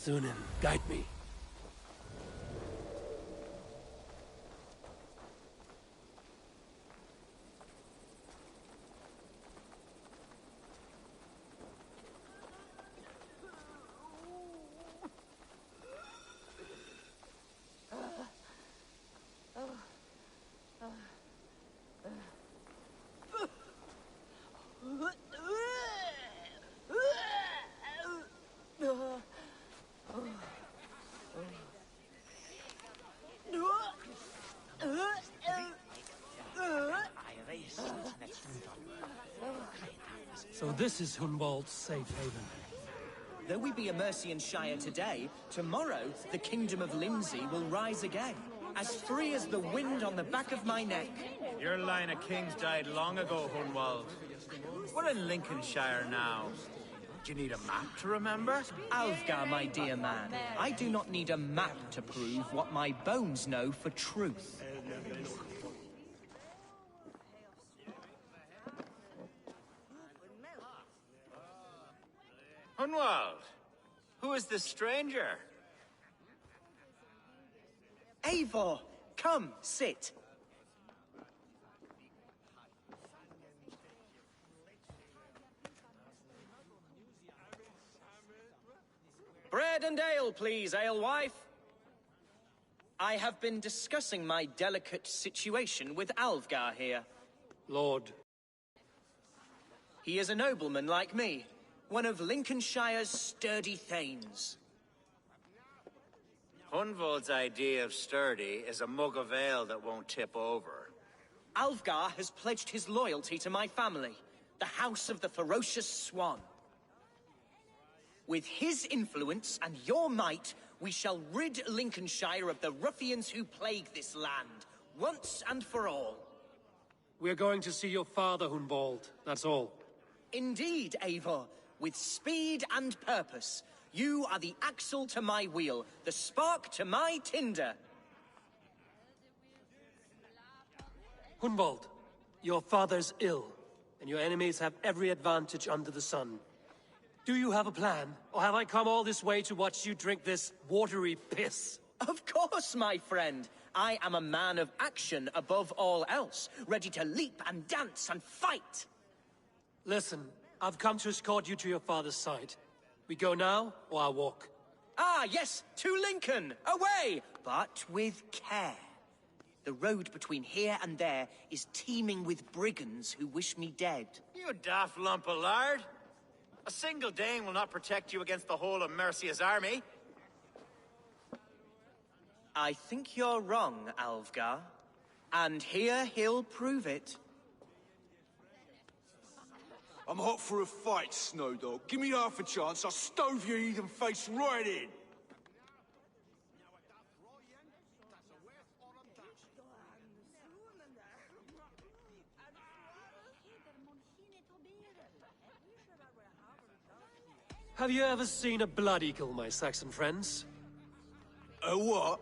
Sunan, guide me. So this is Hunwald's safe haven. Though we be a Mercian Shire today, tomorrow the Kingdom of Lindsey will rise again, as free as the wind on the back of my neck. Your line of kings died long ago, Hunwald. We're in Lincolnshire now. Do you need a map to remember? Alfgar, my dear man, I do not need a map to prove what my bones know for truth. Hunwald, who is this stranger? Eivor, come, sit. Bread and ale, please, alewife. I have been discussing my delicate situation with Alfgar here. Lord. He is a nobleman like me, one of Lincolnshire's sturdy thanes. Hunwald's idea of sturdy is a mug of ale that won't tip over. Alfgar has pledged his loyalty to my family, the House of the Ferocious Swan. With his influence and your might, we shall rid Lincolnshire of the ruffians who plague this land, once and for all. We're going to see your father, Hunwald. That's all. Indeed, Eivor. With speed and purpose, you are the axle to my wheel, the spark to my tinder. Hunwald, your father's ill, and your enemies have every advantage under the sun. Do you have a plan, or have I come all this way to watch you drink this watery piss? Of course, my friend. I am a man of action above all else, ready to leap and dance and fight. Listen, I've come to escort you to your father's side. We go now, or I walk? Ah, yes, to Lincoln! Away! But with care. The road between here and there is teeming with brigands who wish me dead. You daft lump of lard! A single Dane will not protect you against the whole of Mercia's army. I think you're wrong, Alfgar. And here he'll prove it. I'm hot for a fight, Snowdog. Give me half a chance, I'll stove your heathen face right in! Have you ever seen a blood eagle, my Saxon friends? A what?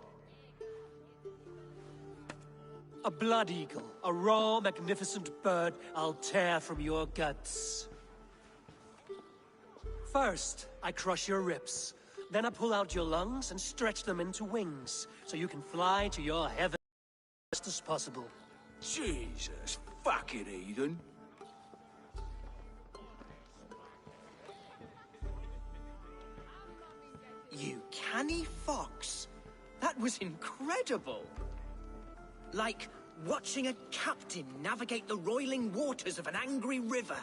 A blood eagle. A raw, magnificent bird I'll tear from your guts. First, I crush your ribs. Then I pull out your lungs and stretch them into wings, so you can fly to your heaven as fast as possible. Jesus, fuck it, heathen. You canny fox. That was incredible. Like watching a captain navigate the roiling waters of an angry river.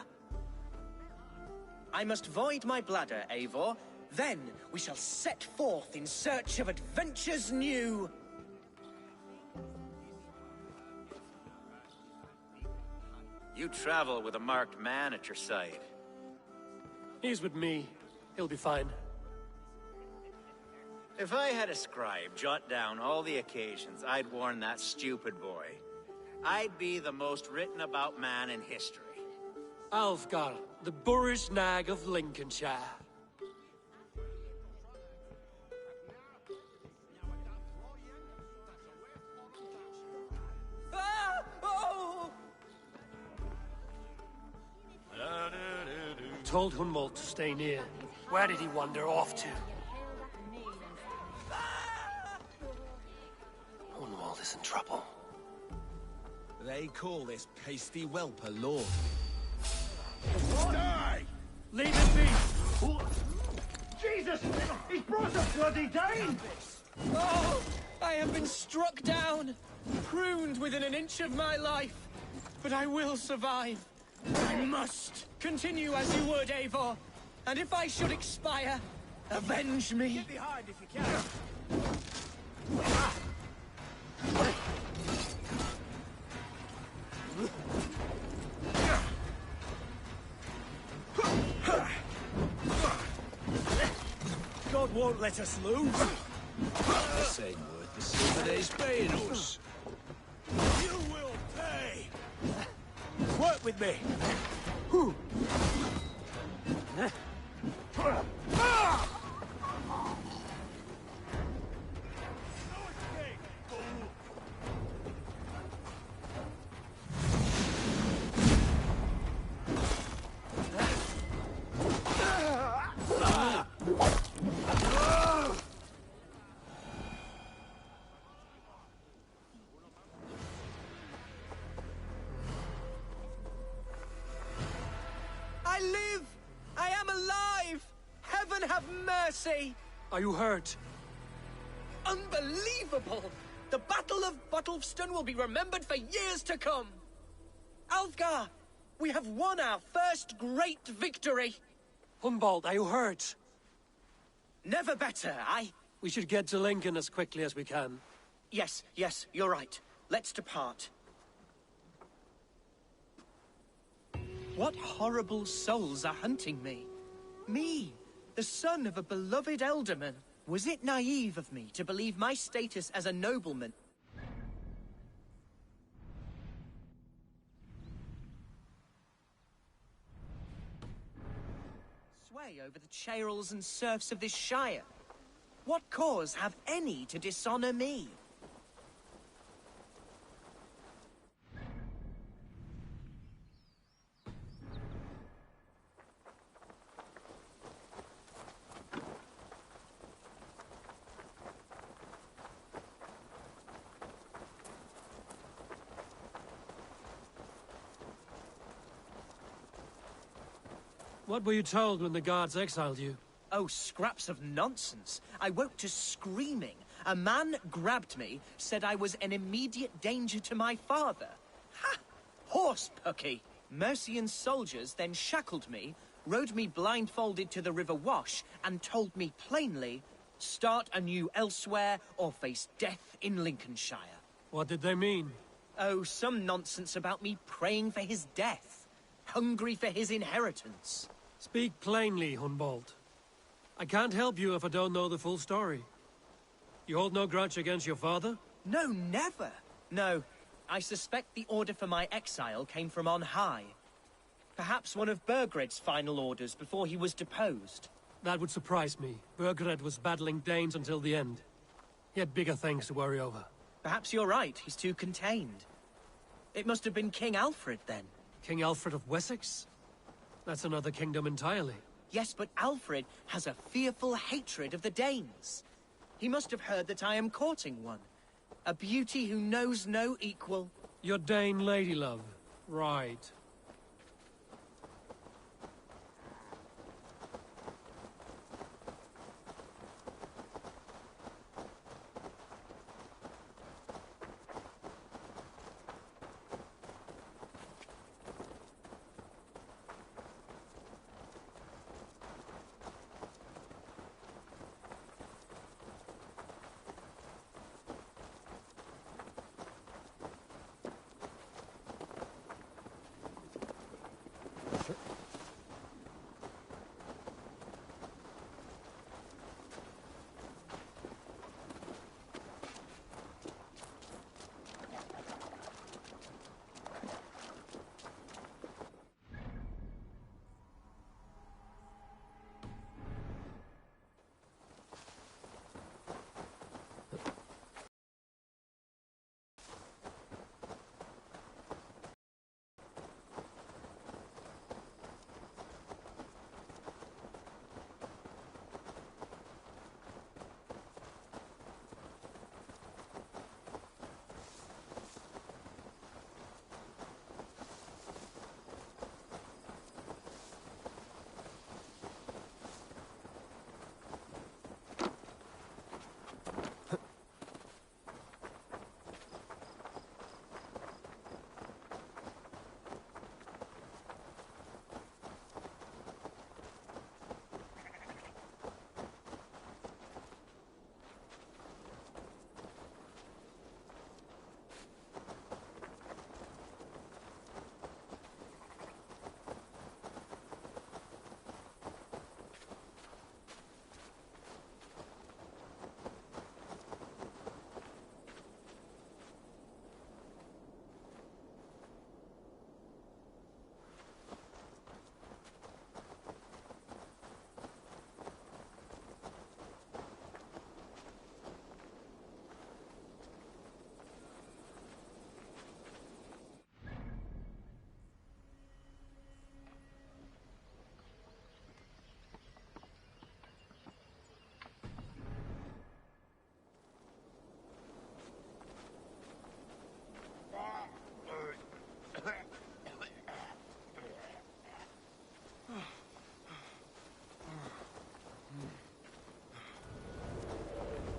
I must void my bladder, Eivor. Then we shall set forth in search of adventures new. You travel with a marked man at your side. He's with me. He'll be fine. If I had a scribe jot down all the occasions I'd warn that stupid boy, I'd be the most written about man in history. Alfgar, the boorish nag of Lincolnshire. Ah! Oh! Told Hunwald to stay near. Where did he wander off to? world is in trouble. They call this pasty whelp a lord. Die! Leave it be! Jesus! He's brought a bloody Dane! Oh, I have been struck down, pruned within an inch of my life. But I will survive. I must continue as you would, Eivor. And if I should expire, avenge me. Get behind if you can. God won't let us lose. The same word the Silverday's paying us. You will pay. Work with me. I live! I am alive! Heaven have mercy! Are you hurt? Unbelievable! The Battle of Bottlefston will be remembered for years to come! Alfgar, we have won our first great victory! Humboldt, are you hurt? Never better, We should get to Lincoln as quickly as we can. Yes, you're right. Let's depart. What horrible souls are hunting me? Me, the son of a beloved elderman. Was it naive of me to believe my status as a nobleman sway over the churls and serfs of this shire? What cause have any to dishonor me? What were you told when the guards exiled you? Oh, scraps of nonsense. I woke to screaming. A man grabbed me, said I was an immediate danger to my father. Ha! Horse-pucky. Mercian soldiers then shackled me, rode me blindfolded to the River Wash, and told me plainly, start anew elsewhere or face death in Lincolnshire. What did they mean? Oh, some nonsense about me praying for his death, hungry for his inheritance. Speak plainly, Humboldt. I can't help you if I don't know the full story. You hold no grudge against your father? No, never. No, I suspect the order for my exile came from on high. Perhaps one of Burgred's final orders before he was deposed. That would surprise me. Burgred was battling Danes until the end. He had bigger things to worry over. Perhaps you're right, he's too contained. It must have been King Alfred, then. King Alfred of Wessex? That's another kingdom entirely. Yes, but Alfred has a fearful hatred of the Danes. He must have heard that I am courting one. A beauty who knows no equal. Your Dane lady love. Right.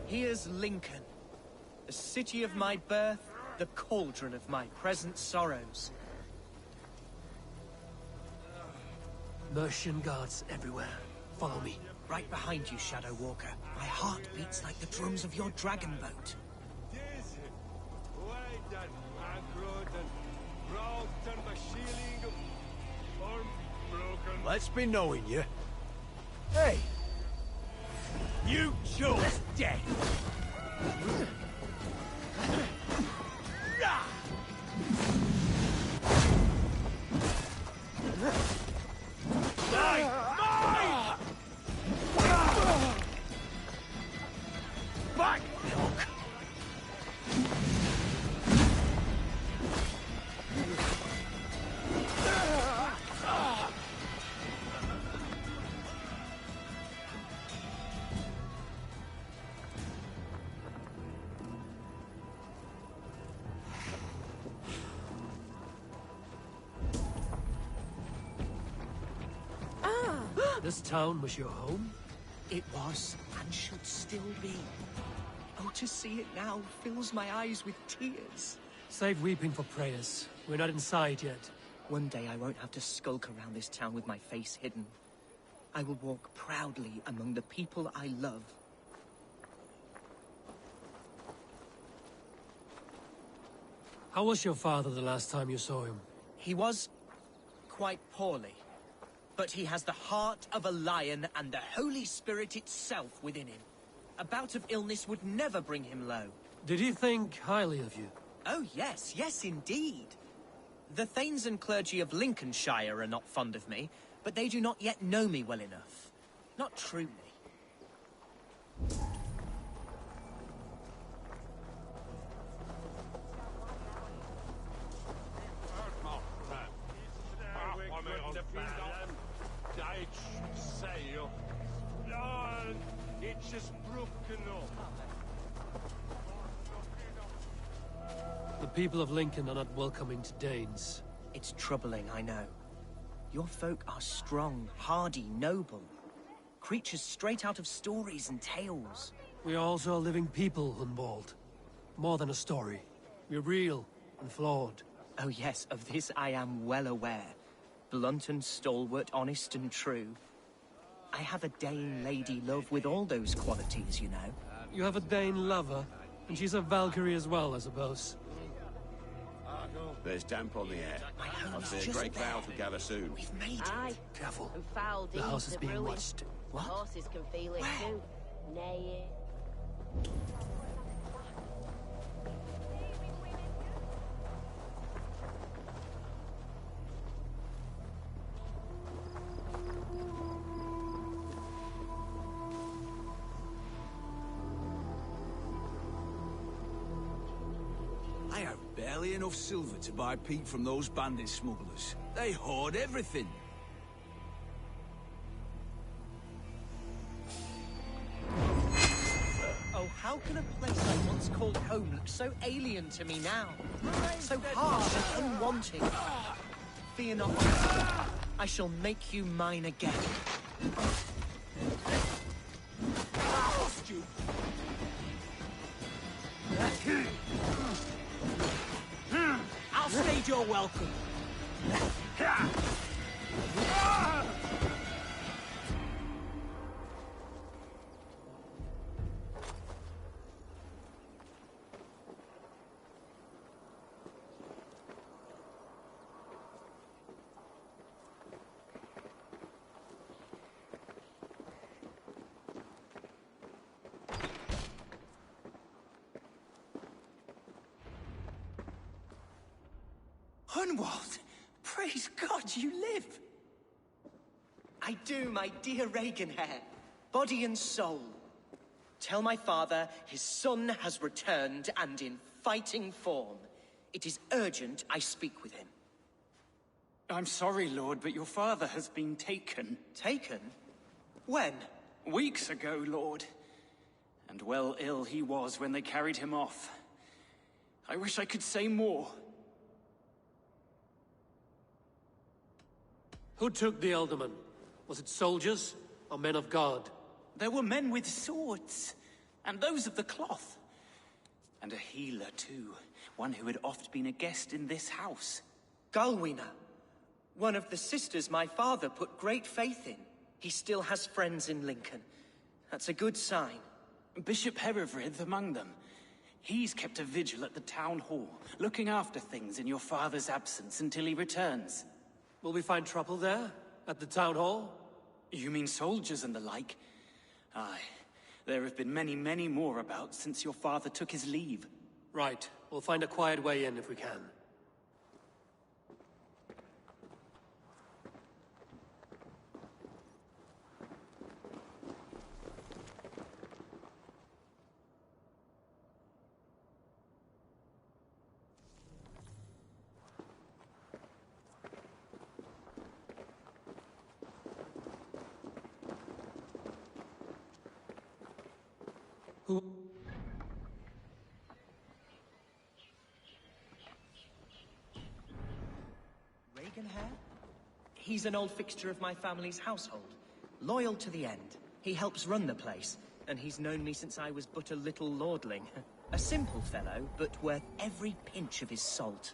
Here's Lincoln. The city of my birth, the cauldron of my present sorrows. Mercian guards everywhere. Follow me. Right behind you, Shadow Walker. My heart beats like the drums of your dragon boat. Let's be knowing you. Hey! You chose death! Back! This town was your home? It was, and should still be. Oh, to see it now fills my eyes with tears. Save weeping for prayers. We're not inside yet. One day I won't have to skulk around this town with my face hidden. I will walk proudly among the people I love. How was your father the last time you saw him? He was quite poorly. But he has the heart of a lion and the Holy Spirit itself within him. A bout of illness would never bring him low. Did he think highly of you? Oh, yes, yes, indeed. The Thanes and clergy of Lincolnshire are not fond of me, but they do not yet know me well enough. Not truly. The people of Lincoln are not welcoming to Danes. It's troubling, I know. Your folk are strong, hardy, noble. Creatures straight out of stories and tales. We are also a living people, Hunwald. More than a story. We're real and flawed. Oh yes, of this I am well aware. Blunt and stalwart, honest and true. I have a Dane lady love with all those qualities, you know. You have a Dane lover, and she's a Valkyrie as well, I suppose. There's damp on the air. My I home's see a just great there. cloud will gather soon. We've made it. Aye. Careful. And foul The house is deeds are being brewing. watched. What? Horses can feel it too. Nay. I have barely enough silver to buy peat from those bandit smugglers. They hoard everything. Oh, how can a place I once called home look so alien to me now? So harsh and unwanting. Fear not, I shall make you mine again. I'll stage your welcome. Hunwald! Praise God you live! I do, my dear Reaganhair. Body and soul. Tell my father his son has returned and in fighting form. It is urgent I speak with him. I'm sorry, Lord, but your father has been taken. Taken? When? Weeks ago, Lord. And well ill he was when they carried him off. I wish I could say more. Who took the Elderman? Was it soldiers or men of God? There were men with swords, And those of the cloth. And a healer, too. One who had oft been a guest in this house. Galwina. One of the sisters my father put great faith in. He still has friends in Lincoln. That's a good sign. Bishop Herefrith among them. He's kept a vigil at the town hall, looking after things in your father's absence until he returns. Will we find trouble there? At the town hall? You mean soldiers and the like? Aye. There have been many, many more about since your father took his leave. Right. We'll find a quiet way in if we can. Reaganhair? He's an old fixture of my family's household. Loyal to the end. He helps run the place, and he's known me since I was but a little lordling. A simple fellow, but worth every pinch of his salt.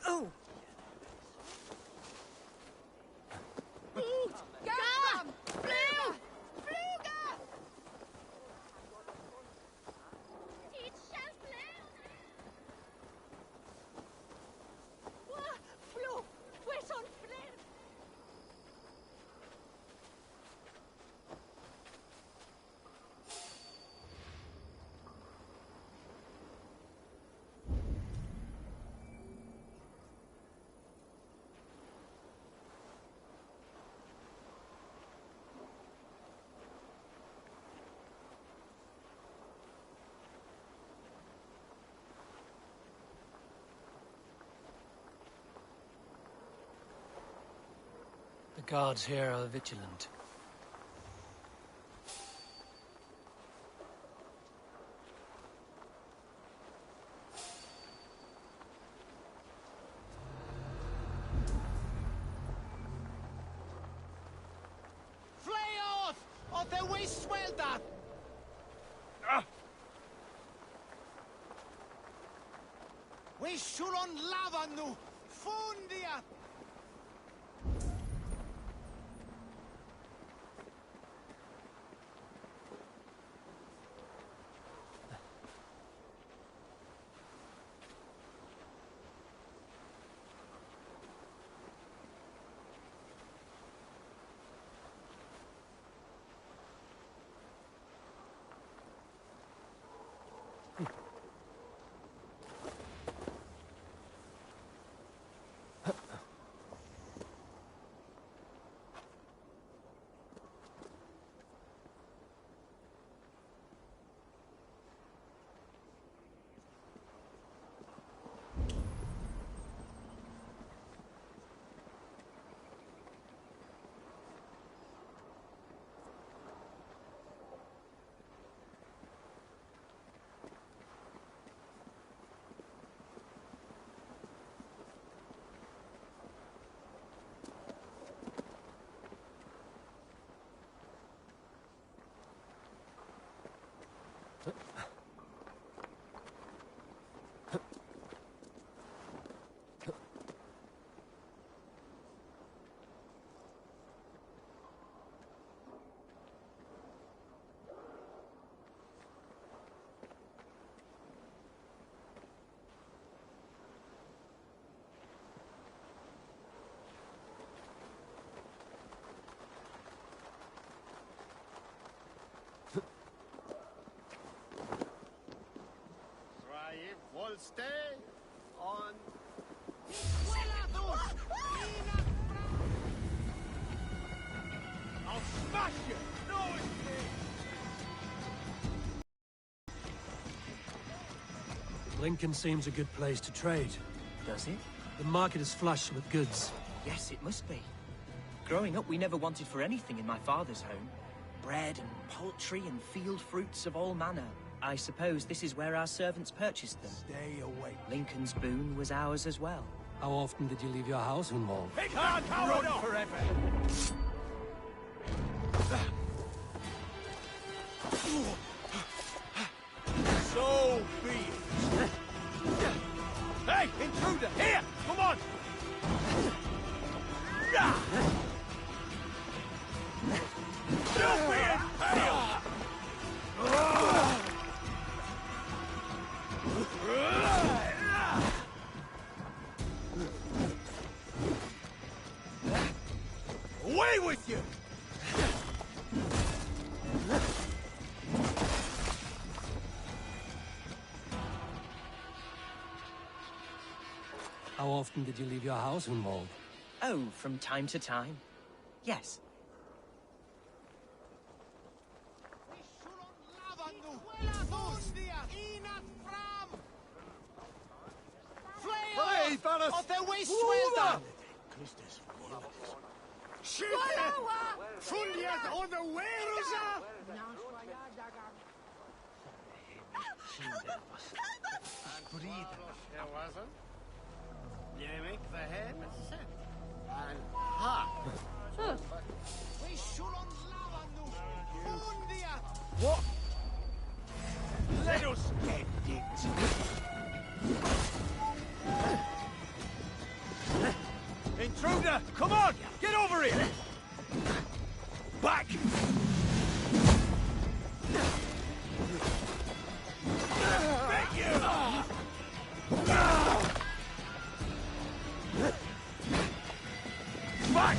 Oh! The guards here are vigilant. We should on lava nu! Fundia! All stay on. I'll smash you! No escape! Lincoln seems a good place to trade. Does it? The market is flush with goods. Yes, it must be. Growing up, we never wanted for anything in my father's home. Bread and poultry and field fruits of all manner. I suppose this is where our servants purchased them. Stay away. Lincoln's boon was ours as well. How often did you leave your house, Hunwald? It can't run forever! So be it. Hey, intruder! Here! Come on! Don't be impaled! Away with you! How often did you leave your house, Hunwald? Oh, from time to time. Yes. Hey, fellas! Of the waste swelter! Schütte! Fundiert ohne Wehruse! There wasn't. You make the head set. And ha! What? Let us end it! Intruder! Come on! Get over here! Back! Thank you! Back!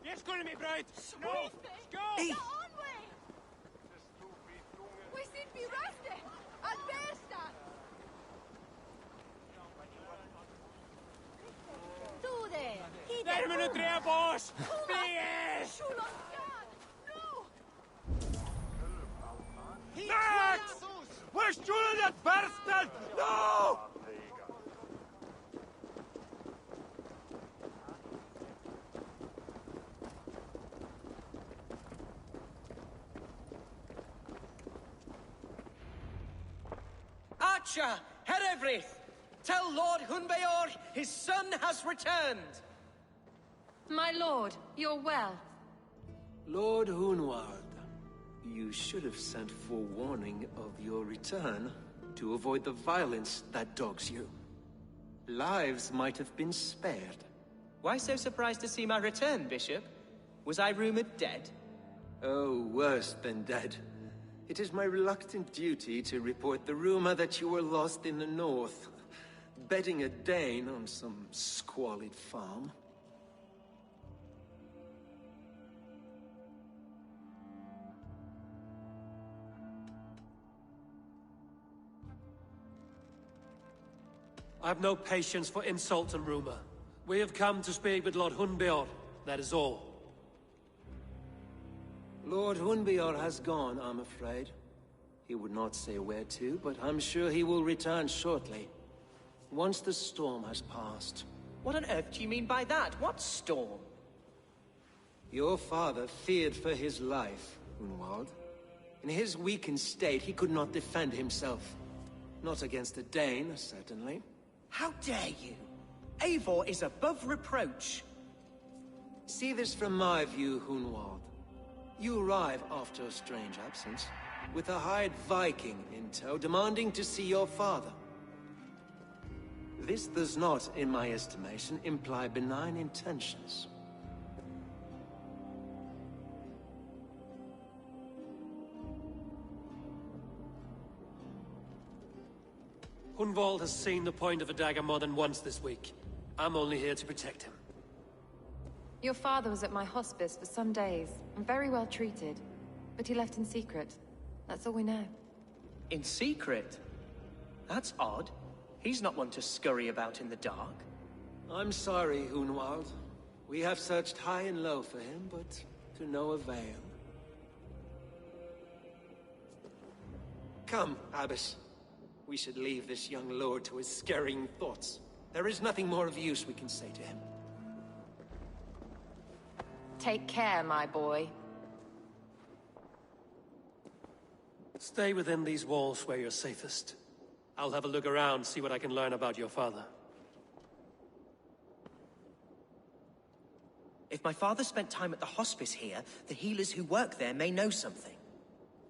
Jetzt können wir bereit! No! Go! Hey! We sind wie Röste! Al besta! Du there! Neem me nu terug, boss! Please! No! Max! We're shooting at bastard! No! Archer, Herevrith, tell Lord Hunbeor his son has returned. My lord, you're well. Lord Hunwald, you should have sent forewarning of your return to avoid the violence that dogs you. Lives might have been spared. Why so surprised to see my return, Bishop? Was I rumored dead? Oh, worse than dead. It is my reluctant duty to report the rumor that you were lost in the north, bedding a Dane on some squalid farm. I have no patience for insult and rumor. We have come to speak with Lord Hunbeor, that is all. Lord Hunbeor has gone, I'm afraid. He would not say where to, but I'm sure he will return shortly. Once the storm has passed. What on earth do you mean by that? What storm? Your father feared for his life, Hunwald. In his weakened state, he could not defend himself. Not against a Dane, certainly. How dare you? Eivor is above reproach. See this from my view, Hunwald. You arrive after a strange absence, with a hired Viking in tow, demanding to see your father. This does not, in my estimation, imply benign intentions. Gunvald has seen the point of a dagger more than once this week. I'm only here to protect him. Your father was at my hospice for some days, and very well treated. But he left in secret. That's all we know. In secret? That's odd. He's not one to scurry about in the dark. I'm sorry, Hunwald. We have searched high and low for him, but to no avail. Come, Abbess. We should leave this young lord to his scurrying thoughts. There is nothing more of use we can say to him. Take care, my boy. Stay within these walls where you're safest. I'll have a look around, see what I can learn about your father. If my father spent time at the hospice here, the healers who work there may know something.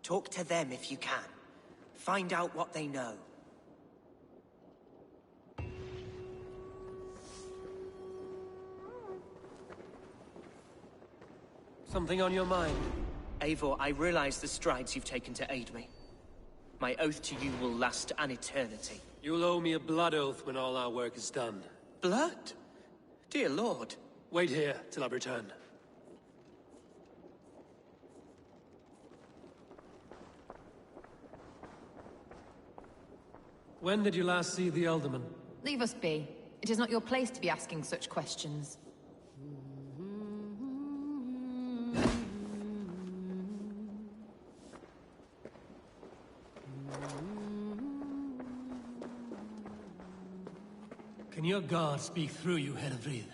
Talk to them if you can. Find out what they know. Something on your mind? Eivor, I realize the strides you've taken to aid me. My oath to you will last an eternity. You'll owe me a blood oath when all our work is done. Blood? Dear Lord. Wait here till I return. When did you last see the Elderman? Leave us be. It is not your place to be asking such questions. Can your guard speak through you, Hedevrid?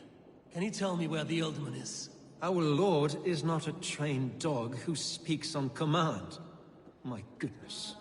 Can he tell me where the Elderman is? Our lord is not a trained dog who speaks on command. My goodness.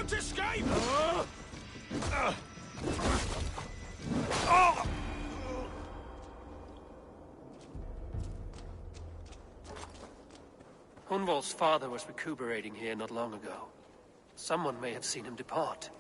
can't escape! Hunwald's father was recuperating here not long ago. Someone may have seen him depart.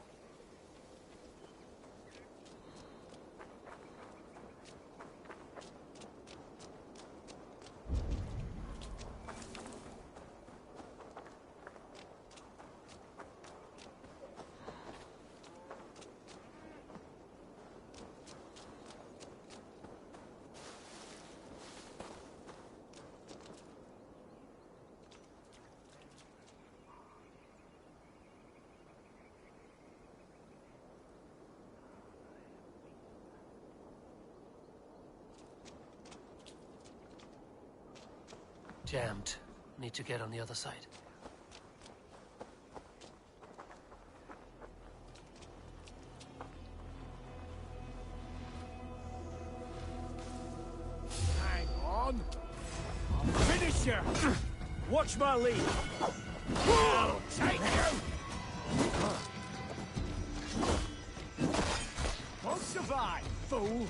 Jammed. Need to get on the other side. Hang on. I'll finish you. Watch my lead. I'll take you. Won't survive, fool.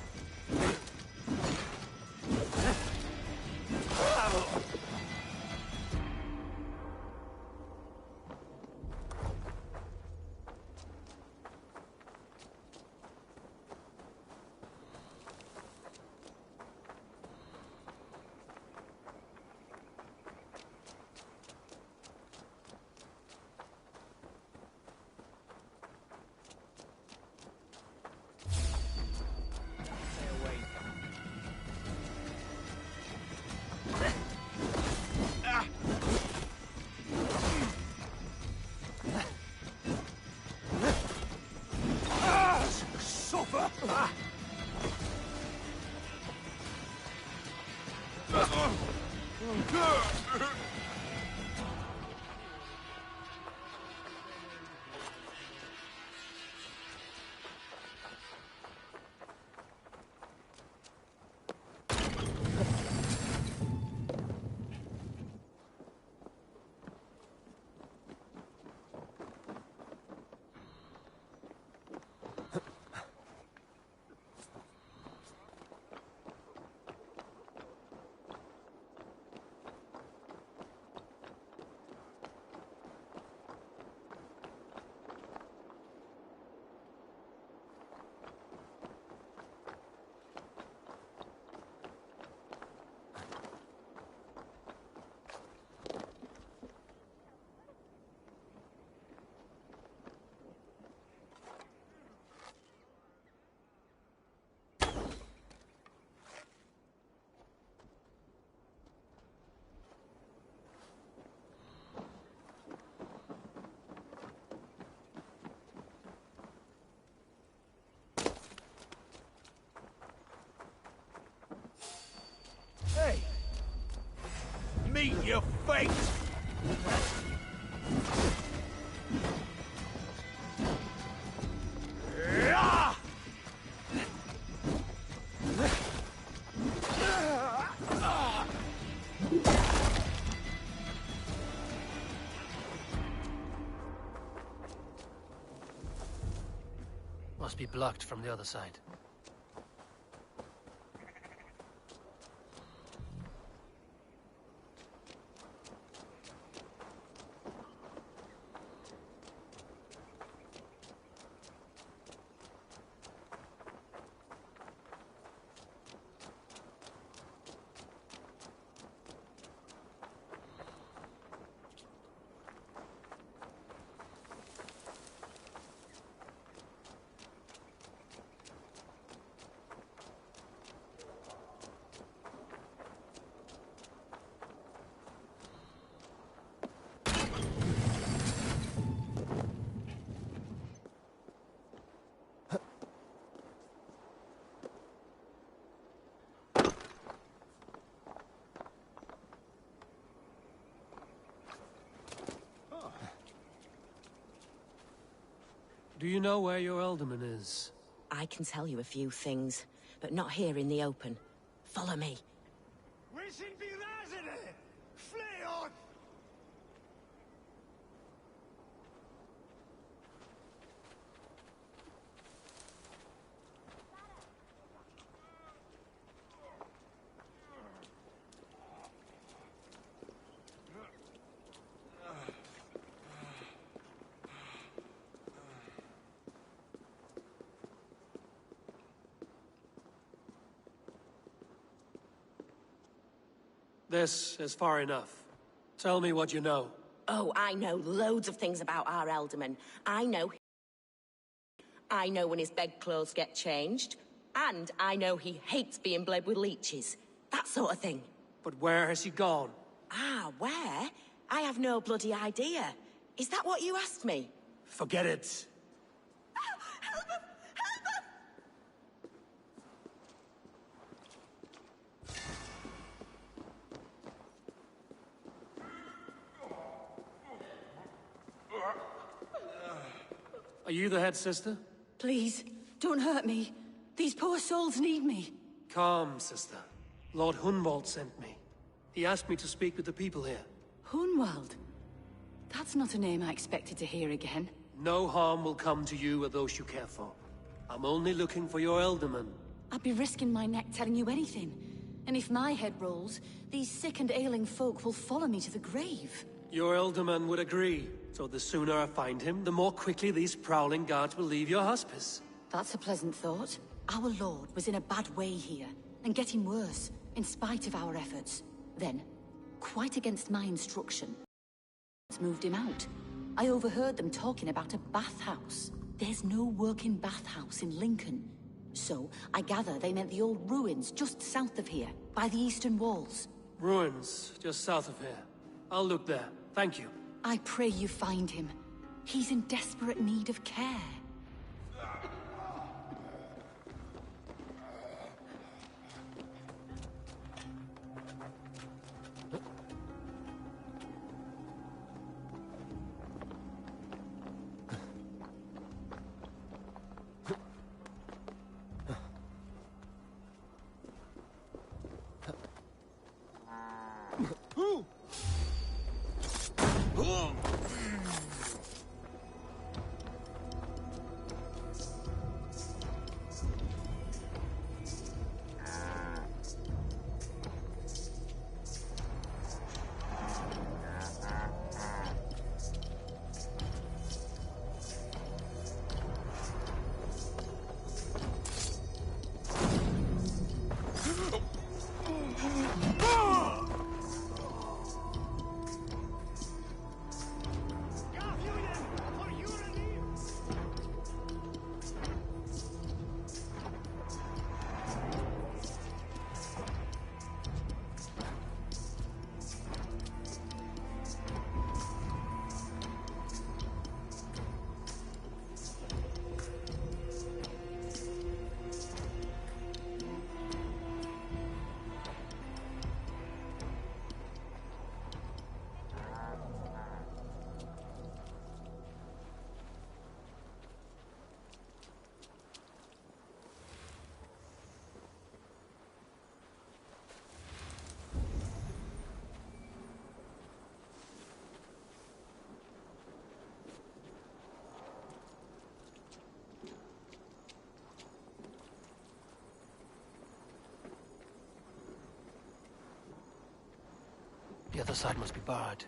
Hey! Meet your fate! Must be blocked from the other side. Do you know where your alderman is? I can tell you a few things, but not here in the open. Follow me. This is far enough. Tell me what you know. Oh, I know loads of things about our Elderman. I know when his bedclothes get changed. And I know he hates being bled with leeches. That sort of thing. But where has he gone? Ah, where? I have no bloody idea. Is that what you asked me? Forget it. Help him! Help him! Are you the head sister? Please, don't hurt me. These poor souls need me. Calm, sister. Lord Hunwald sent me. He asked me to speak with the people here. Hunwald? That's not a name I expected to hear again. No harm will come to you or those you care for. I'm only looking for your Elderman. I'd be risking my neck telling you anything. And if my head rolls, these sick and ailing folk will follow me to the grave. Your Elderman would agree. So the sooner I find him, the more quickly these prowling guards will leave your hospice. That's a pleasant thought. Our lord was in a bad way here, and getting worse, in spite of our efforts. Then, quite against my instruction, moved him out. I overheard them talking about a bathhouse. There's no working bathhouse in Lincoln. So, I gather they meant the old ruins just south of here, by the eastern walls. Ruins, just south of here. I'll look there. Thank you. I pray you find him. He's in desperate need of care. The other side must be barred.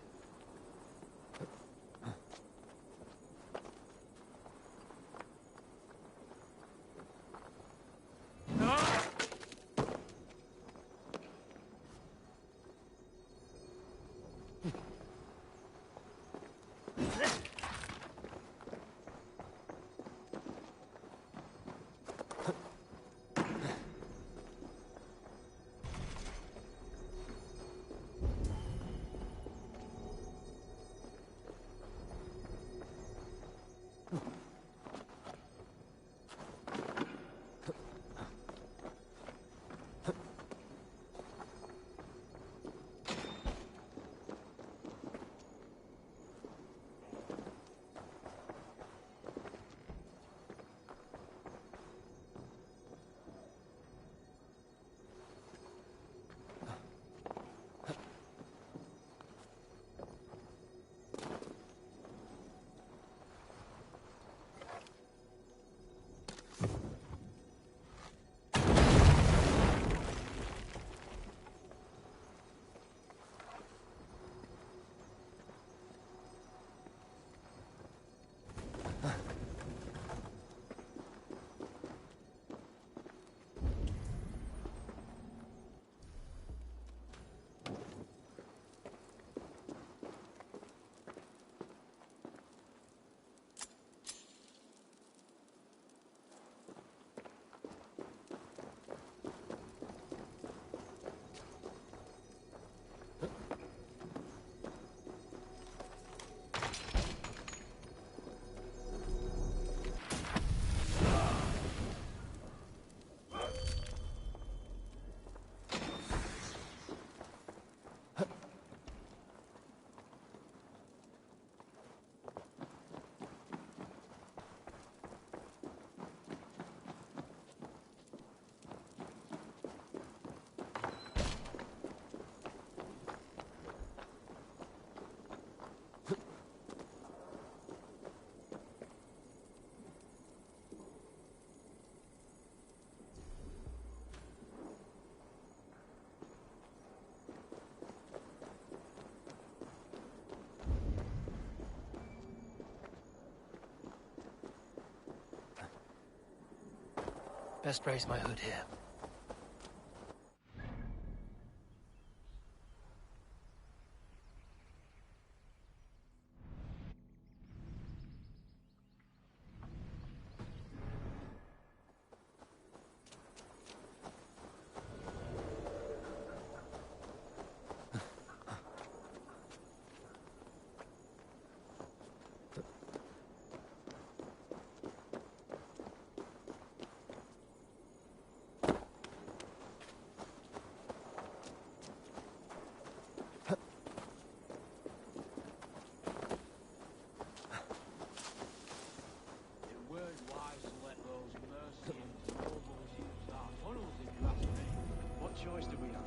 Best raise my hood here. Choice do we have?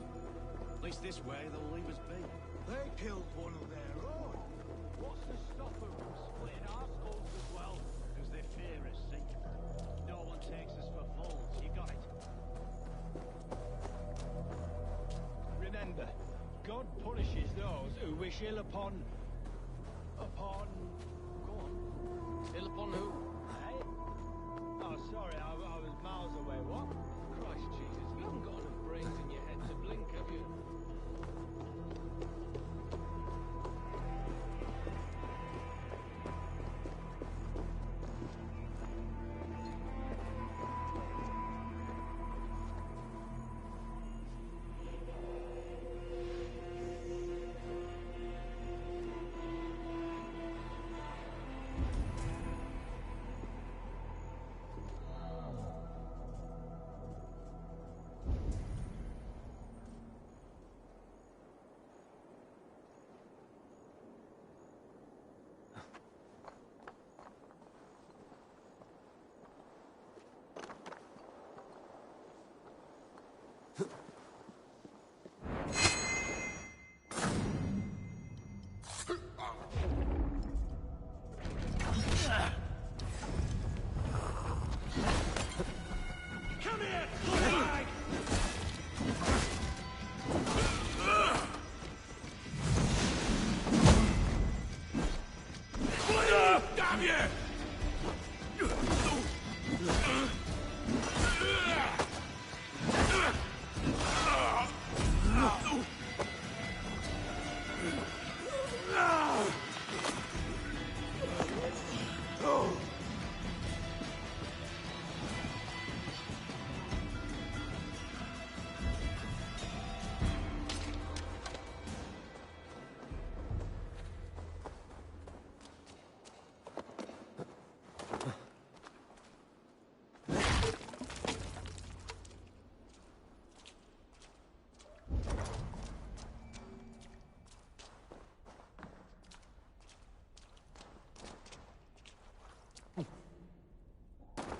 At least this way they'll leave us be. They killed one of their own. What's to stop them from splitting our skulls as well? Because they fear us, see? No one takes us for fools, you got it? Remember, God punishes those who wish ill upon... Go on. Ill upon who? Eh? Oh, sorry, I was miles away. What? Christ Jesus, you haven't got enough brains in your head to blink, have you?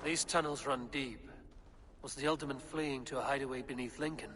These tunnels run deep. Was the Ultimate fleeing to a hideaway beneath Lincoln?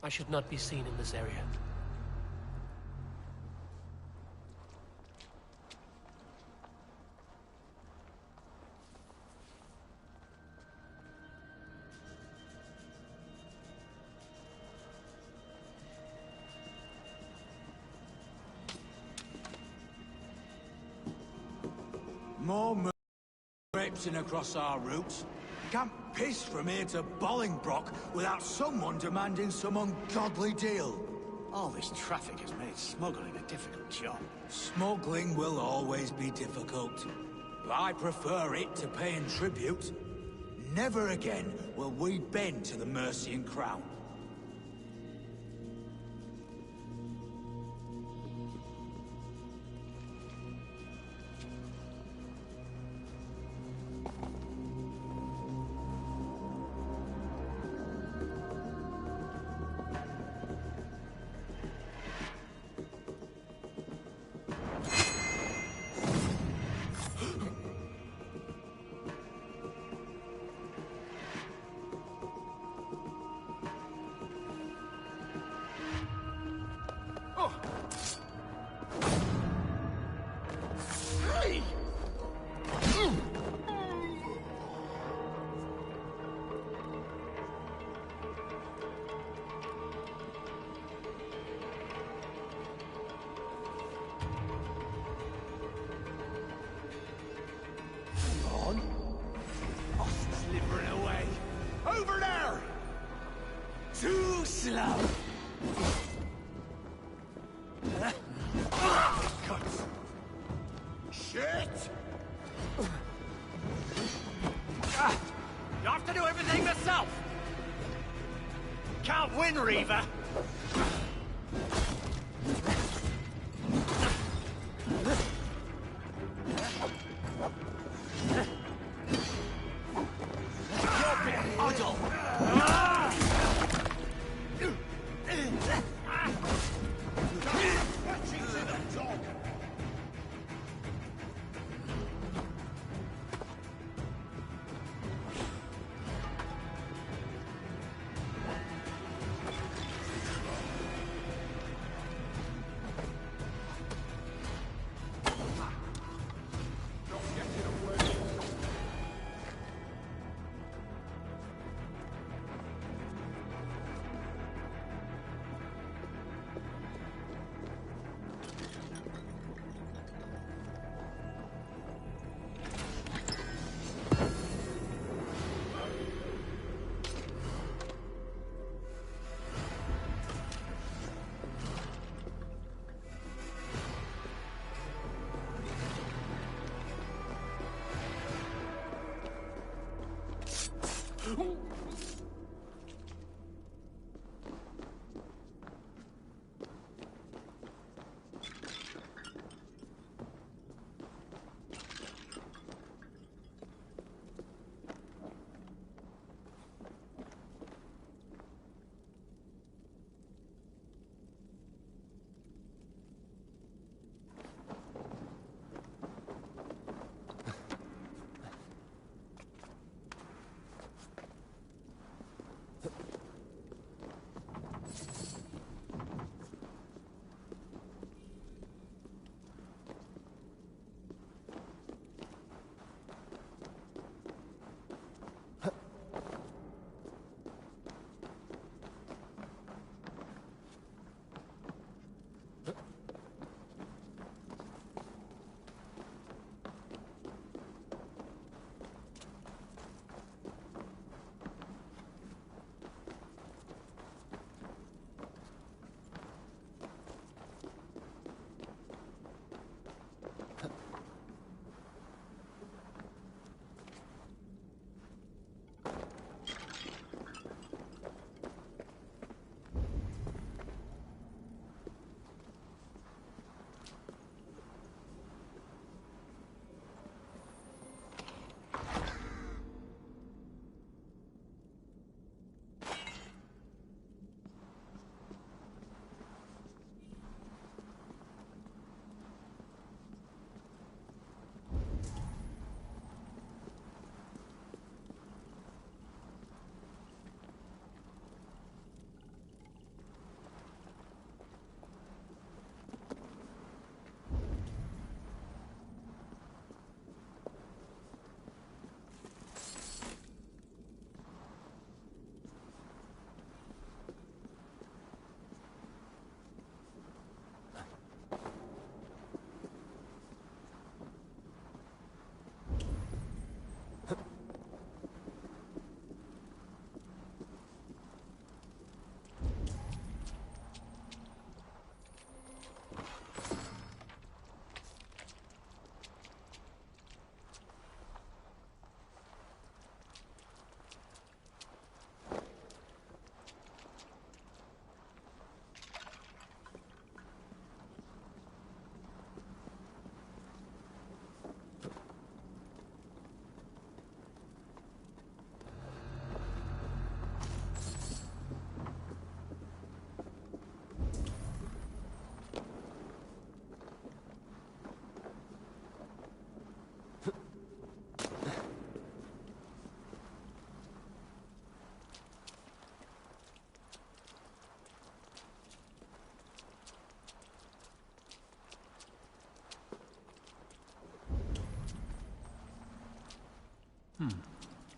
I should not be seen in this area. More traipsing across our routes. Can't piss from here to Bolingbroke without someone demanding some ungodly deal. All this traffic has made smuggling a difficult job. Smuggling will always be difficult. But I prefer it to paying tribute. Never again will we bend to the Mercian crown. Slithering away. Over there! Too slow! Cuts. Shit! You have to do everything yourself! Can't win, Reaver!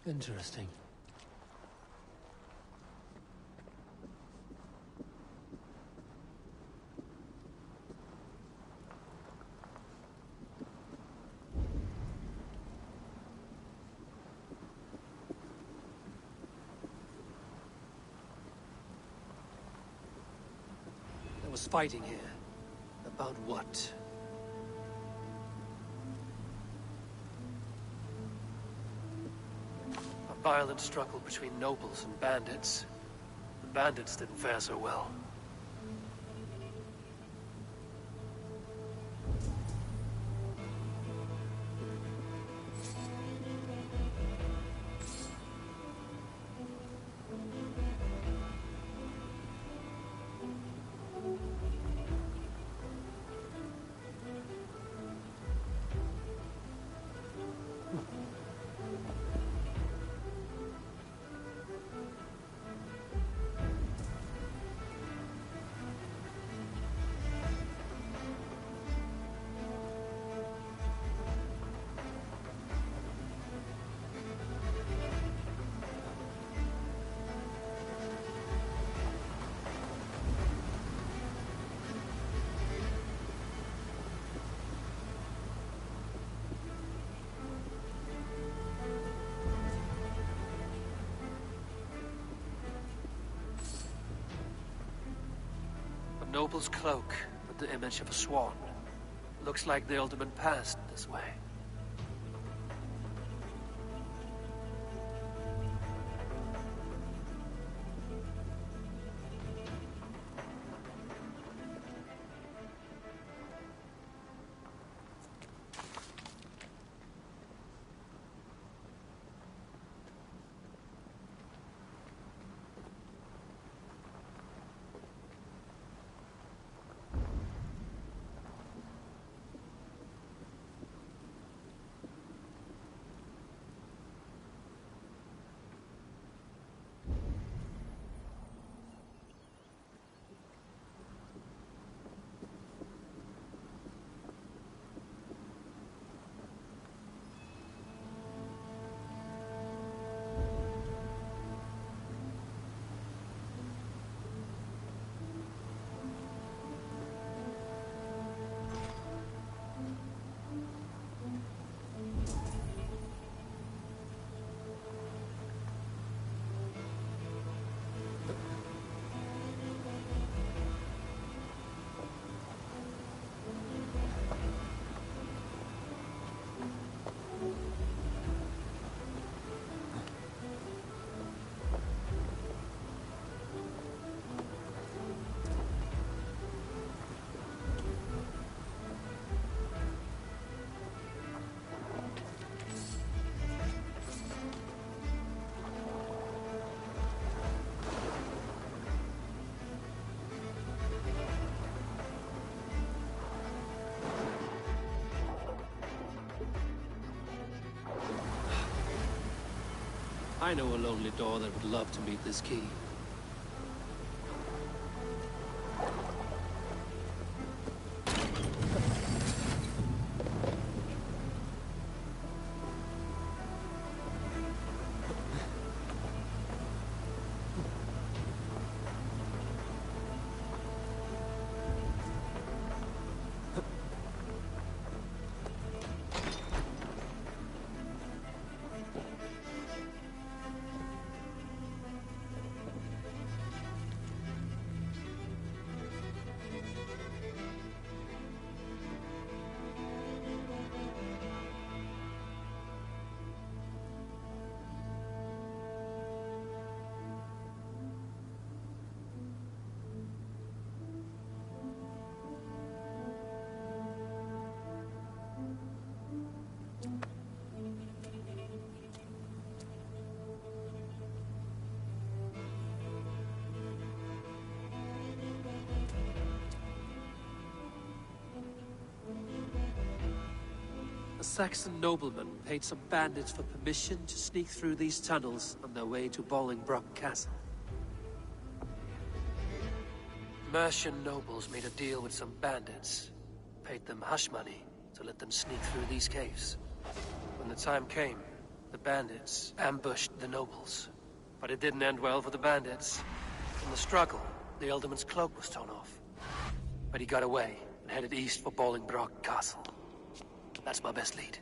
Interesting. There was fighting here. About what? A violent struggle between nobles and bandits. The bandits didn't fare so well. Noble's cloak with the image of a swan. Looks like the ultimate passed this way. I know a lonely door that would love to meet this key. A Saxon nobleman paid some bandits for permission to sneak through these tunnels on their way to Bolingbroke Castle. Mercian nobles made a deal with some bandits, paid them hush money to let them sneak through these caves. When the time came, The bandits ambushed the nobles. But it didn't end well for the bandits. In the struggle, the Ealdorman's cloak was torn off. But he got away and headed east for Bolingbroke Castle. That's my best lead.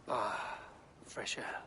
Ah, fresh air.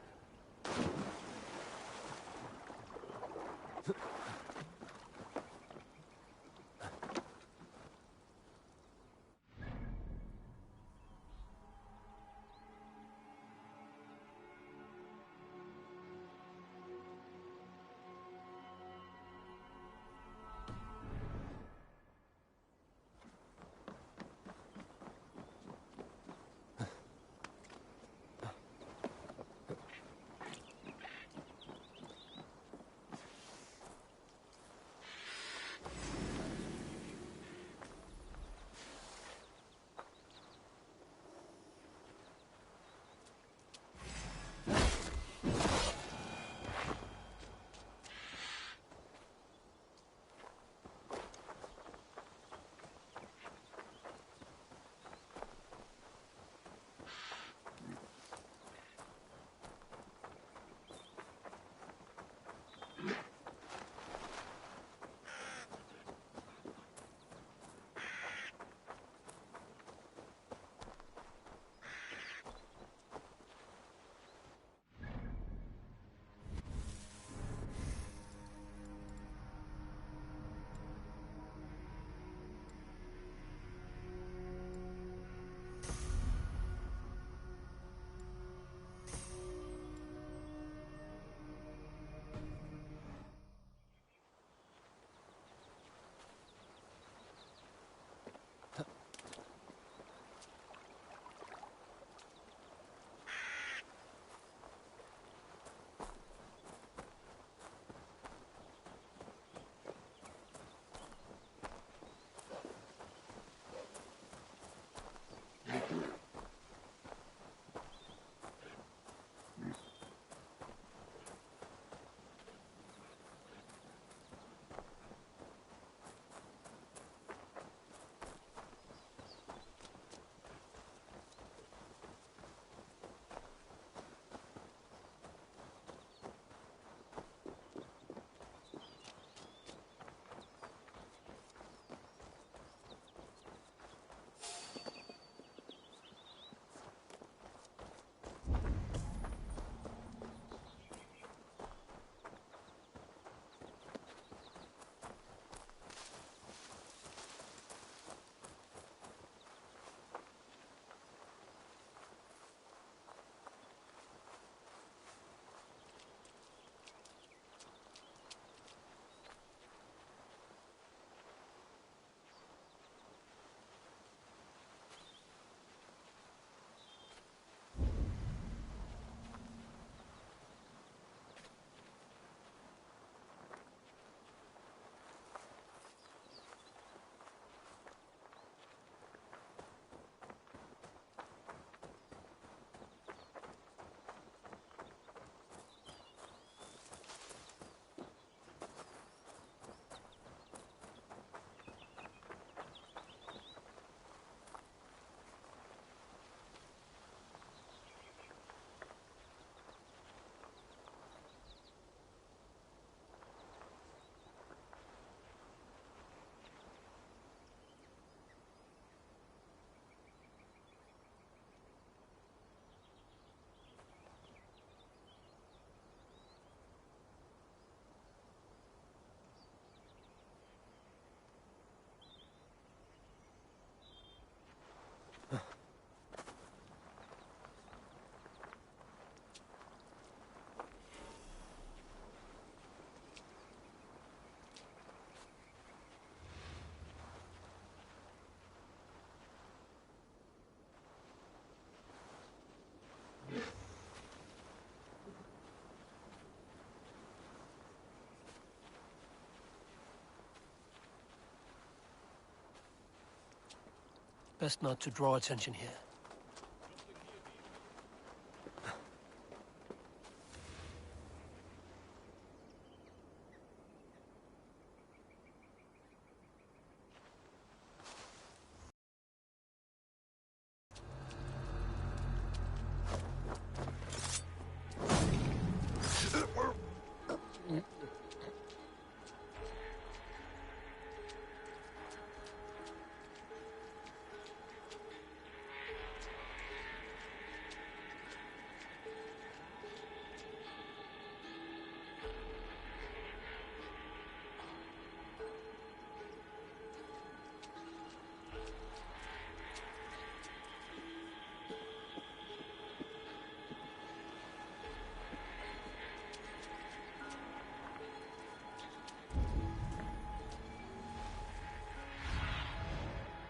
Best not to draw attention here.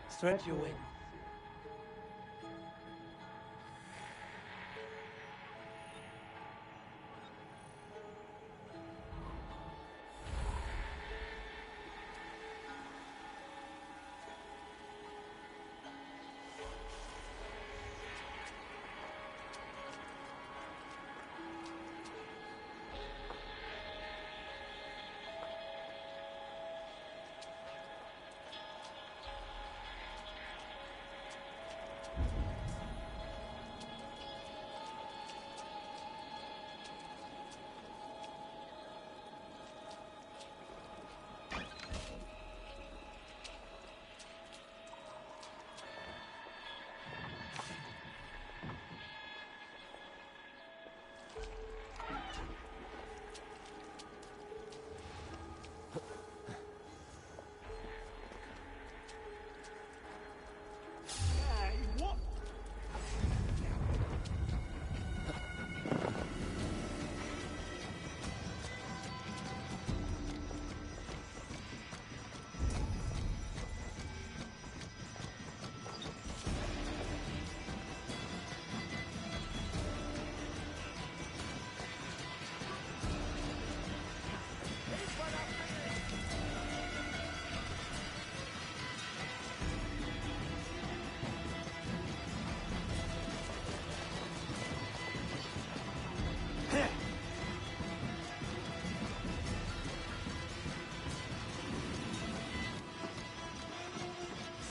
Stretch your wings.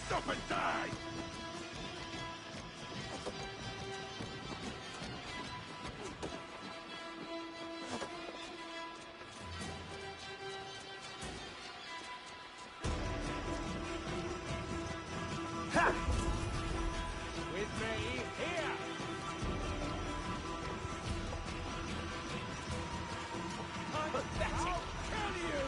Stop and die! Ha! With me, here! Pathetic! I'll kill you!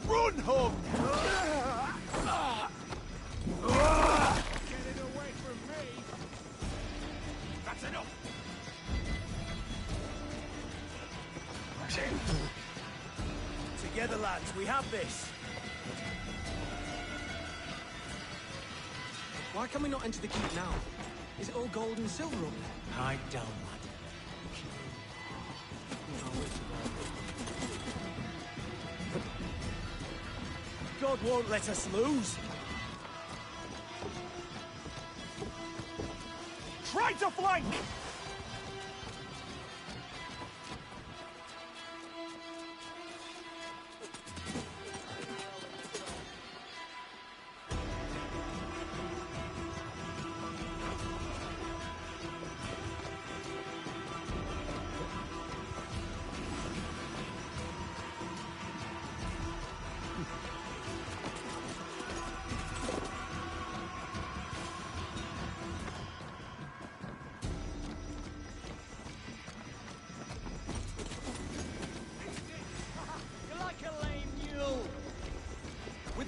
Run, Hog! Get it away from me! That's enough! Together, lads, we have this. Why can we not enter the keep now? Is it all gold and silver up there? Hide down, lad. God won't let us lose. Try to flank!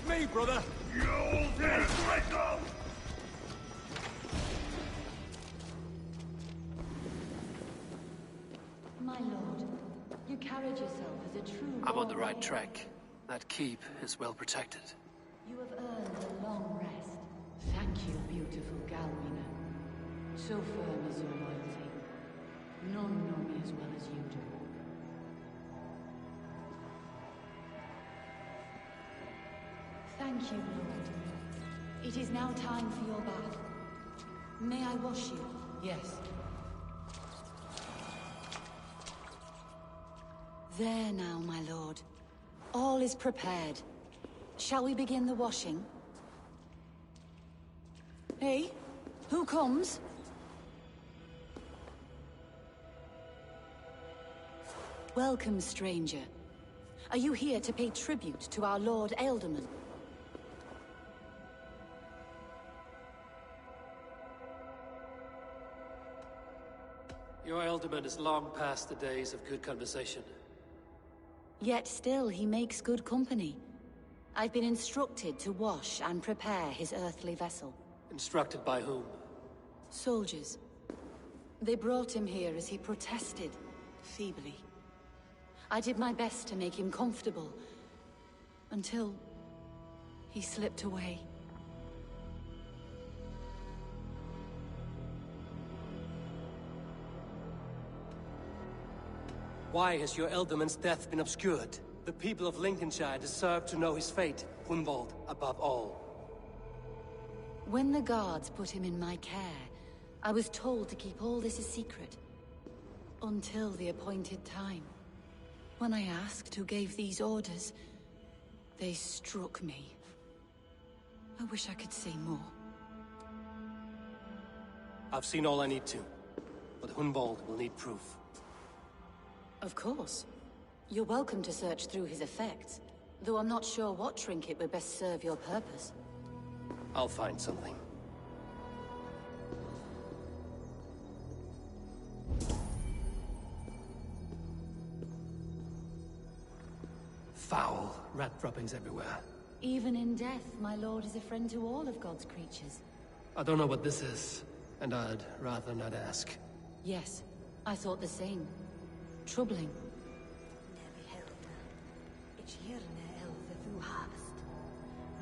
Me, brother! You disgraceful! My lord, you carried yourself as a true I'm on the warrior. right track. That keep is well protected. You have earned a long rest. Thank you, beautiful Galwina. So firm is your loyalty. None know me as well as you do. Thank you, Lord. It is now time for your bath. May I wash you? Yes. There now, my lord. All is prepared. Shall we begin the washing? Hey, who comes? Welcome, stranger. Are you here to pay tribute to our Lord Ealdorman? Your Ealdorman is long past the days of good conversation. Yet still he makes good company. I've been instructed to wash and prepare his earthly vessel. Instructed by whom? Soldiers. They brought him here as he protested, feebly. I did my best to make him comfortable, until he slipped away. Why has your Ealdorman's death been obscured? The people of Lincolnshire deserve to know his fate, Hunwald above all. When the guards put him in my care, I was told to keep all this a secret. Until the appointed time. When I asked who gave these orders, they struck me. I wish I could say more. I've seen all I need to, but Hunwald will need proof. Of course. You're welcome to search through his effects, though I'm not sure what trinket would best serve your purpose. I'll find something. Foul rat droppings everywhere. Even in death, my lord is a friend to all of God's creatures. I don't know what this is, and I'd rather not ask. Yes, I thought the same. Troubling.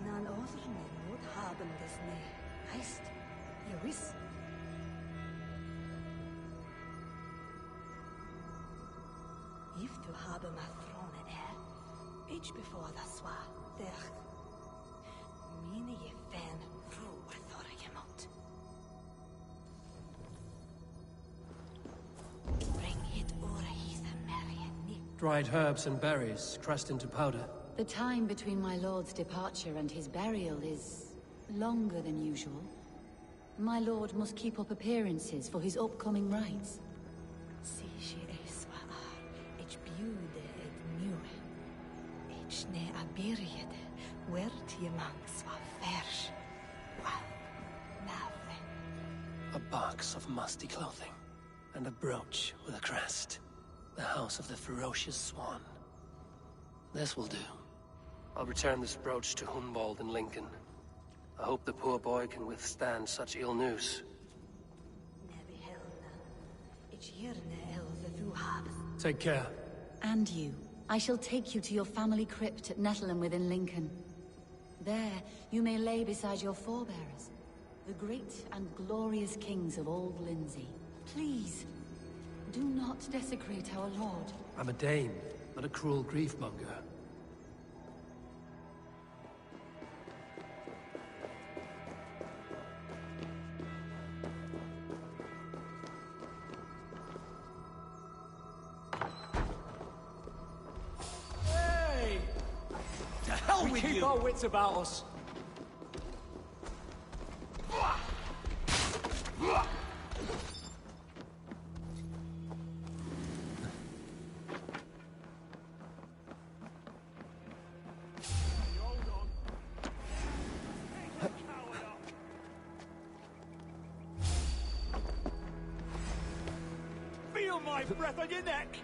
Nan åserne mot haben des ne. Heist, Jewis. If du habe ma throne each before the swa, der. Mine je fan, ro athora jemot. Bring it ora his Marian. Dried herbs and berries, crushed into powder. The time between my lord's departure and his burial is longer than usual. My lord must keep up appearances for his upcoming rites. Si she eswa ich bjude et mue. Ich ne abiriede, wert jemand swa versch. Navle. A box of musty clothing, and a brooch with a crest. The house of the ferocious swan. This will do. I'll return this brooch to Hunwald in Lincoln. I hope the poor boy can withstand such ill news. Take care. And you. I shall take you to your family crypt at Nettleton within Lincoln. There, you may lay beside your forebearers, the great and glorious kings of Old Lindsey. Please, do not desecrate our lord. I'm a Dane, not a cruel grief-monger. We keep our wits about us. Feel my breath on your neck!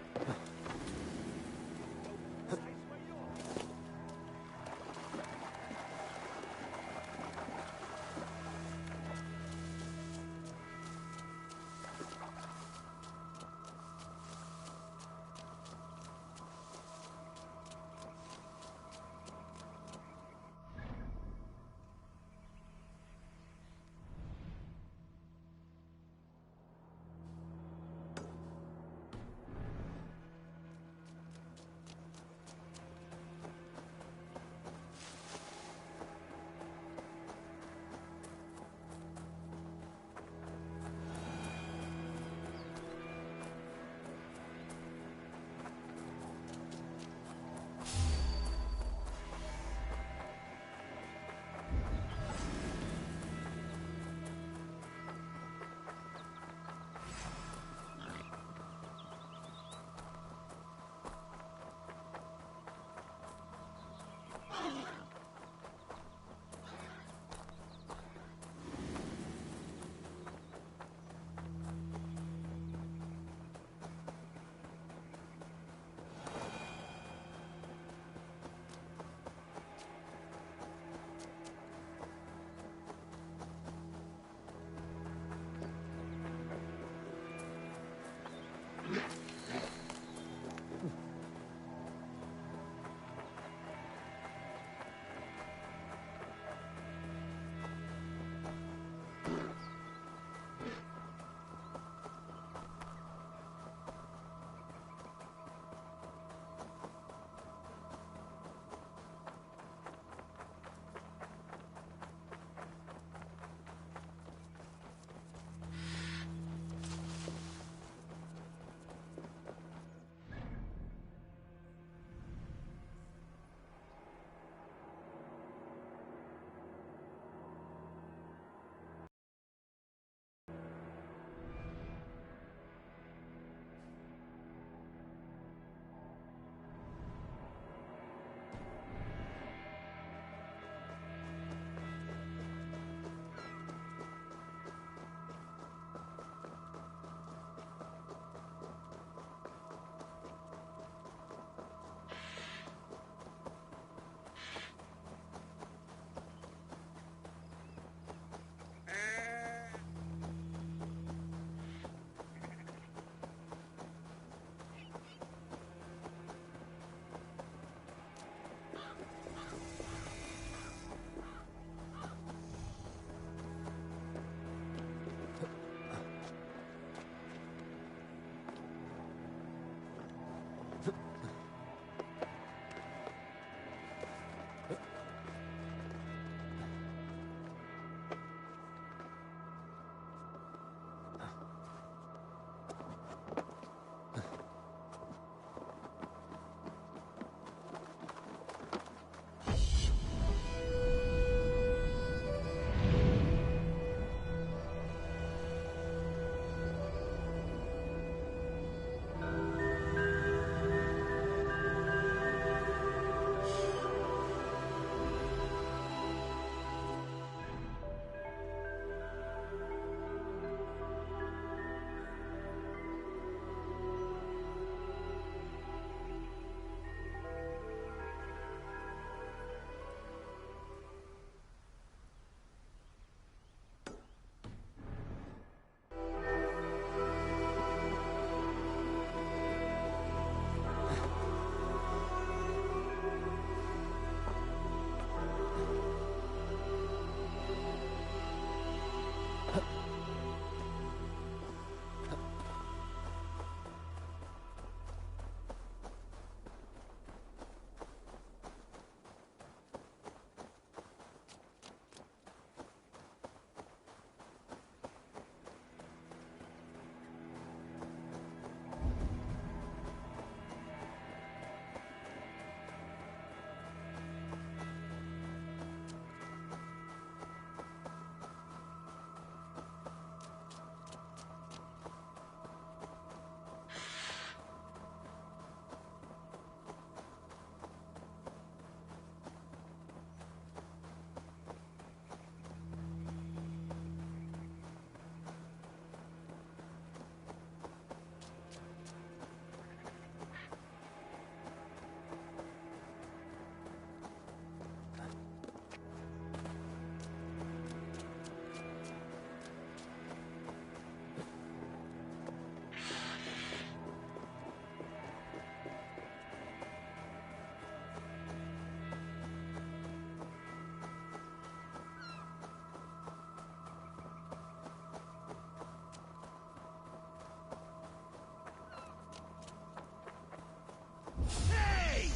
Hey!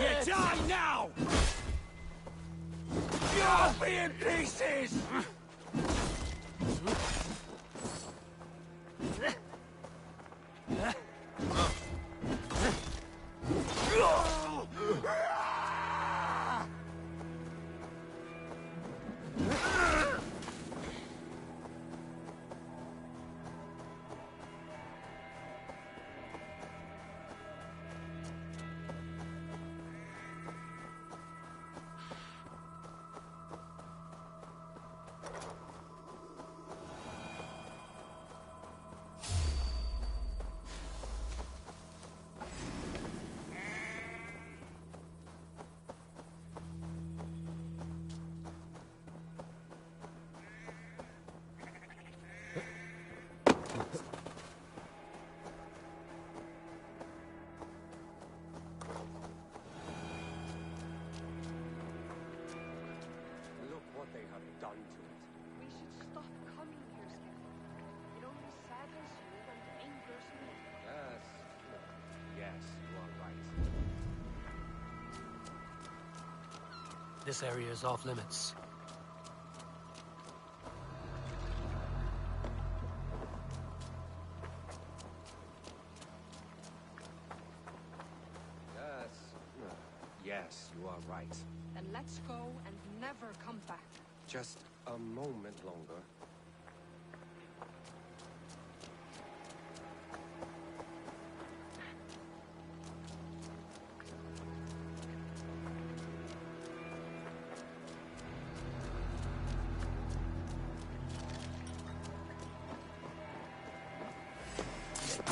You die now! You'll be in pieces! This area is off limits. Yes, you are right. Then let's go and never come back. Just a moment longer.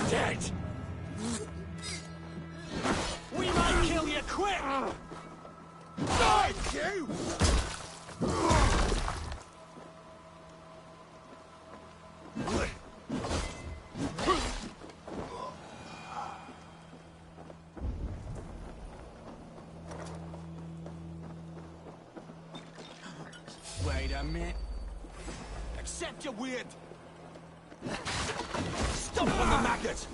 Dead! We might kill you quick! Thank you! Wait a minute. Accept your weird. Stop on the maggot!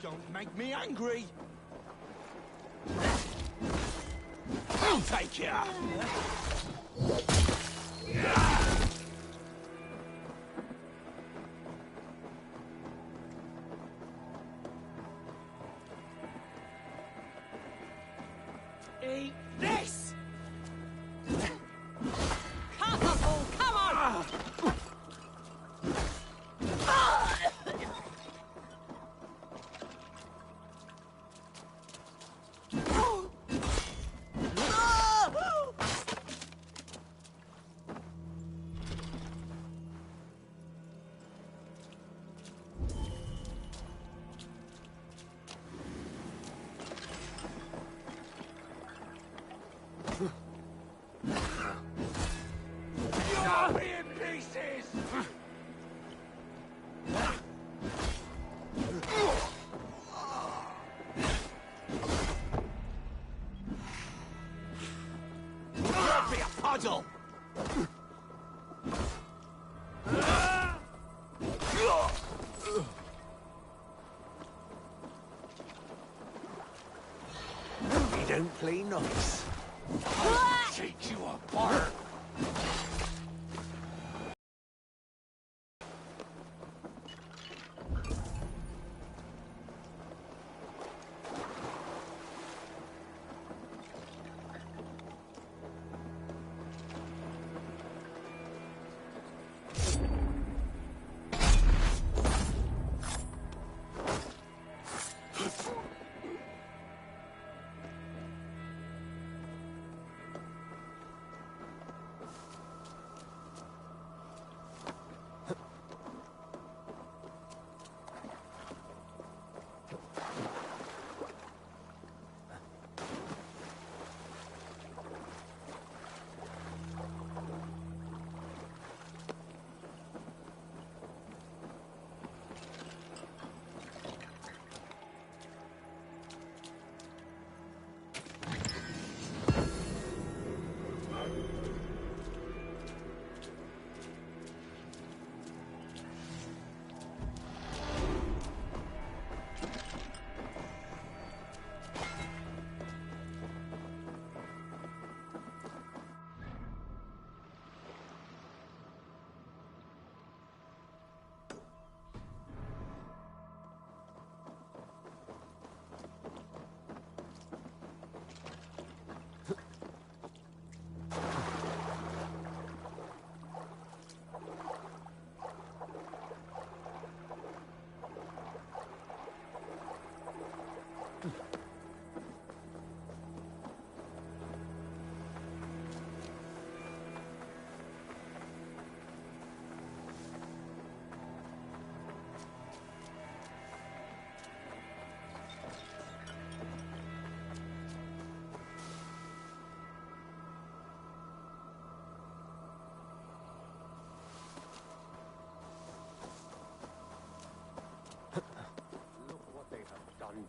Don't make me angry! I'll take ya! Eat this! Catapult, come on! You'll be in pieces! You'll be a puddle! We don't play nice. I'll take you apart!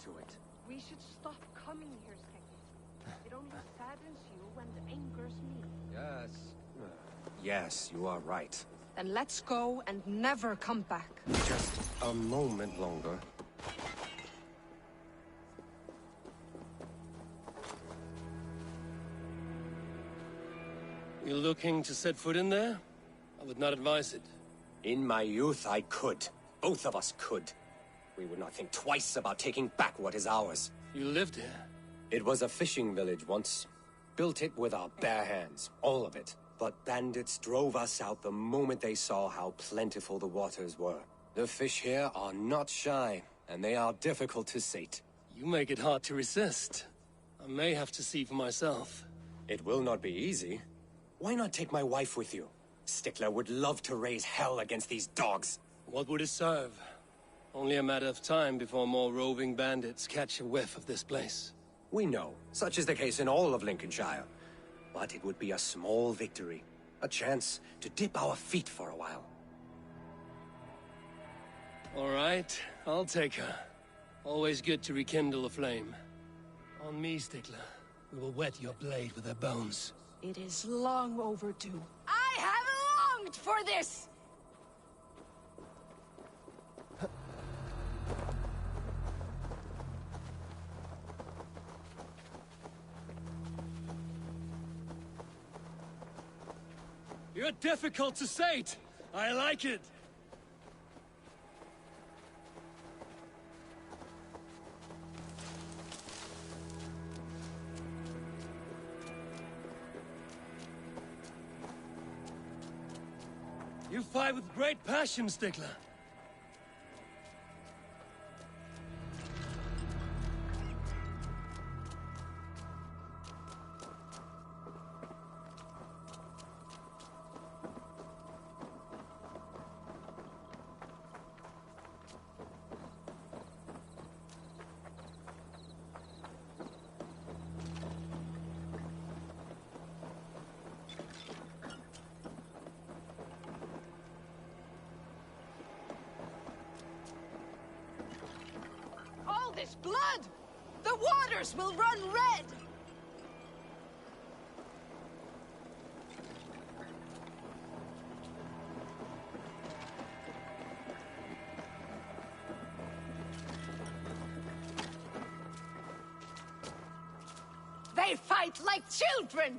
To it. We should stop coming here, Skeggy. It only saddens you and angers me. Yes. Yes, you are right. Then let's go and never come back. Just a moment longer. You looking to set foot in there? I would not advise it. In my youth, I could. Both of us could. We would not think twice about taking back what is ours. You lived here? It was a fishing village once. Built it with our bare hands, all of it. But bandits drove us out the moment they saw how plentiful the waters were. The fish here are not shy, and they are difficult to sate. You make it hard to resist. I may have to see for myself. It will not be easy. Why not take my wife with you? Stickler would love to raise hell against these dogs. What would it serve? Only a matter of time before more roving bandits catch a whiff of this place. We know. Such is the case in all of Lincolnshire. But it would be a small victory. A chance to dip our feet for a while. All right, I'll take her. Always good to rekindle a flame. On me, Stickler. We will wet your blade with our bones. It is long overdue. I have longed for this! You're difficult to sate. I like it. You fight with great passion, Stickler. All this blood! The waters will run red! They fight like children!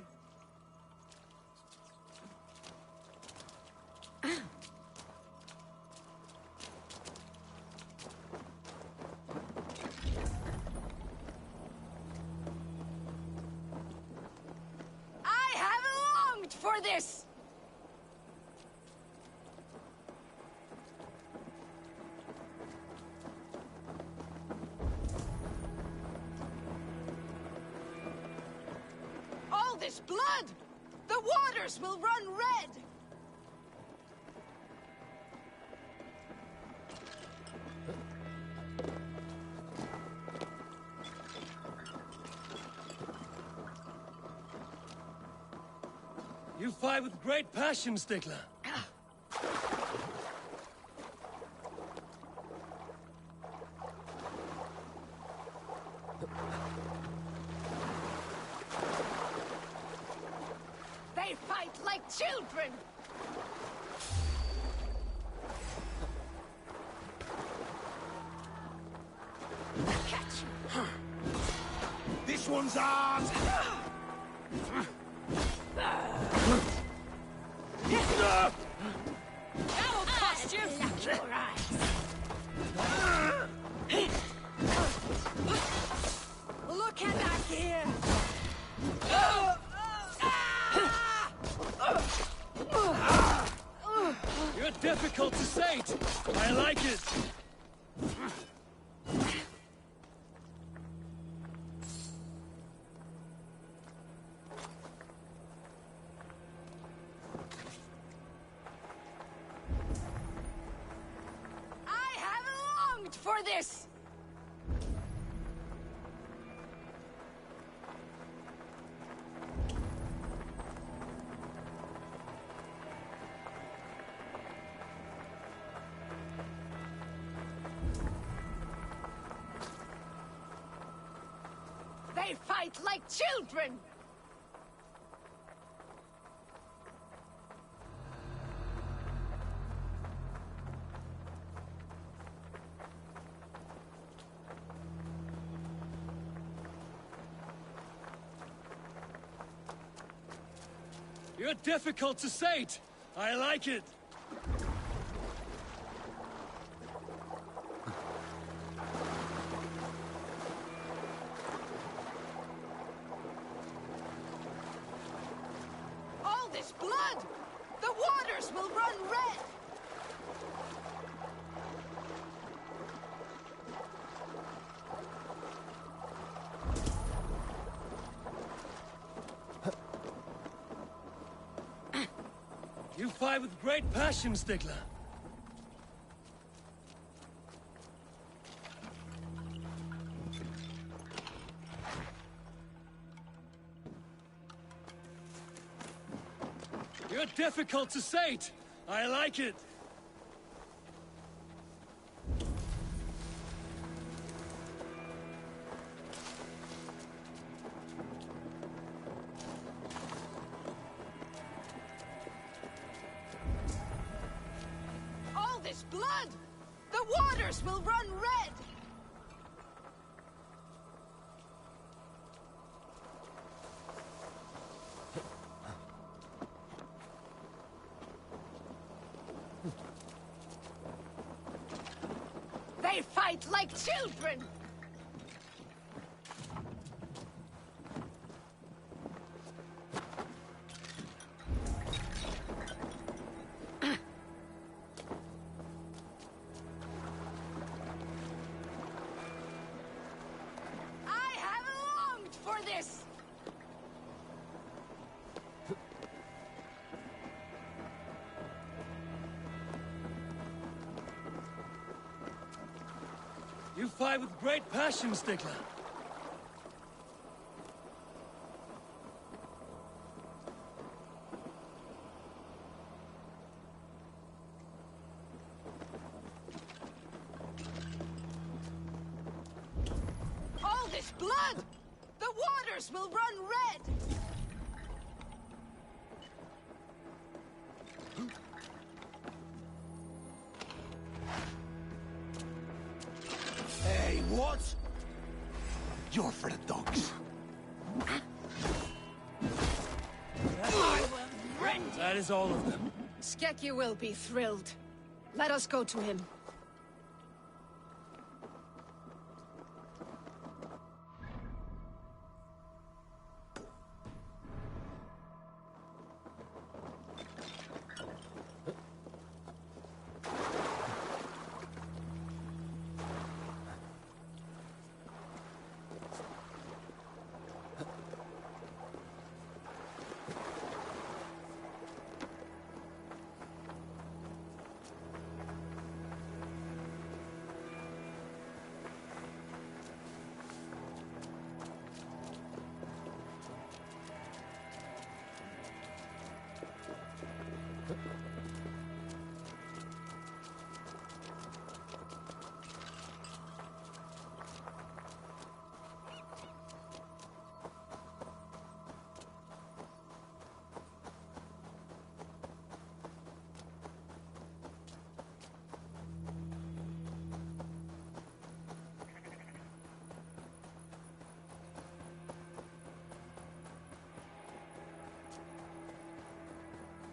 I have longed for this! All this blood! The waters will run red! You fight with great passion, Stickler. They fight like children! Catch you! This one's ours! That'll cost you! Your eyes! Look at that gear! You're difficult to sate. I like it. I have longed for this! They fight like children! You're difficult to sate. I like it. All this blood! The waters will run red! You fight with great passion, Stickler. You're difficult to sate. I like it. All this blood! The waters will run red! They fight like children! I have longed for this! You fight with great passion, Stickler. All this blood! The waters will run red! Hey, what? You're for the dogs. That is all of them. Skekki will be thrilled. Let us go to him.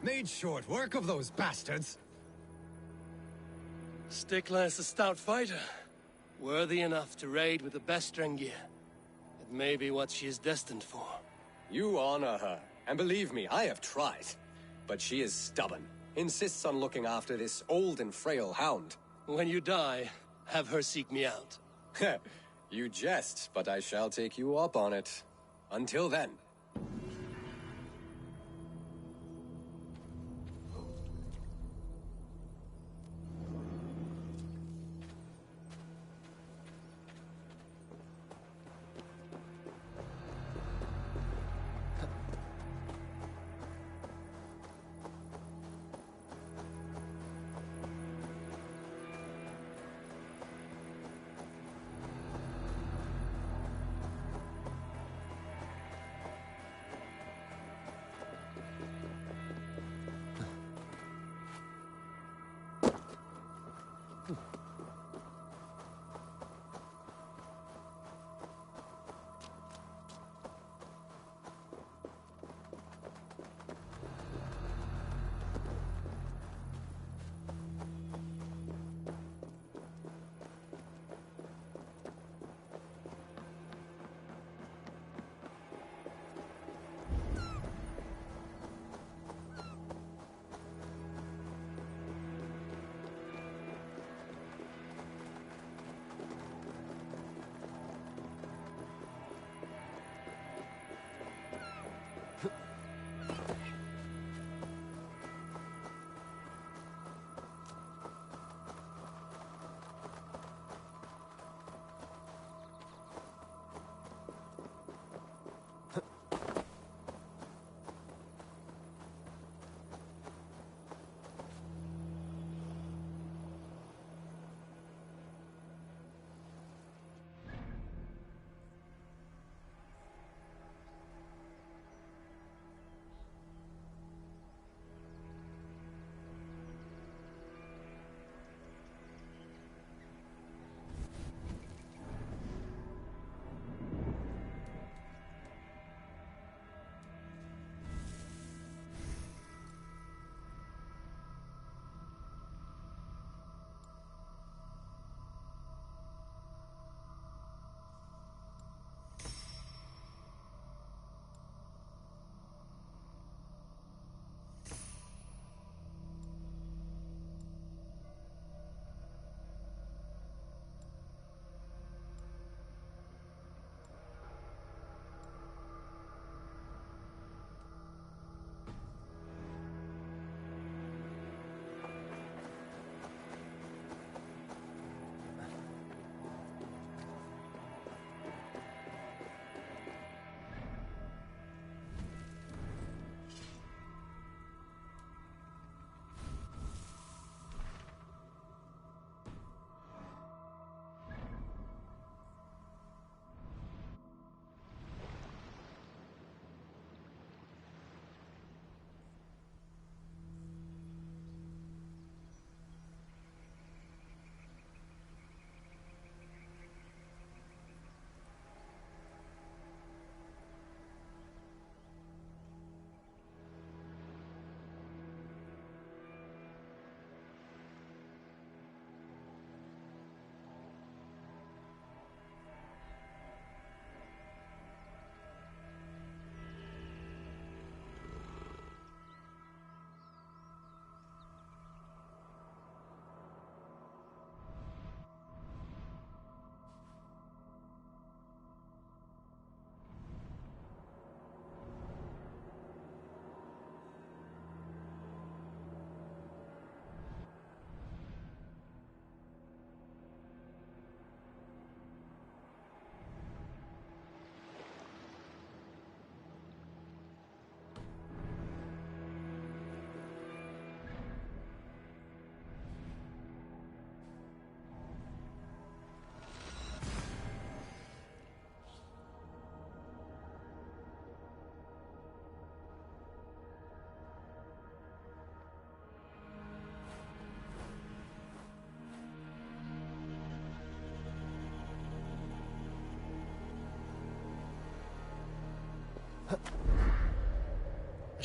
Made short work of those bastards. Stickler is a stout fighter. Worthy enough to raid with the best Drengir. It may be what she is destined for. You honor her, and believe me, I have tried. But she is stubborn. Insists on looking after this old and frail hound. When you die, have her seek me out. You jest, but I shall take you up on it. Until then.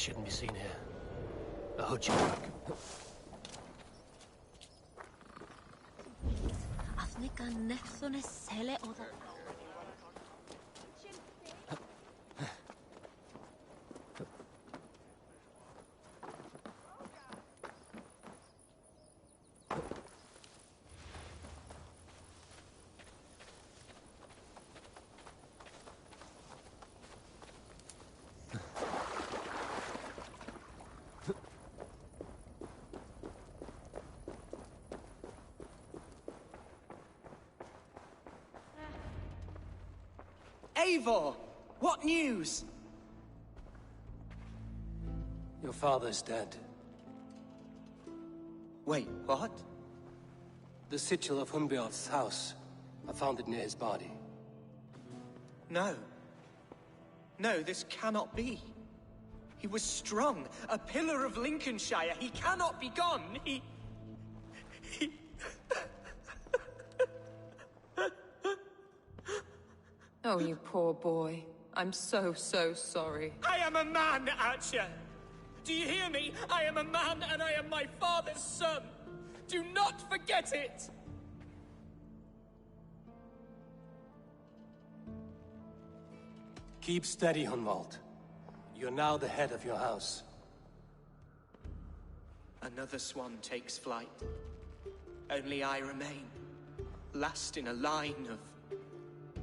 shouldn't be seen here. A hood should work. Eivor! What news? Your father's dead. Wait, what? The sigil of Hunbjorn's house. I found it near his body. No. No, this cannot be. He was strong, a pillar of Lincolnshire. He cannot be gone. He... Oh, you poor boy. I'm so sorry. I am a man, Archer! Do you hear me? I am a man and I am my father's son! Do not forget it! Keep steady, Hunwald. You're now the head of your house. Another swan takes flight. Only I remain, last in a line of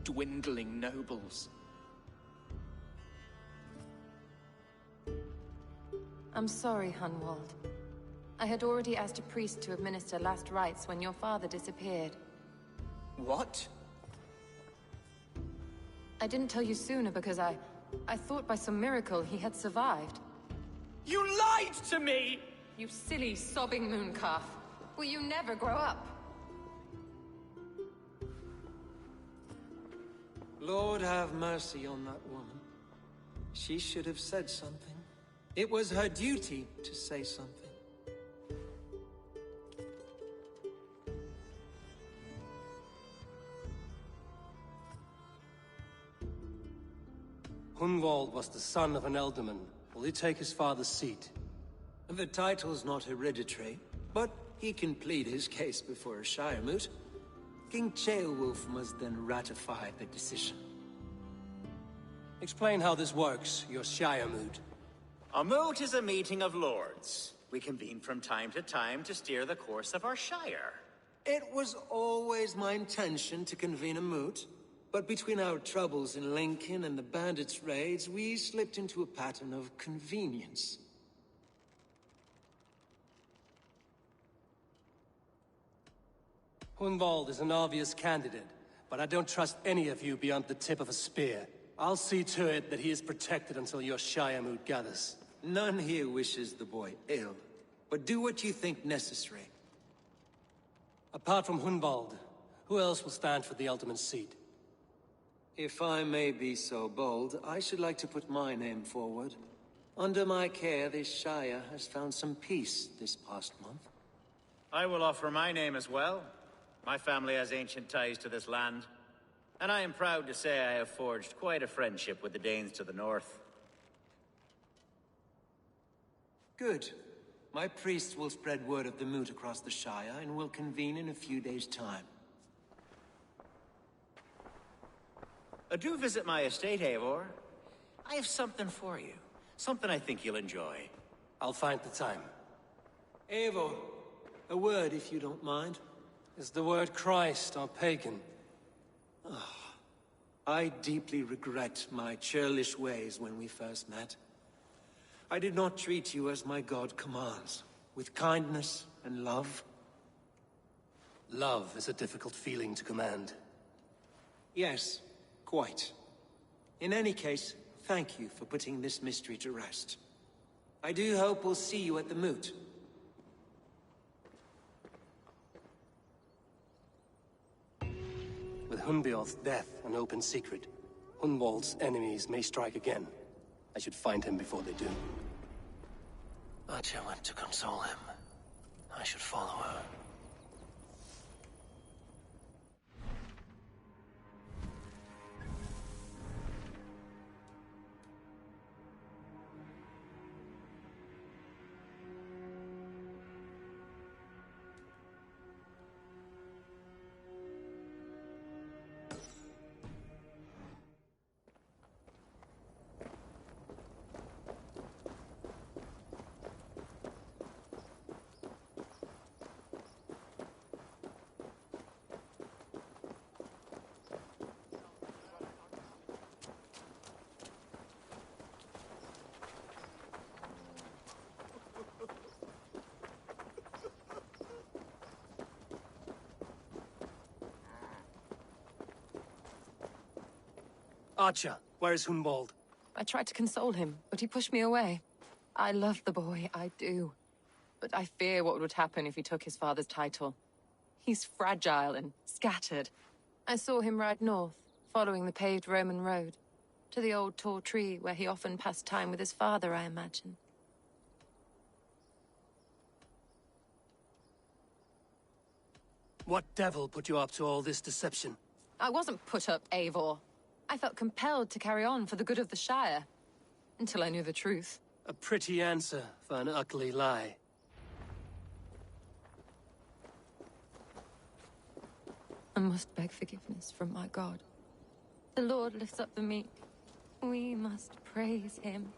dwindling nobles. I'm sorry, Hunwald. I had already asked a priest to administer last rites when your father disappeared. What? I didn't tell you sooner because I thought by some miracle he had survived. You lied to me! You silly, sobbing mooncalf. Will you never grow up? Lord have mercy on that woman. She should have said something. It was her duty to say something. Hunwald was the son of an ealdorman. Will he take his father's seat? The title's not hereditary, but he can plead his case before a Shire moot. King Ceolwulf must then ratify the decision. Explain how this works, your Shire moot. A moot is a meeting of lords. We convene from time to time to steer the course of our Shire. It was always my intention to convene a moot, but between our troubles in Lincoln and the bandits' raids, we slipped into a pattern of convenience. Hunwald is an obvious candidate, but I don't trust any of you beyond the tip of a spear. I'll see to it that he is protected until your Shire moot gathers. None here wishes the boy ill, but do what you think necessary. Apart from Hunwald, who else will stand for the Ealdorman's seat? If I may be so bold, I should like to put my name forward. Under my care, this Shire has found some peace this past month. I will offer my name as well. My family has ancient ties to this land, and I am proud to say I have forged quite a friendship with the Danes to the north. Good. My priest will spread word of the moot across the Shire, and will convene in a few days' time. Do visit my estate, Eivor. I have something for you. Something I think you'll enjoy. I'll find the time. Eivor, a word if you don't mind. Is the word Christ or pagan? I deeply regret my churlish ways when we first met. I did not treat you as my god commands, with kindness and love. Love is a difficult feeling to command. Yes, quite. In any case, thank you for putting this mystery to rest. I do hope we'll see you at the moot. With Hunbjorn's death an open secret, Hunwald's enemies may strike again. I should find him before they do. Archer went to console him. I should follow her. Archer, where's Hunwald? I tried to console him, but he pushed me away. I love the boy, I do. But I fear what would happen if he took his father's title. He's fragile and scattered. I saw him ride north, following the paved Roman road. To the old tall tree where he often passed time with his father, I imagine. What devil put you up to all this deception? I wasn't put up, Eivor. I felt compelled to carry on for the good of the Shire. Until I knew the truth. A pretty answer for an ugly lie. I must beg forgiveness from my God. The Lord lifts up the meek. We must praise him.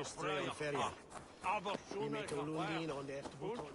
Just trail the ferry. We make a Lundin on the afterboat.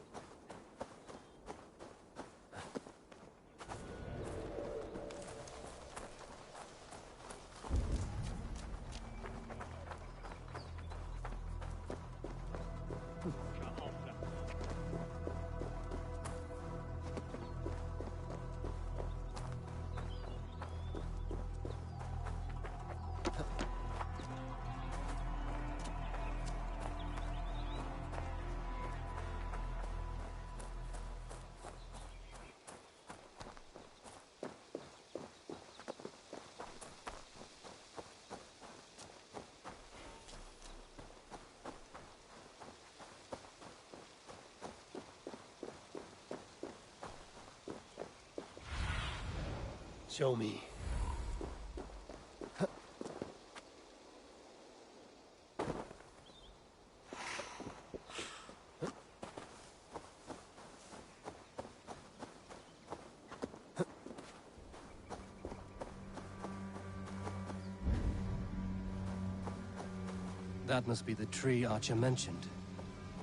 Show me. That must be the tree Archer mentioned.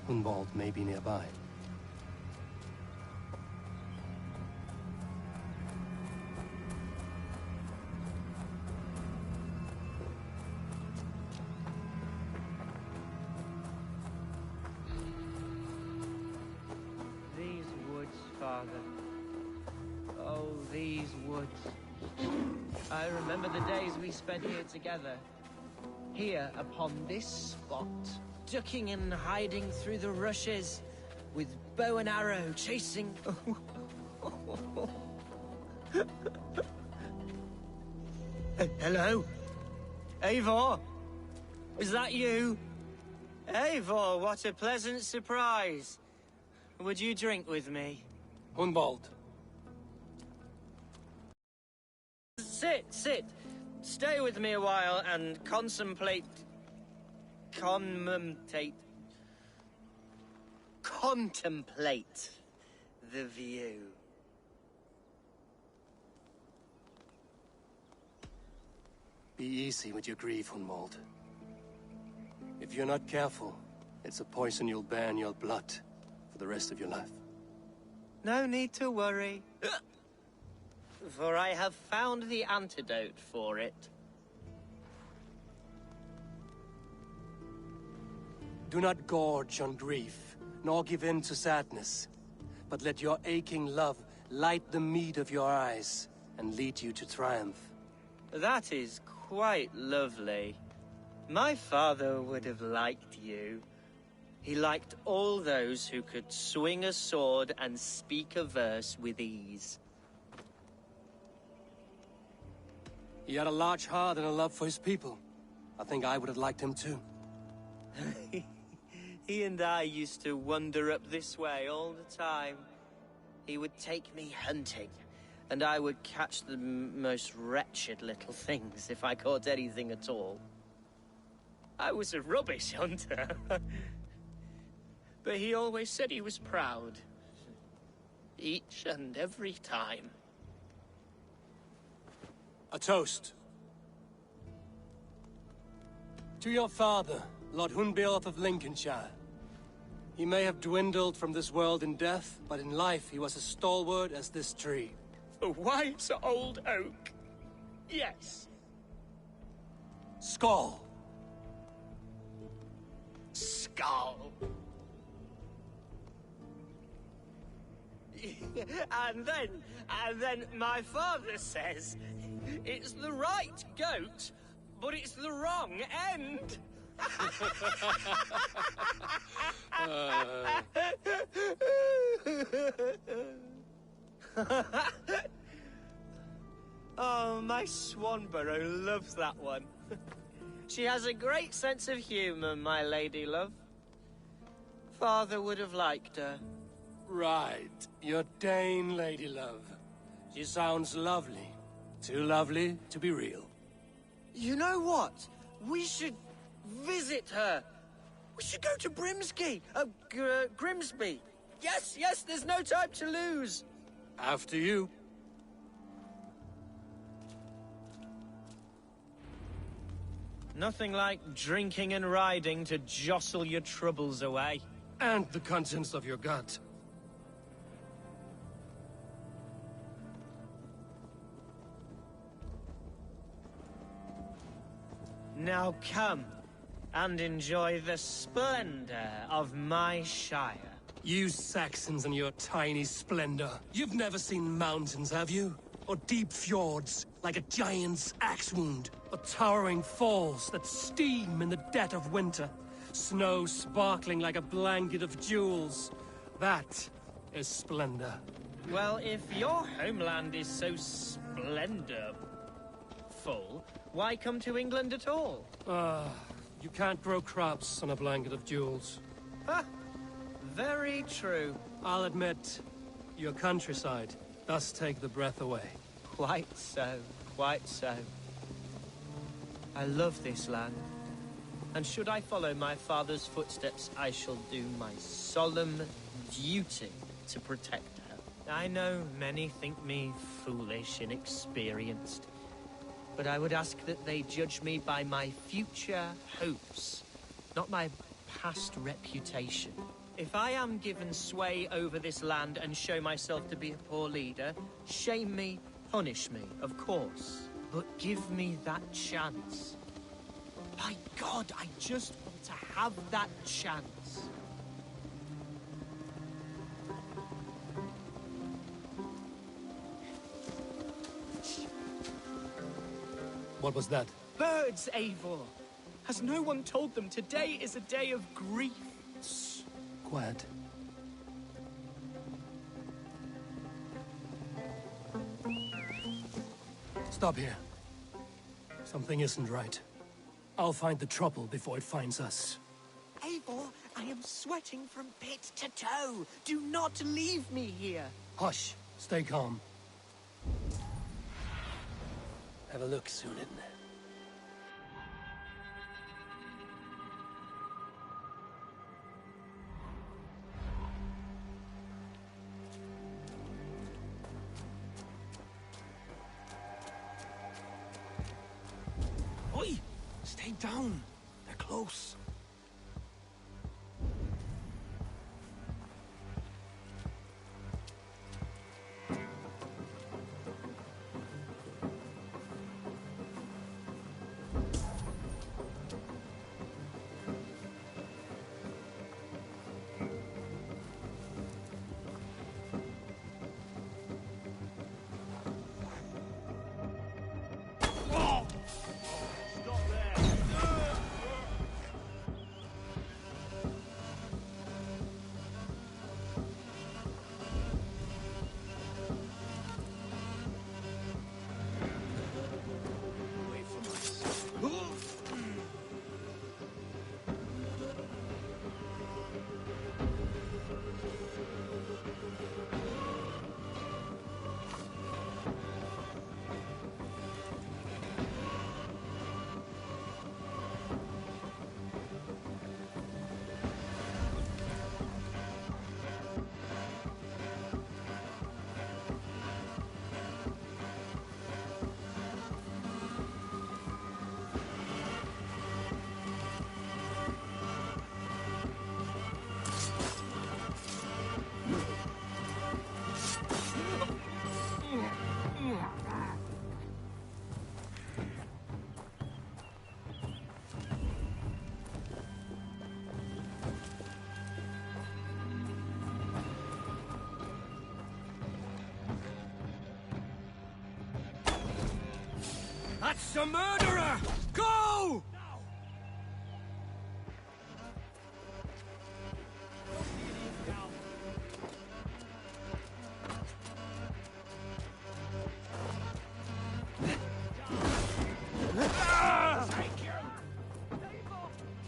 Hunwald may be nearby. These woods, Father. Oh, these woods. I remember the days we spent here together. Here, upon this spot, ducking and hiding through the rushes, with bow and arrow chasing... Hello? Eivor? Is that you? Eivor, what a pleasant surprise. Would you drink with me? Hunwald. Sit. Stay with me a while and contemplate the view. Be easy with your grief, Hunwald. If you're not careful, it's a poison you'll bear in your blood for the rest of your life. No need to worry. For I have found the antidote for it. Do not gorge on grief, nor give in to sadness, but let your aching love light the mead of your eyes and lead you to triumph. That is quite lovely. My father would have liked you. He liked all those who could swing a sword and speak a verse with ease. He had a large heart and a love for his people. I think I would have liked him too. He and I used to wander up this way all the time. He would take me hunting, and I would catch the most wretched little things if I caught anything at all. I was a rubbish hunter. But he always said he was proud. Each and every time. A toast. To your father, Lord Hunbeorth of Lincolnshire. He may have dwindled from this world in death, but in life he was as stalwart as this tree. A wise old oak. Yes. Skull. Skull. And then my father says, it's the right goat, but it's the wrong end. Oh, my Swanborough loves that one. She has a great sense of humor, my lady love. Father would have liked her. Right. Your Dane lady love. She sounds lovely. Too lovely to be real. You know what? We should visit her. We should go to Grimsby. Yes, there's no time to lose. After you. Nothing like drinking and riding to jostle your troubles away. And the contents of your gut. Now come and enjoy the splendor of my Shire. You Saxons and your tiny splendor. You've never seen mountains, have you? Or deep fjords, like a giant's axe wound? Or towering falls that steam in the dead of winter? Snow sparkling like a blanket of jewels? That is splendor. Well, if your homeland is so splendorful, why come to England at all? You can't grow crops on a blanket of jewels. Ha! Very true. I'll admit, your countryside does take the breath away. Quite so, quite so. I love this land. And should I follow my father's footsteps, I shall do my solemn duty to protect her. I know many think me foolish, inexperienced, but I would ask that they judge me by my future hopes, not my past reputation. If I am given sway over this land and show myself to be a poor leader, shame me, punish me, of course, but give me that chance. My God, I just want to have that chance. What was that? Birds, Eivor! Has no one told them today is a day of grief? Quiet. Stop here. Something isn't right. I'll find the trouble before it finds us. Eivor, I am sweating from pit to toe. Do not leave me here. Hush. Stay calm. Have a look, Sunan. Oi! Stay down. They're close. That's a murderer! Go!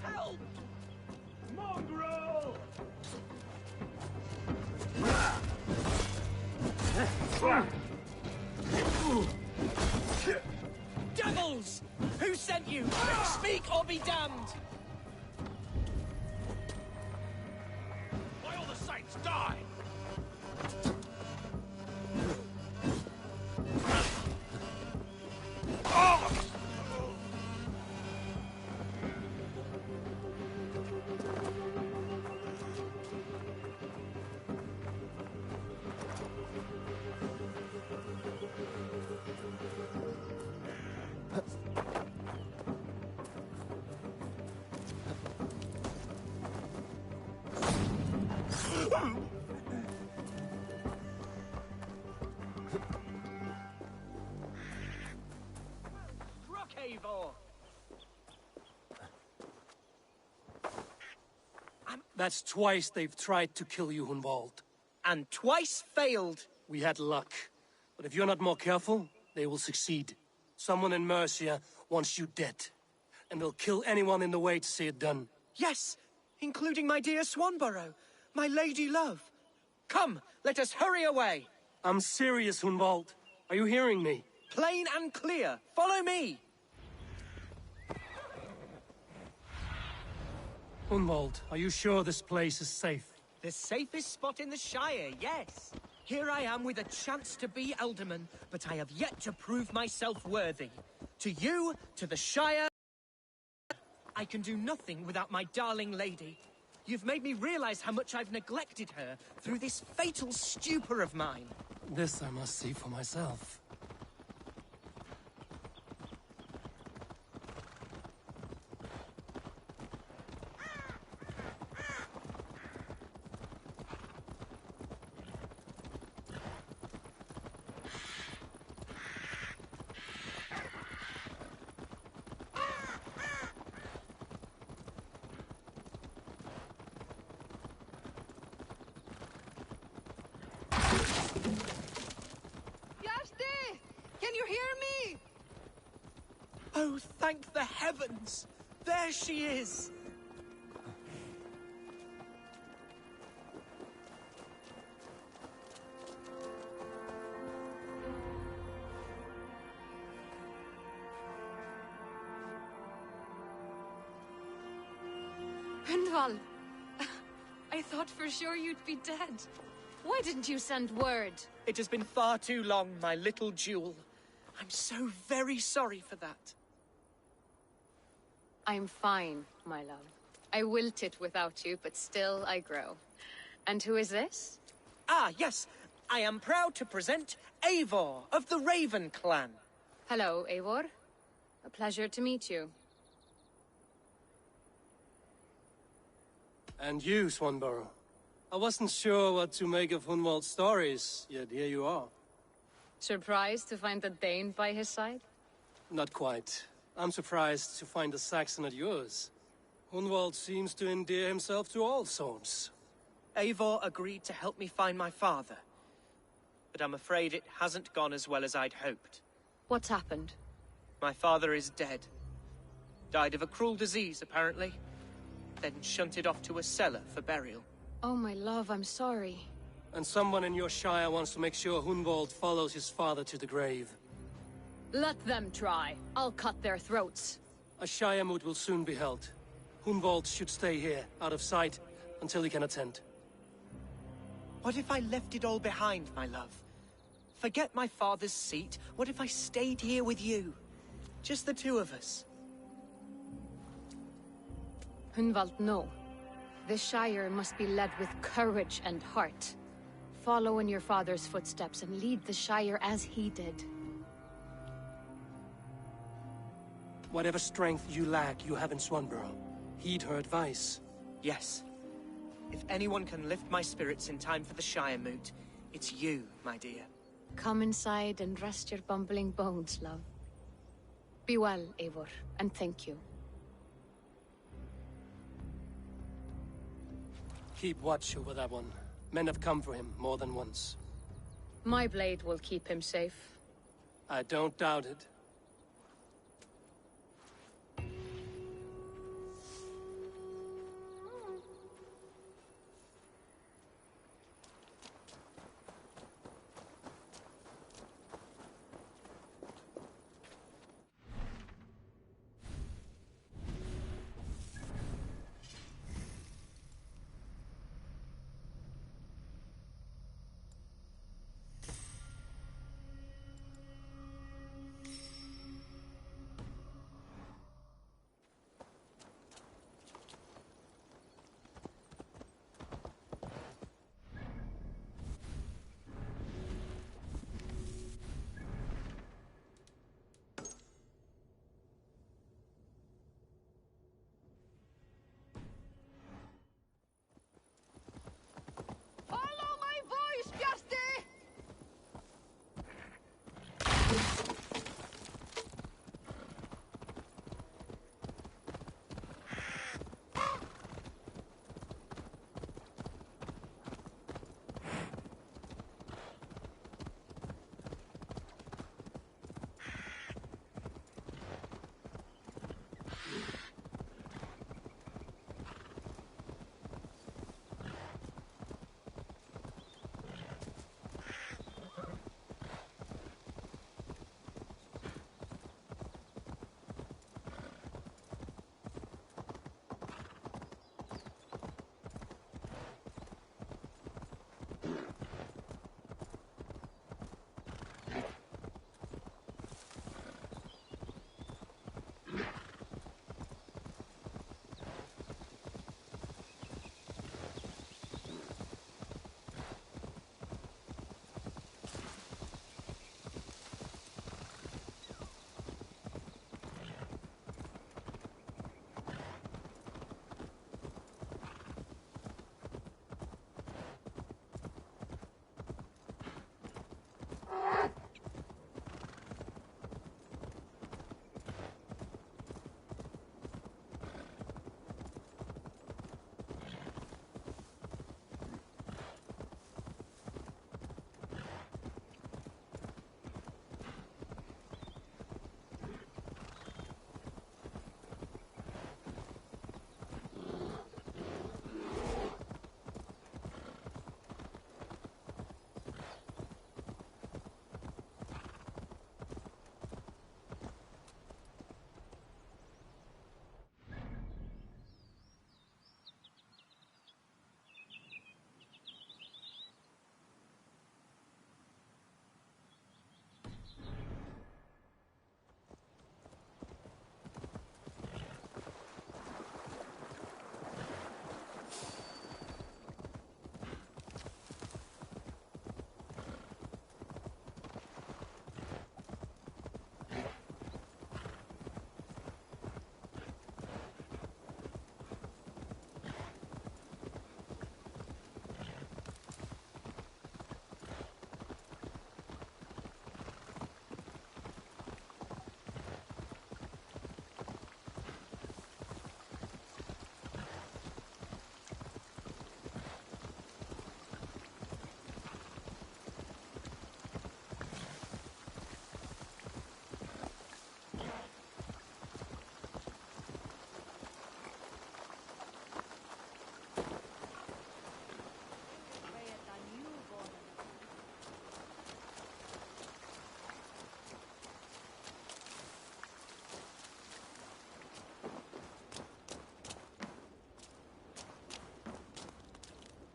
Help! Mongrel! Devils! Who sent you? Speak or be damned! By all the saints, die! That's twice they've tried to kill you, Hunwald. And twice failed. We had luck. But if you're not more careful, they will succeed. Someone in Mercia wants you dead. And they'll kill anyone in the way to see it done. Yes, including my dear Swanborough, my lady love. Come, let us hurry away. I'm serious, Hunwald. Are you hearing me? Plain and clear. Follow me. Hunwald, are you sure this place is safe? The safest spot in the Shire, yes. Here I am with a chance to be Alderman, but I have yet to prove myself worthy. To you, to the Shire, I can do nothing without my darling lady. You've made me realize how much I've neglected her through this fatal stupor of mine. This I must see for myself. Can you hear me? Oh, thank the heavens! There she is! Hunwald, I thought for sure you'd be dead. Why didn't you send word? It has been far too long, my little jewel. I'm so very sorry for that. I'm fine, my love. I wilted without you, but still I grow. And who is this? Ah, yes. I am proud to present Eivor of the Raven clan. Hello, Eivor. A pleasure to meet you. And you, Swanborough. I wasn't sure what to make of Hunwald's stories, yet here you are. Surprised to find the Dane by his side? Not quite. I'm surprised to find a Saxon at yours. Hunwald seems to endear himself to all sorts. Eivor agreed to help me find my father. But I'm afraid it hasn't gone as well as I'd hoped. What's happened? My father is dead. Died of a cruel disease, apparently. Then shunted off to a cellar for burial. Oh, my love, I'm sorry. And someone in your shire wants to make sure Hunwald follows his father to the grave. Let them try. I'll cut their throats. A shire moot will soon be held. Hunwald should stay here, out of sight, until he can attend. What if I left it all behind, my love? Forget my father's seat. What if I stayed here with you? Just the two of us. Hunwald, no. This Shire must be led with courage and heart. Follow in your father's footsteps and lead the Shire as he did. Whatever strength you lack, you have in Swanborough. Heed her advice. Yes. If anyone can lift my spirits in time for the Shire moot, it's you, my dear. Come inside and rest your bumbling bones, love. Be well, Eivor, and thank you. Keep watch over that one. Men have come for him more than once. My blade will keep him safe. I don't doubt it.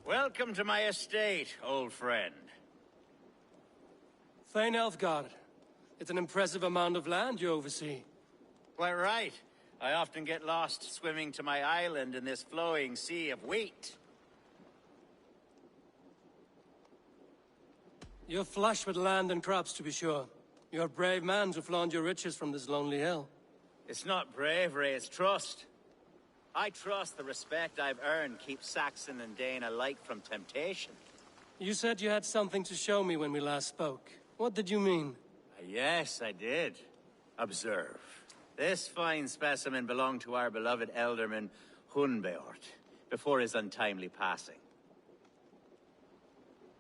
Welcome to my estate, old friend. Thane Elfgard. It's an impressive amount of land you oversee. Quite right. I often get lost swimming to my island in this flowing sea of wheat. You're flush with land and crops, to be sure. You're a brave man to flaunt your riches from this lonely hill. It's not bravery, it's trust. I trust the respect I've earned keeps Saxon and Dane alike from temptation. You said you had something to show me when we last spoke. What did you mean? Yes, I did. Observe. This fine specimen belonged to our beloved elderman, Hunbeort, before his untimely passing.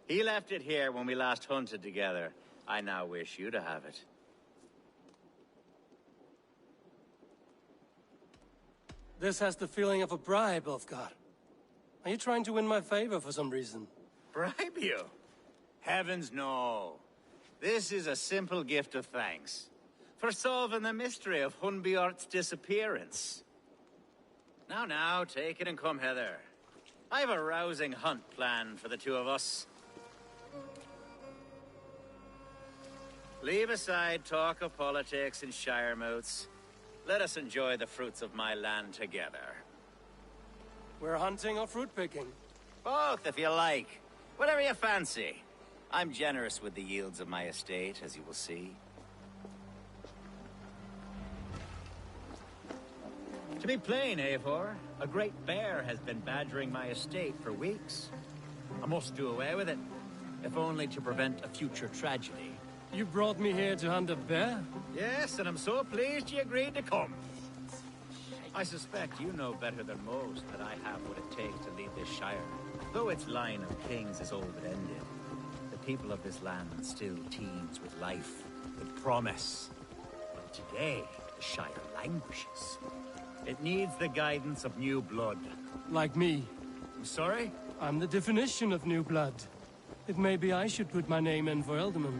He left it here when we last hunted together. I now wish you to have it. This has the feeling of a bribe, Ulfgar. Are you trying to win my favor for some reason? Bribe you? Heavens no. This is a simple gift of thanks for solving the mystery of Hunbeort's disappearance. Now, take it and come hither. I have a rousing hunt planned for the two of us. Leave aside talk of politics and shire moats. Let us enjoy the fruits of my land together. We're hunting or fruit picking? Both, if you like. Whatever you fancy. I'm generous with the yields of my estate, as you will see. To be plain, Eivor, a great bear has been badgering my estate for weeks. I must do away with it, if only to prevent a future tragedy. You brought me here to hunt a bear? Yes, and I'm so pleased you agreed to come. I suspect you know better than most that I have what it takes to lead this shire. Though its line of kings is old and ended, the people of this land still teems with life, with promise. But today, the shire languishes. It needs the guidance of new blood. Like me. I'm sorry? I'm the definition of new blood. It may be I should put my name in for Elderman.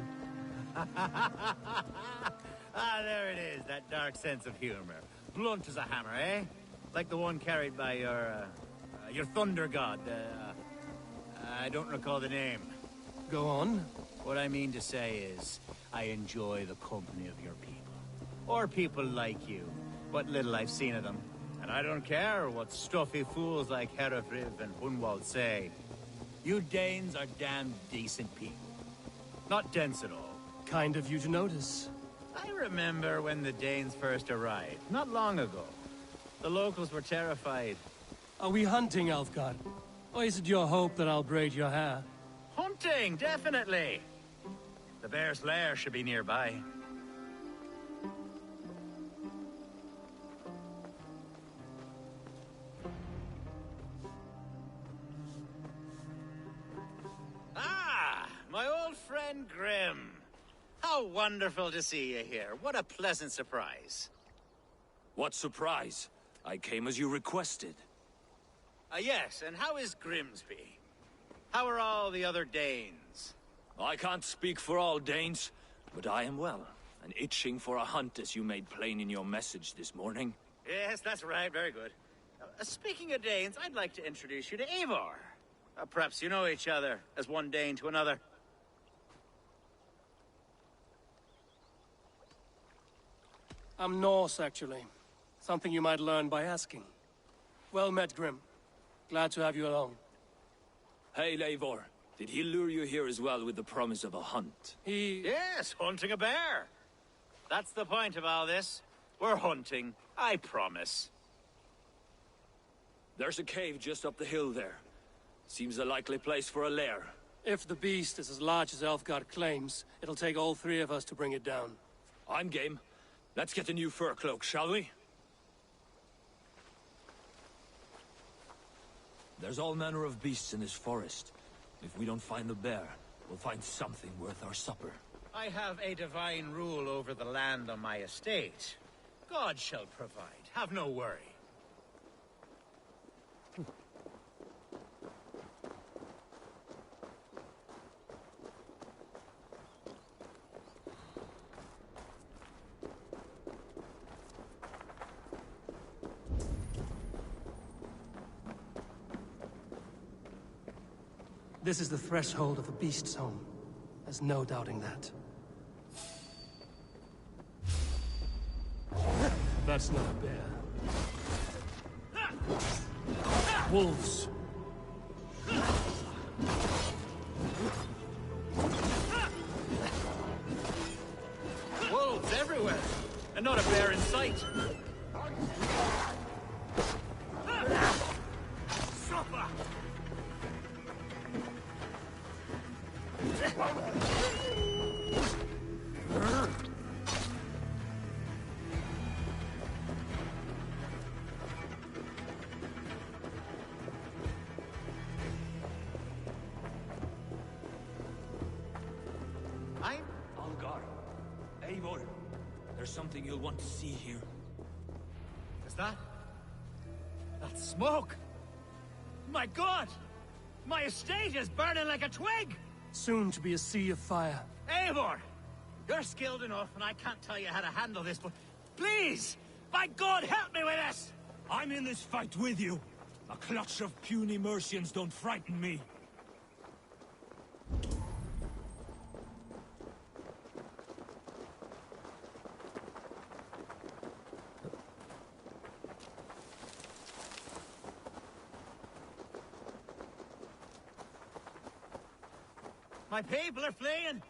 There it is, that dark sense of humor. Blunt as a hammer, eh? Like the one carried by your thunder god. I don't recall the name. Go on. What I mean to say is, I enjoy the company of your people. Or people like you. What little I've seen of them. And I don't care what stuffy fools like Herefriv and Hunwald say. You Danes are damn decent people. Not dense at all. Kind of you to notice. I remember when the Danes first arrived, not long ago. The locals were terrified. Are we hunting, Ulfgar? Or is it your hope that I'll braid your hair? Hunting, definitely! The bear's lair should be nearby. Ah! My old friend Grim. How wonderful to see you here. What a pleasant surprise. What surprise? I came as you requested. Yes, and how is Grimsby? How are all the other Danes? I can't speak for all Danes, but I am well, and itching for a hunt as you made plain in your message this morning. Yes, that's right. Very good. Speaking of Danes, I'd like to introduce you to Eivor. Perhaps you know each other, as one Dane to another. I'm Norse, actually. Something you might learn by asking. Well met, Grim. Glad to have you along. Hey, Eivor. Did he lure you here as well with the promise of a hunt? Yes, hunting a bear. That's the point of all this. We're hunting, I promise. There's a cave just up the hill there. Seems a likely place for a lair. If the beast is as large as Elfgard claims, it'll take all three of us to bring it down. I'm game. Let's get a new fur cloak, shall we? There's all manner of beasts in this forest. If we don't find the bear, we'll find something worth our supper. I have a divine rule over the land on my estate. God shall provide. Have no worry. This is the threshold of the beast's home. There's no doubting that. That's not a bear. Wolves. Wolves everywhere, and not a bear in sight. Supper! Algar. Eivor. There's something you'll want to see here. Is that? That's smoke! My God! My estate is burning like a twig! Soon to be a sea of fire. Eivor! You're skilled enough, and I can't tell you how to handle this, but please! By God, help me with this! I'm in this fight with you. A clutch of puny Mercians don't frighten me. My people are fleeing!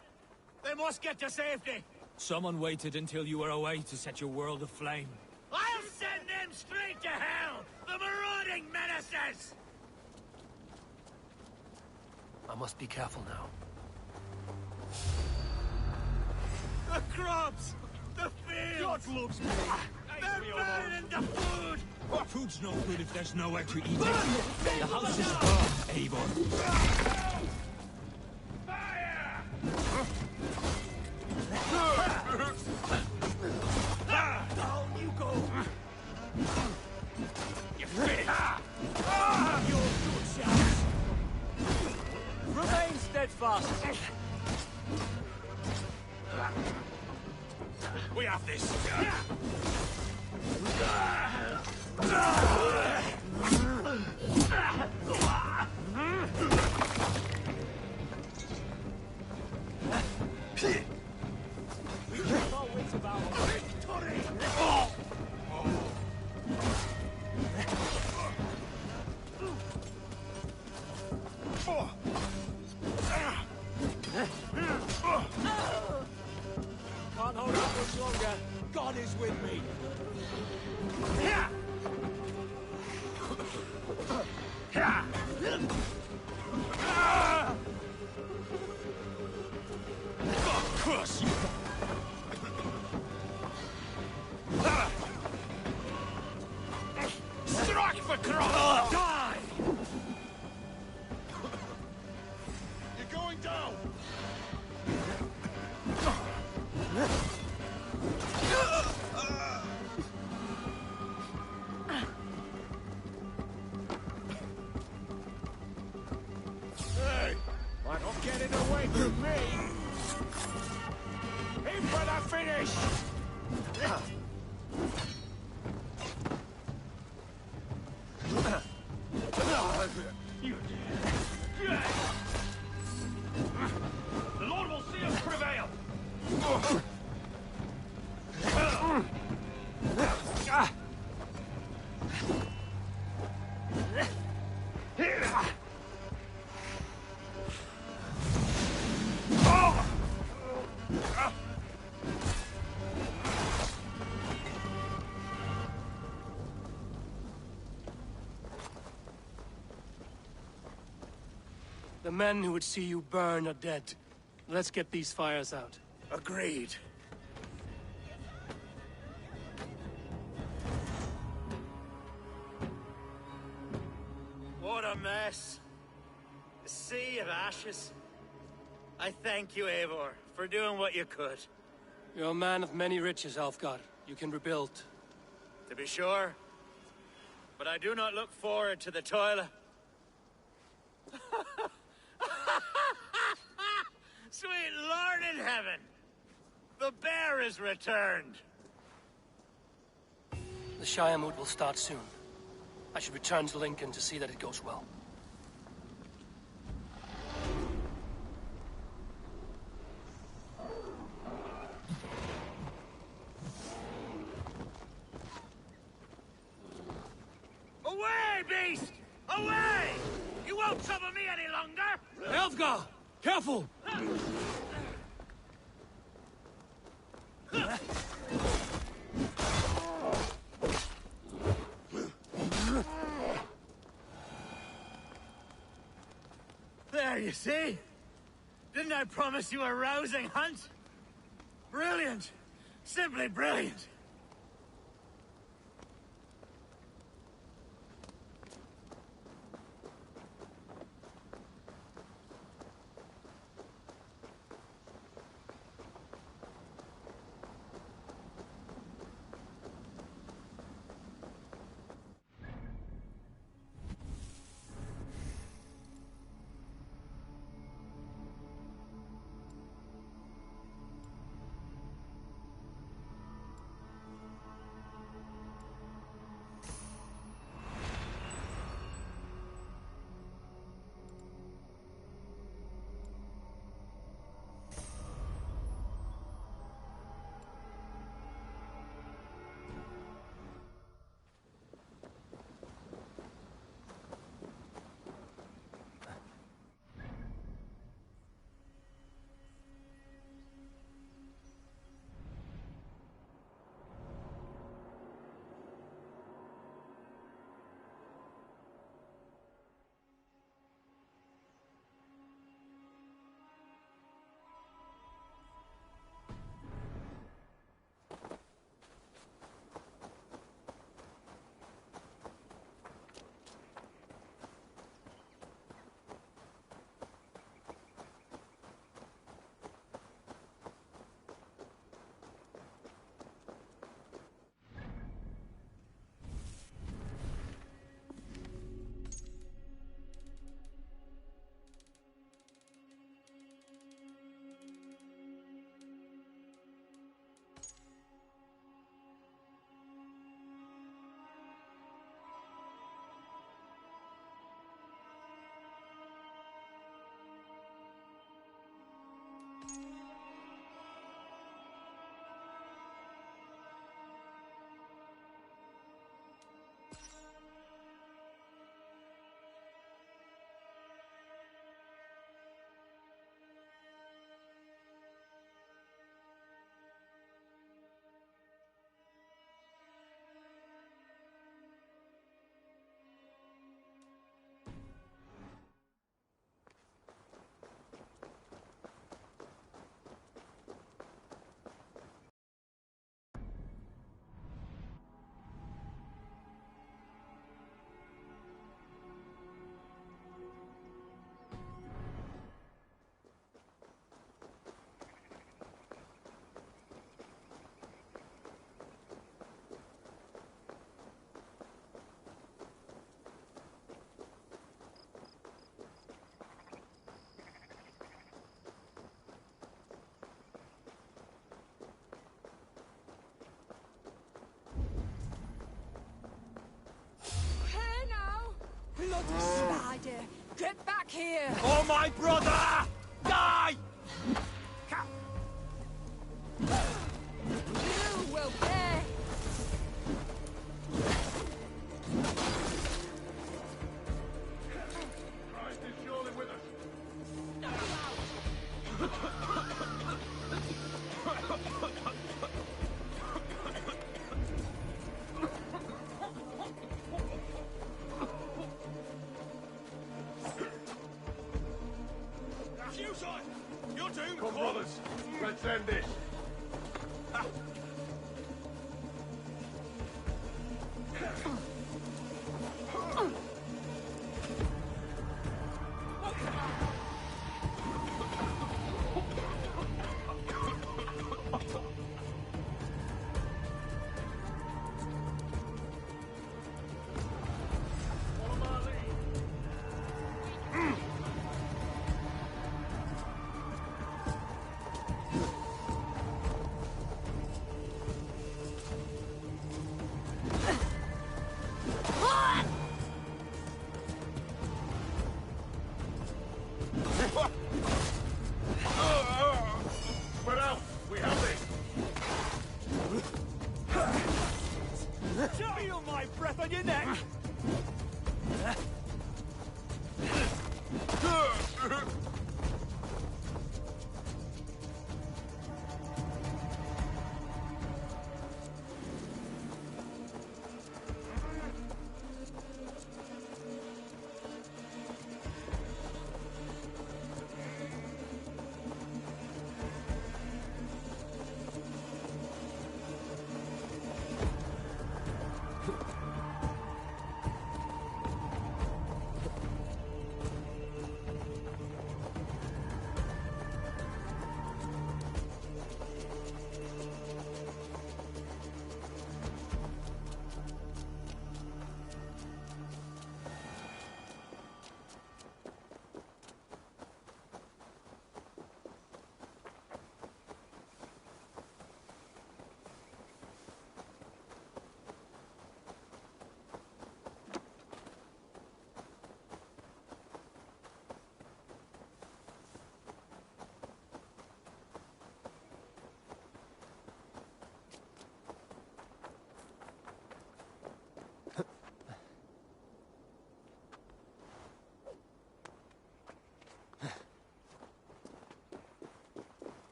They must get to safety! Someone waited until you were away to set your world aflame. I'll send them straight to hell! The marauding menaces! I must be careful now. The crops! The fields! God loves me! They're burning the food! Food's no good if there's nowhere to eat it. The house is burned, Eivor. Down you go! You fit! Your good chance! Remain steadfast! We have this! Can't hold out much longer. God is with me! God crush you! Strike for cross! Die! You're going down! Hey! You're not getting away from me! In for the finish! You did. The Lord will see us prevail! The men who would see you burn are dead. Let's get these fires out. Agreed. What a mess. A sea of ashes. I thank you, Eivor, for doing what you could. You're a man of many riches, Alfgar. You can rebuild. To be sure. But I do not look forward to the toil. Sweet Lord in heaven! The bear is returned! The Shire mood will start soon. I should return to Lincoln to see that it goes well. Hrothgar! Careful! There, you see? Didn't I promise you a rousing hunt? Brilliant! Simply brilliant! Bloody spider! Get back here! Oh, my brother! Die! You will pay! Christ is surely with us. You're doomed! Come, brothers. Let's end this.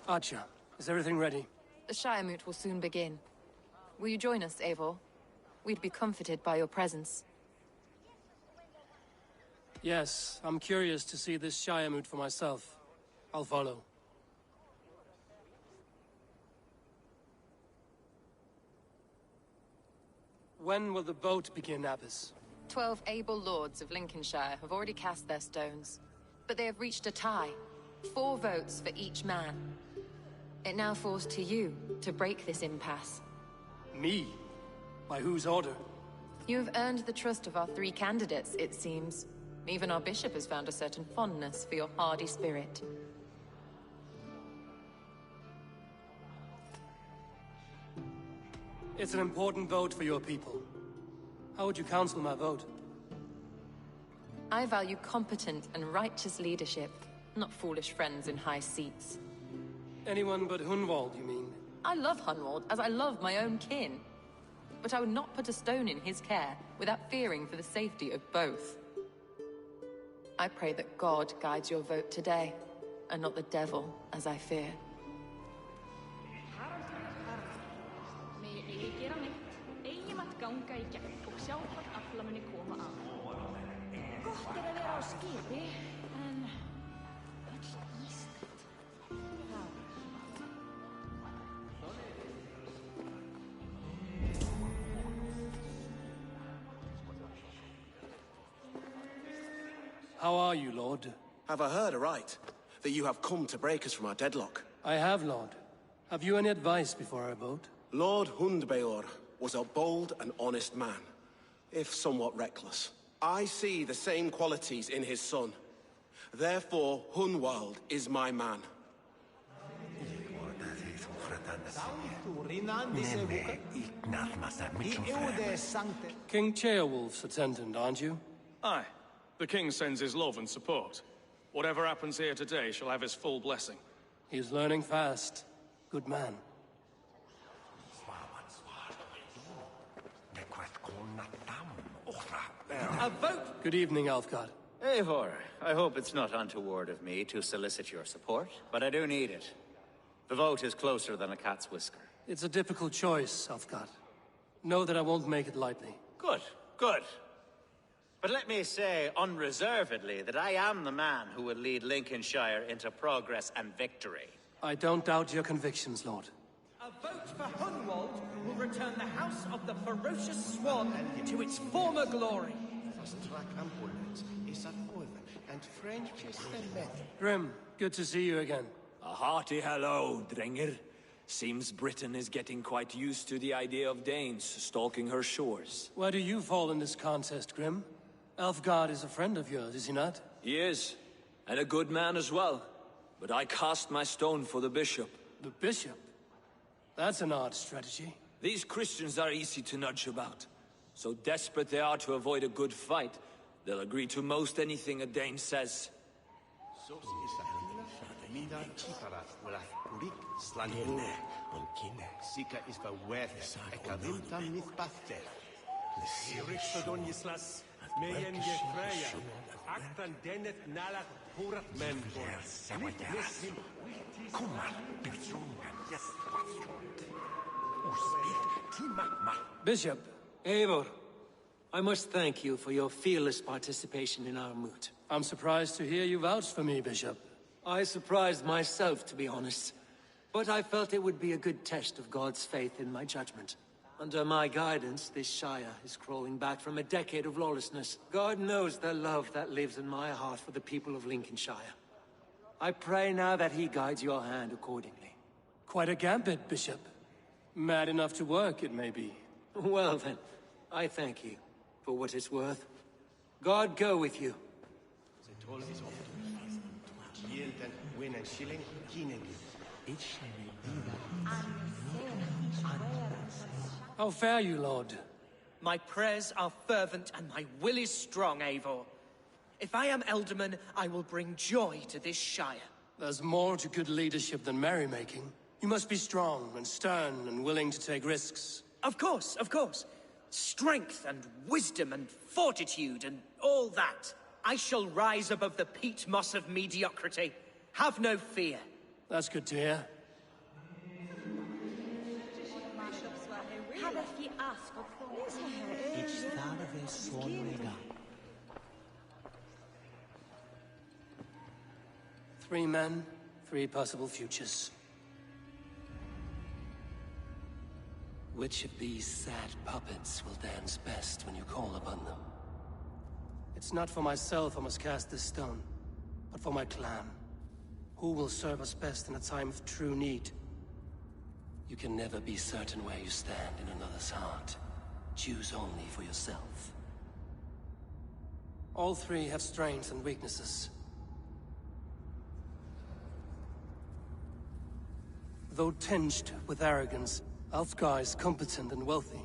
Archer, is everything ready? The Shire Moot will soon begin. Will you join us, Eivor? We'd be comforted by your presence. Yes, I'm curious to see this Shire Moot for myself. I'll follow. When will the vote begin, Abbess? 12 able lords of Lincolnshire have already cast their stones, but they have reached a tie. 4 votes for each man. It now falls to you to break this impasse. Me? By whose order? You have earned the trust of our 3 candidates, it seems. Even our bishop has found a certain fondness for your hardy spirit. It's an important vote for your people. How would you counsel my vote? I value competent and righteous leadership, not foolish friends in high seats. Anyone but Hunwald, you mean? I love Hunwald, as I love my own kin. But I would not put a stone in his care without fearing for the safety of both. I pray that God guides your vote today, and not the devil, as I fear. How are you, Lord? Have I heard aright? That you have come to break us from our deadlock? I have, Lord. Have you any advice before our vote? Lord Hundbeor was a bold and honest man, if somewhat reckless. I see the same qualities in his son. Therefore, Hunwald is my man. King Ceolwulf's attendant, aren't you? Aye. The king sends his love and support. Whatever happens here today shall have his full blessing. He's learning fast. Good man. A vote! Good evening, Alfgard. Eivor, I hope it's not untoward of me to solicit your support, but I do need it. The vote is closer than a cat's whisker. It's a difficult choice, Alfgard. Know that I won't make it lightly. Good, good. But let me say unreservedly that I am the man who will lead Lincolnshire into progress and victory. I don't doubt your convictions, Lord. A vote for Hunwald will return the House of the Ferocious Swan to its former glory. Grim, good to see you again. A hearty hello, Drenger. Seems Britain is getting quite used to the idea of Danes stalking her shores. Where do you fall in this contest, Grim? Alfgard is a friend of yours, is he not? He is, and a good man as well. But I cast my stone for the bishop. The bishop? That's an odd strategy. These Christians are easy to nudge about. So desperate they are to avoid a good fight, they'll agree to most anything a Dane says. Bishop, Eivor, I must thank you for your fearless participation in our moot. I'm surprised to hear you vouch for me, Bishop. I surprised myself, to be honest. But I felt it would be a good test of God's faith in my judgment. Under my guidance, this Shire is crawling back from a decade of lawlessness. God knows the love that lives in my heart for the people of Lincolnshire. I pray now that he guides your hand accordingly. Quite a gambit, Bishop. Mad enough to work, it may be. Well then, I thank you, for what it's worth. God go with you. How fare you, Lord? My prayers are fervent and my will is strong, Eivor. If I am Elderman, I will bring joy to this Shire. There's more to good leadership than merrymaking. You must be strong and stern and willing to take risks. Of course, of course. Strength and wisdom and fortitude and all that. I shall rise above the peat moss of mediocrity. Have no fear. That's good to hear. Three men, three possible futures. Which of these sad puppets will dance best when you call upon them? It's not for myself I must cast this stone, but for my clan. Who will serve us best in a time of true need? You can never be certain where you stand in another's heart. Choose only for yourself. All three have strengths and weaknesses. Though tinged with arrogance, Alfgar is competent and wealthy.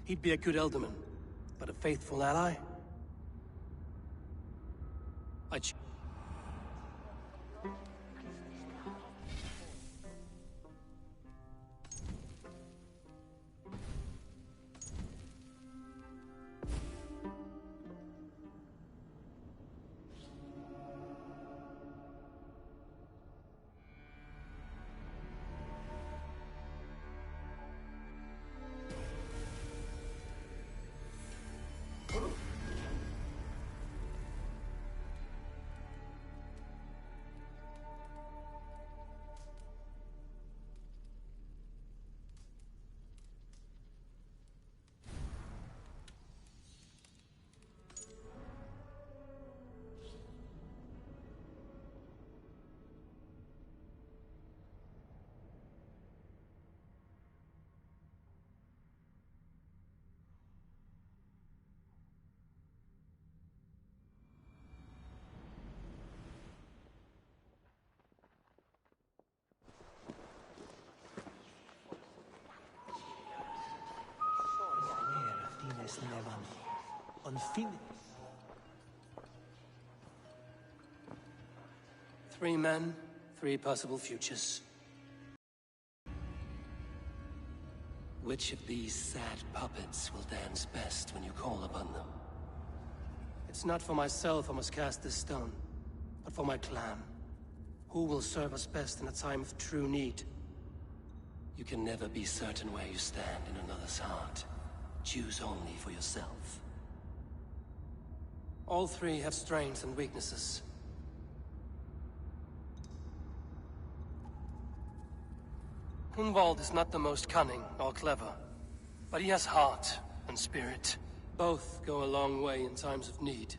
He'd be a good Elderman, but a faithful ally? Three men, three possible futures. Which of these sad puppets will dance best when you call upon them? It's not for myself I must cast this stone, but for my clan. Who will serve us best in a time of true need? You can never be certain where you stand in another's heart. Choose only for yourself. All three have strengths and weaknesses. Hunwald is not the most cunning or clever, but he has heart and spirit. Both go a long way in times of need.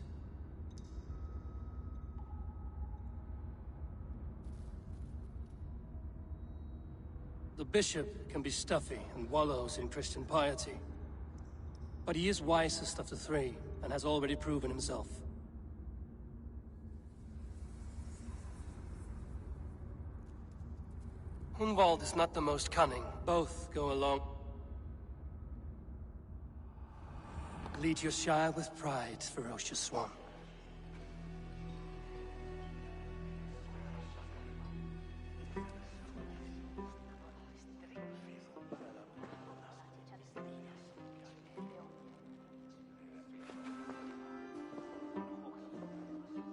The bishop can be stuffy and wallows in Christian piety, but he is wisest of the three and has already proven himself. Hunwald is not the most cunning. Both go along. Lead your shire with pride, ferocious swan.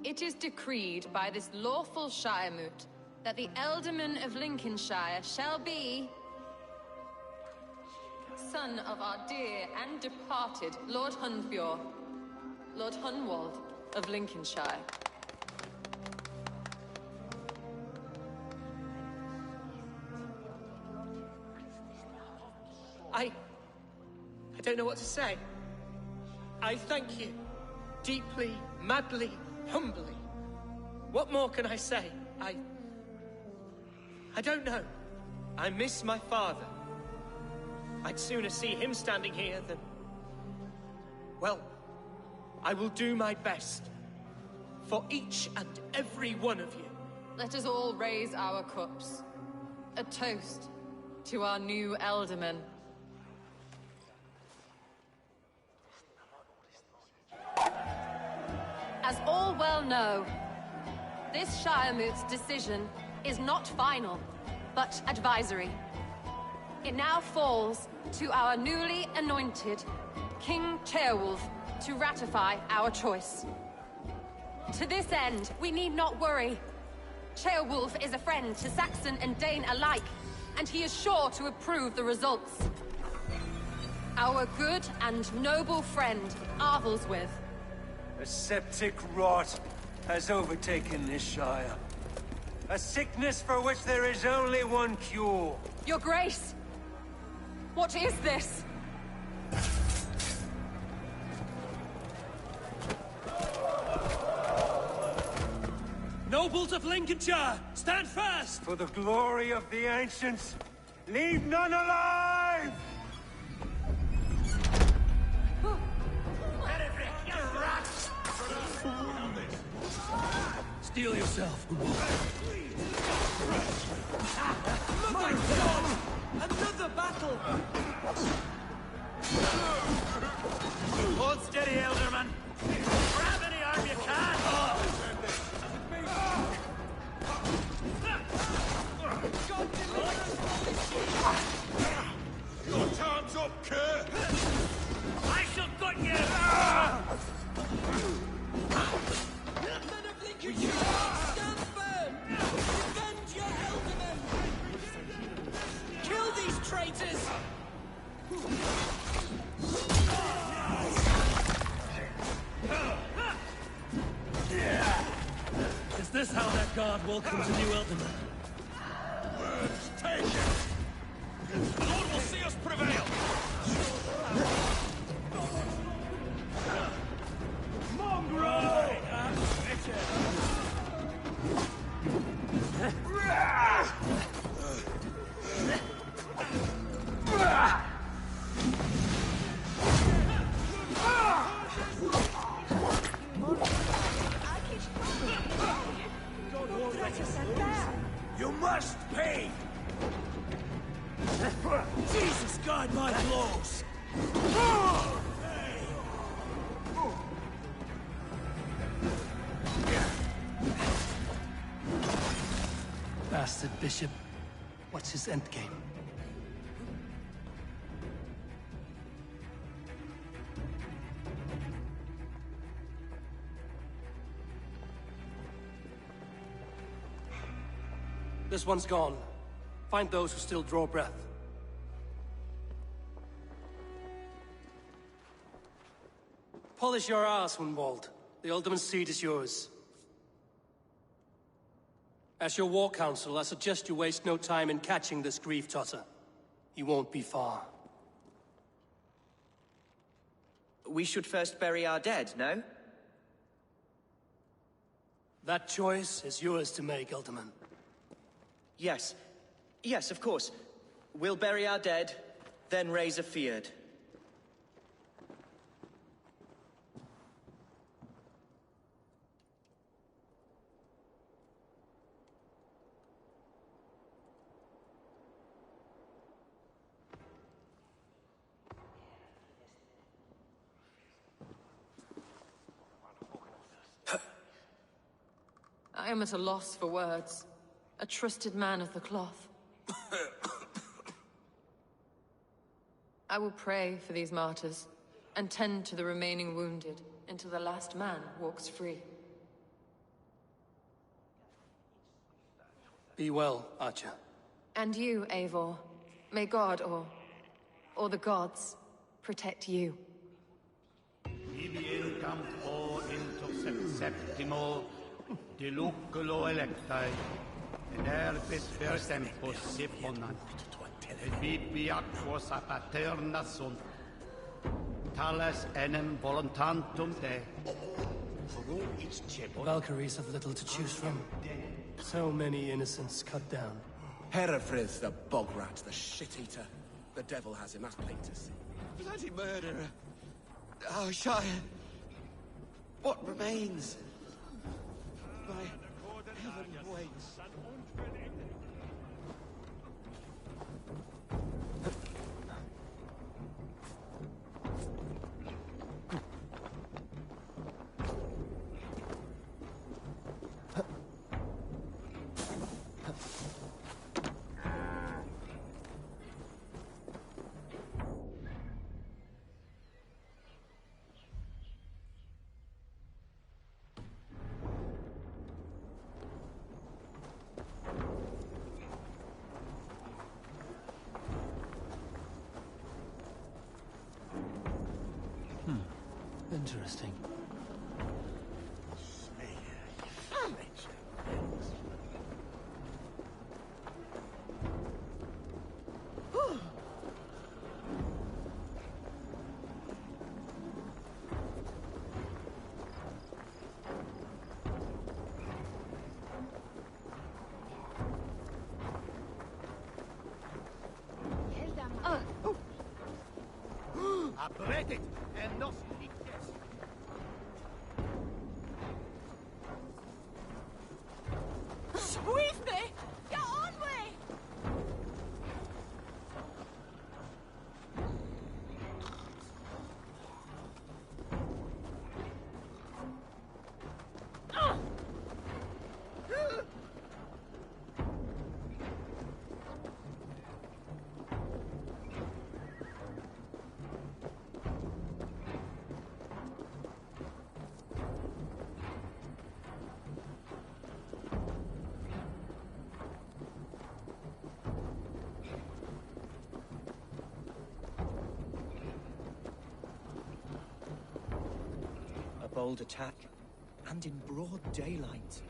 It is decreed by this lawful Shiremoot that the Ealdorman of Lincolnshire shall be son of our dear and departed Lord Hunfjord, Lord Hunwald of Lincolnshire. I don't know what to say. I thank you. Deeply, madly, humbly. What more can I say? I don't know. I miss my father. I'd sooner see him standing here than... Well, I will do my best. For each and every one of you. Let us all raise our cups. A toast to our new Ealdorman. As all well know, this Shiremoot's decision is not final, but advisory. It now falls to our newly anointed King Ceolwulf to ratify our choice. To this end, we need not worry. Ceolwulf is a friend to Saxon and Dane alike, and he is sure to approve the results. Our good and noble friend, Arvelswith. A septic rot has overtaken this shire. A sickness for which there is only one cure. Your Grace! What is this? Nobles of Lincolnshire, stand fast! For the glory of the ancients, leave none alive! Steel yourself. My God! Another battle! Hold steady, Elderman. Grab any arm you can! Your time's up, Kerr! I shall gut you! Stand firm! Defend your Eldermen! Kill these traitors! Is this how that guard welcomes a new Elderman? Words taken! The Lord will see us prevail! Mongrel! You must pay! Jesus, guide my blows! Bastard bishop. What's his endgame? This one's gone. Find those who still draw breath. Polish your ass, Hunwald. The Alderman's seat is yours. As your war council, I suggest you waste no time in catching this grief totter. He won't be far. We should first bury our dead, no? That choice is yours to make, Alderman. Yes. Yes, of course. We'll bury our dead, then raise a feared. I am at a loss for words. A trusted man of the cloth. I will pray for these martyrs, and tend to the remaining wounded, until the last man walks free. Be well, Archer. And you, Eivor. May God, or the gods, protect you. Ibi in campo intercept septimo, diluculo electai, ed herbis per tempus siponant, et bibi aquos a paterna sunt, tales enem voluntantum Dei. Valkyries have little to choose from. So many innocents cut down. Herefrith, the bog rat, the shit-eater. The devil has him, that's plain to see. Bloody murderer. Oh, Shire. What remains? My heaven waits. interesting. Apparetet and nos lictes. Sweep me! Get on me! A bold attack, and in broad daylight.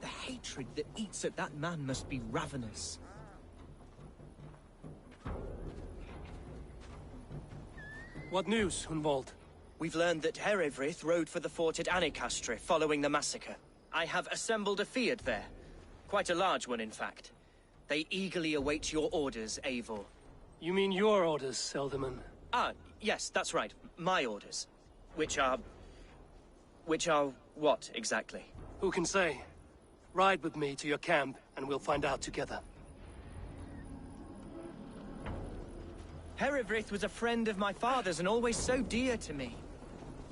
The hatred that eats at that man must be ravenous. What news, Hunwald? We've learned that Herewrith rode for the fort at Annikastre following the massacre. I have assembled a field there. Quite a large one, in fact. They eagerly await your orders, Eivor. You mean your orders, Elderman? Ah, yes, that's right. My orders. Which are what, exactly? Who can say? Ride with me to your camp, and we'll find out together. Herewrith was a friend of my father's and always so dear to me.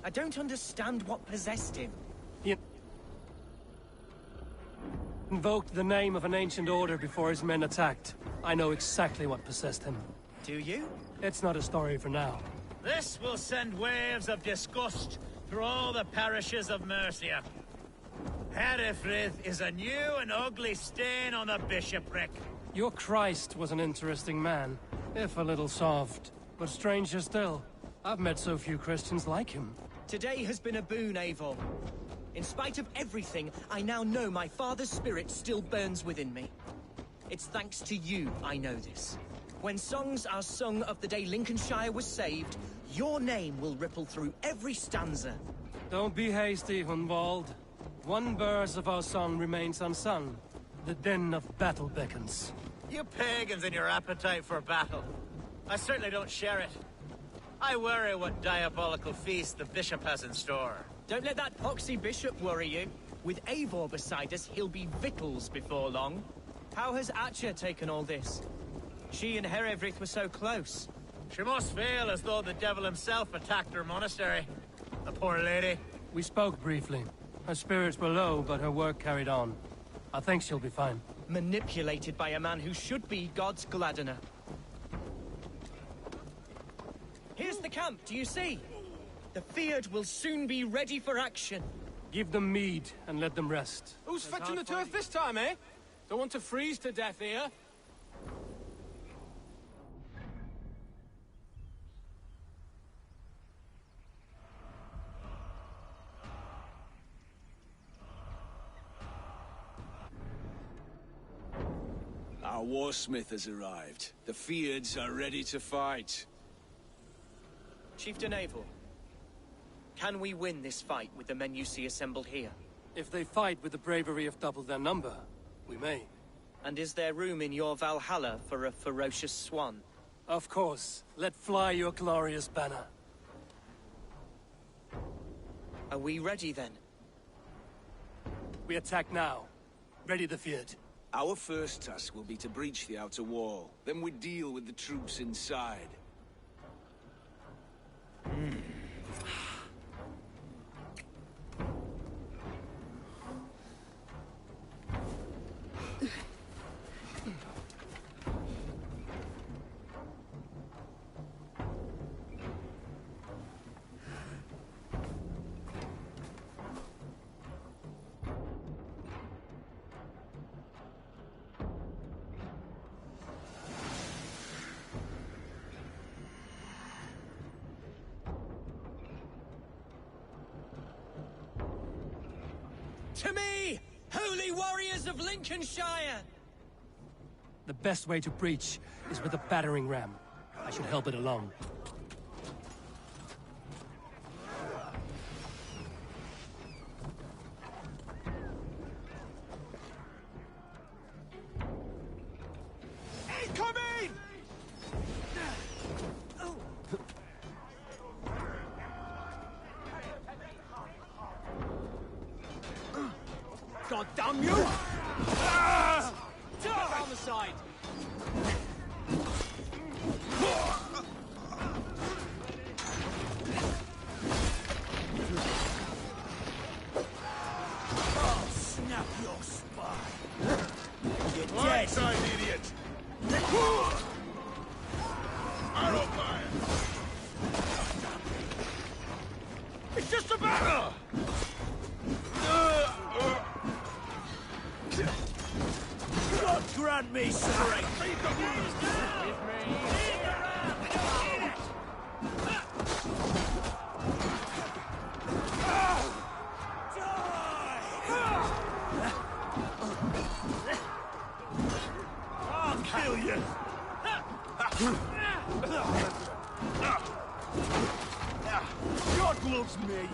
I don't understand what possessed him. He invoked the name of an ancient order before his men attacked. I know exactly what possessed him. Do you? It's not a story for now. This will send waves of disgust through all the parishes of Mercia. Herefrith is a new and ugly stain on the bishopric. Your Christ was an interesting man, if a little soft. But stranger still, I've met so few Christians like him. Today has been a boon, Eivor. In spite of everything, I now know my father's spirit still burns within me. It's thanks to you I know this. When songs are sung of the day Lincolnshire was saved, your name will ripple through every stanza. Don't be hasty, Hunwald. One verse of our song remains unsung. The din of battle beckons. You pagans and your appetite for battle. I certainly don't share it. I worry what diabolical feast the bishop has in store. Don't let that poxy bishop worry you. With Eivor beside us, he'll be victuals before long. How has Atcha taken all this? She and Herewrith were so close. She must feel as though the devil himself attacked her monastery. The poor lady. We spoke briefly. Her spirits were low, but her work carried on. I think she'll be fine. Manipulated by a man who should be God's gladdener. Here's the camp, do you see? The Fyrd will soon be ready for action. Give them mead and let them rest. Who's fetching the turf this time, eh? Don't want to freeze to death here. Our warsmith has arrived. The Fyrds are ready to fight. Chieftain Eivor, can we win this fight with the men you see assembled here? If they fight with the bravery of double their number, we may. And is there room in your Valhalla for a ferocious swan? Of course. Let fly your glorious banner. Are we ready then? We attack now. Ready the Fyrd. Our first task will be to breach the outer wall. Then we deal with the troops inside. To me, holy warriors of Lincolnshire! The best way to breach is with a battering ram. I should help it along. Incoming! God damn you! Down the side! I'll snap your spine. You're dead. Right side, idiot. Arrow fire. It's just a battle! God grant me strength. I'll kill you! God loves me!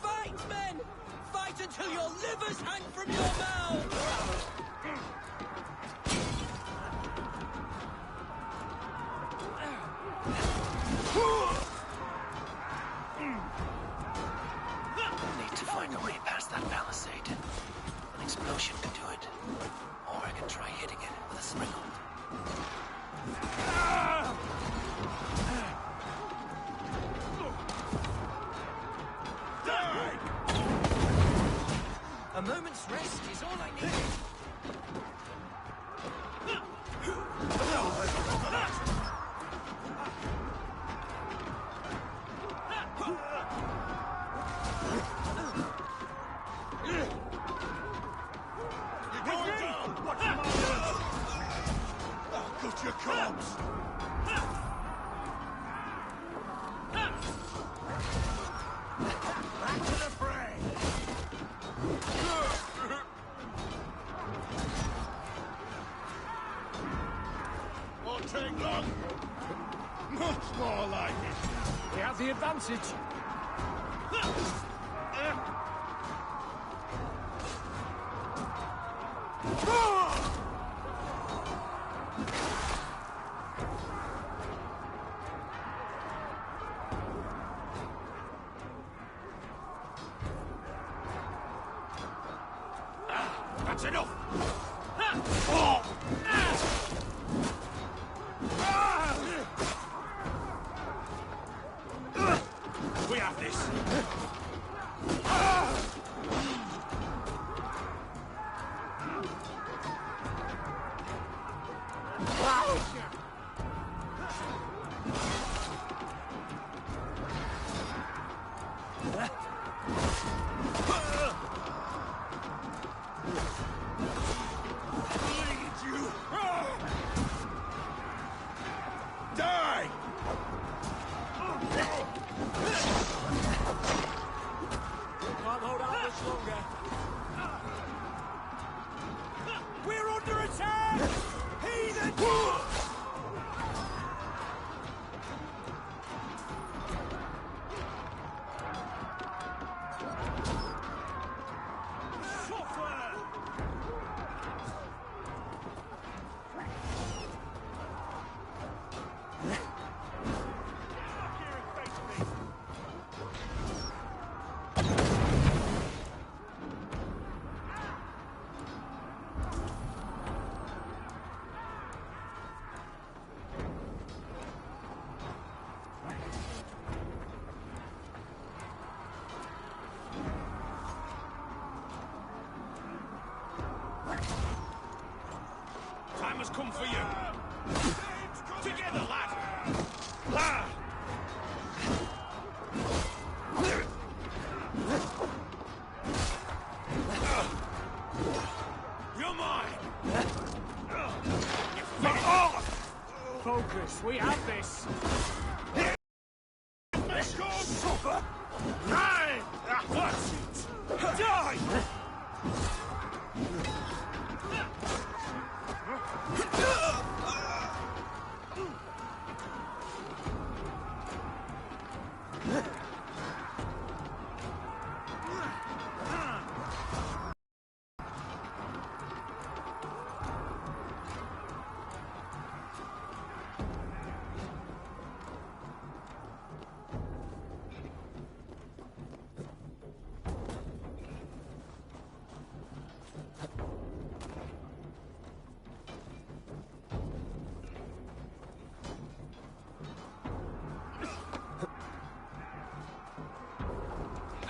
Fight, men! Fight until your livers hang from your mouths! Need to find a way past that palisade. An explosion could do it. Or I can try hitting it with a springald. A moment's rest is all I need. Cut your corpse. Back to the fray! Won't take long. Much more like it. We have the advantage. That's enough. We have this. Die! Can't hold out much longer. We're under attack! Heathen! Time has come for you. Together, lad. Ah! You're mine. Folk Marcus, we have this! Supper! Aye! That's it! Die!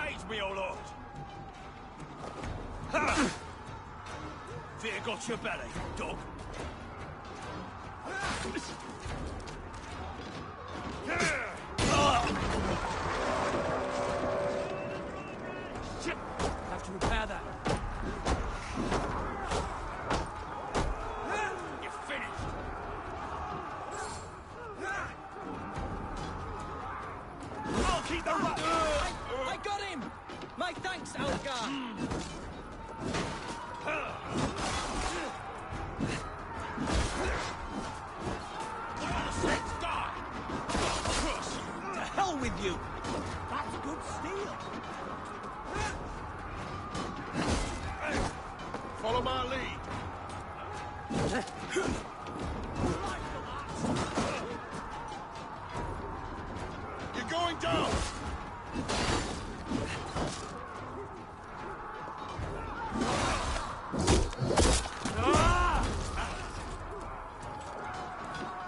Aid me, O Lord! Ha! Fear got your belly, dog. Have to repair that. You're finished! I'll keep the rock! I got him! My thanks, Algar! To hell with you! That's good steel! Follow my lead! You're going down!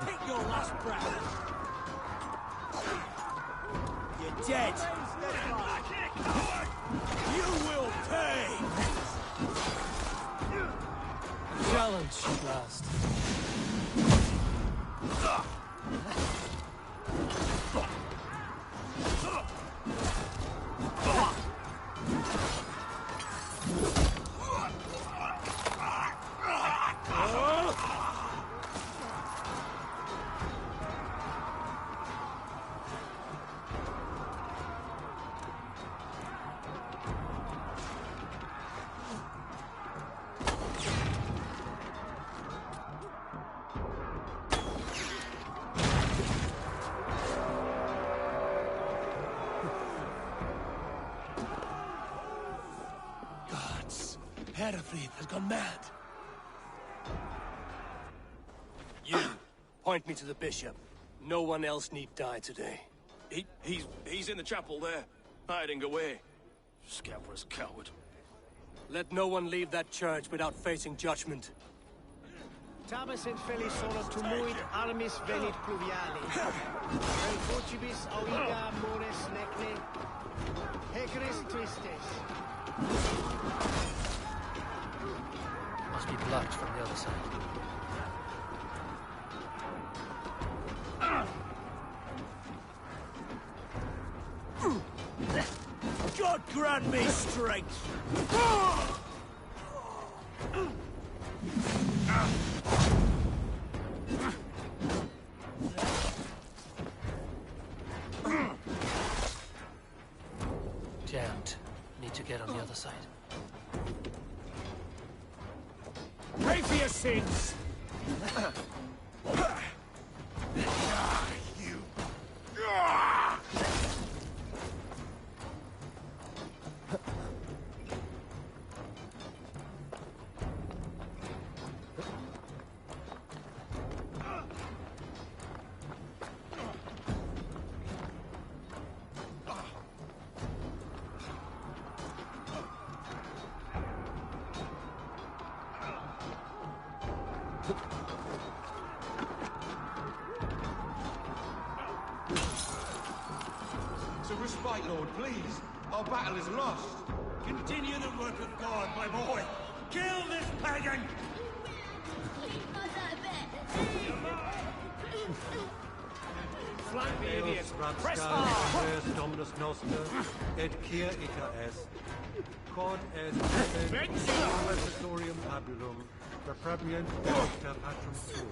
Take your last breath! You're dead! You will pay! Challenge at last. Herefleet has gone mad. You, point me to the bishop. No one else need die today. He's in the chapel there, hiding away. Scabrous coward. Let no one leave that church without facing judgment. Tabes et felis sono tumuit armis venit pluviali. El vocibus auida mores necne. Hecaris tristes. Must be blocked from the other side. God grant me strength! Jammed. Need to get on the other side. Pray for your sins! You! So respite, Lord, please. Our battle is lost. Continue the work of God, my boy! Kill this pagan! Flank the idiot! Press hard! Dominus noster, et quia ita est. Quod est professorium pabulum, repremient delicta patrum tuum.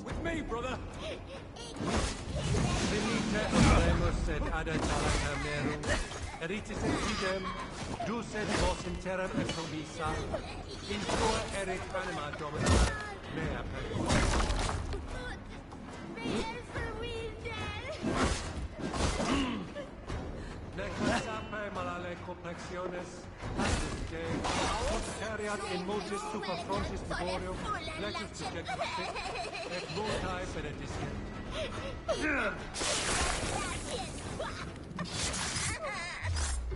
With me, brother! Venite oremus et adet merum, eritis et idem, dus et vos in terram et promissa, in tua erit anima domina, mea per Neque sape malale complexiones, pastis de, posteriat in multis super frontis laborium, lexus dejectus fit, et multae benedicent.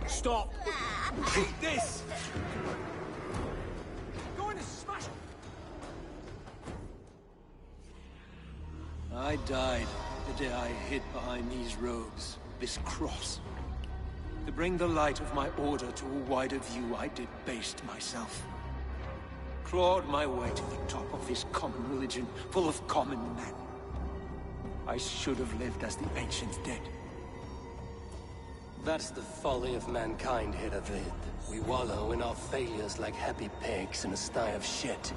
Stop! Eat this! Going to smash it! I died the day I hid behind these robes, this cross. To bring the light of my order to a wider view, I debased myself. Clawed my way to the top of this common religion, full of common men. I should have lived as the ancients did. That's the folly of mankind, Hiravid. We wallow in our failures like happy pigs in a sty of shit.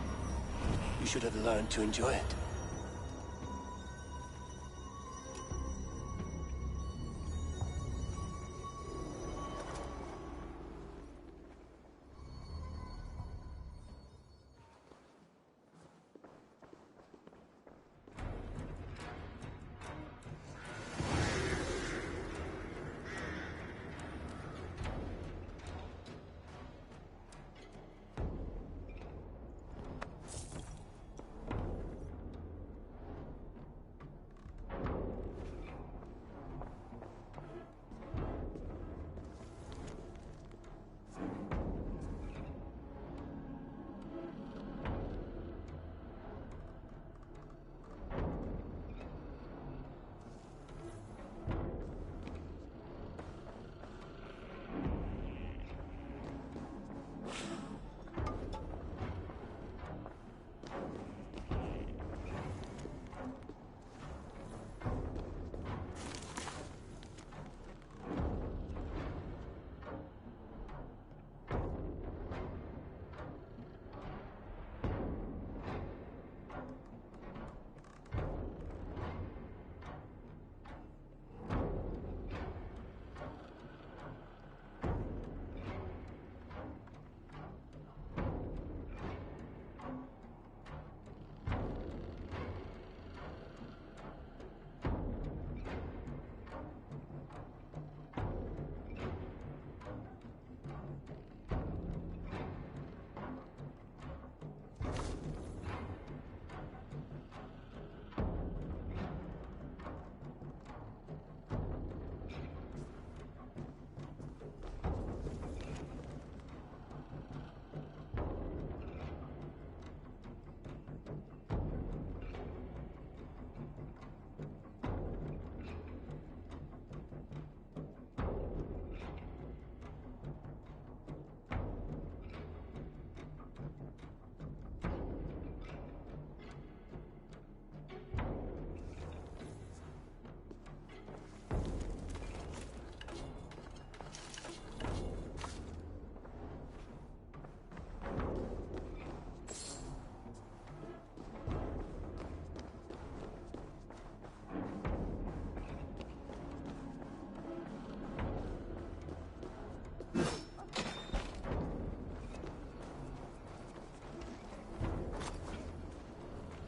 You should have learned to enjoy it.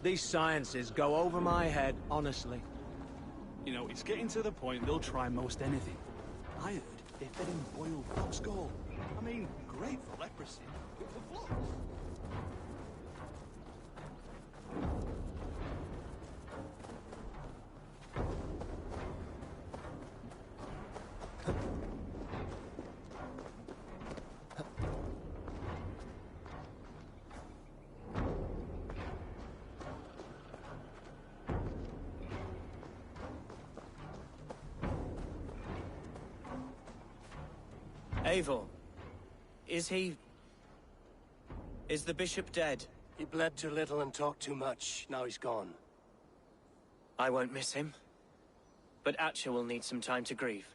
These sciences go over my head, honestly. You know, it's getting to the point they'll try most anything. I heard they're fed him boiled fox gall. I mean, great for leprosy, but for floods. Eivor, is he... is the bishop dead? He bled too little and talked too much. Now he's gone. I won't miss him. But Atcha will need some time to grieve.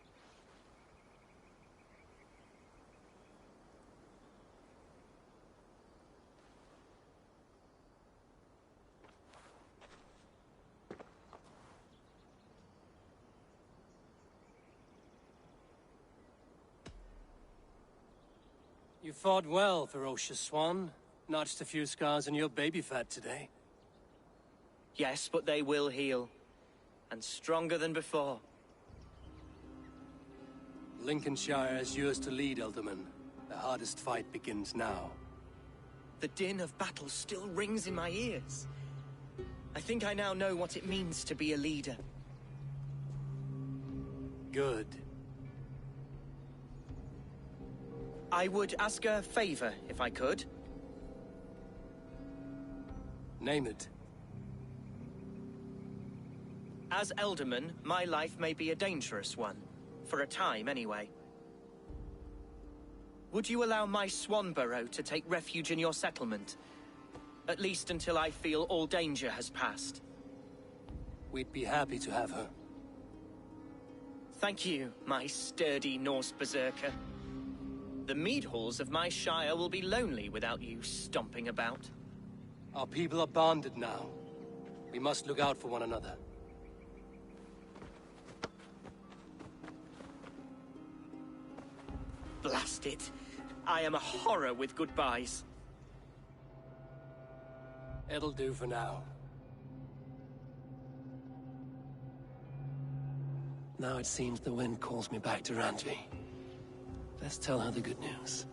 You fought well, ferocious swan. Notched a few scars on your baby fat today. Yes, but they will heal. And stronger than before. Lincolnshire is yours to lead, Elderman. The hardest fight begins now. The din of battle still rings in my ears. I think I now know what it means to be a leader. Good. I would ask a favor, if I could. Name it. As Elderman, my life may be a dangerous one. For a time, anyway. Would you allow my Swanborough to take refuge in your settlement? At least until I feel all danger has passed. We'd be happy to have her. Thank you, my sturdy Norse berserker. The mead halls of my shire will be lonely without you stomping about. Our people are bonded now. We must look out for one another. Blast it. I am a horror with goodbyes. It'll do for now. Now it seems the wind calls me back to Ranji. Let's tell her the good news.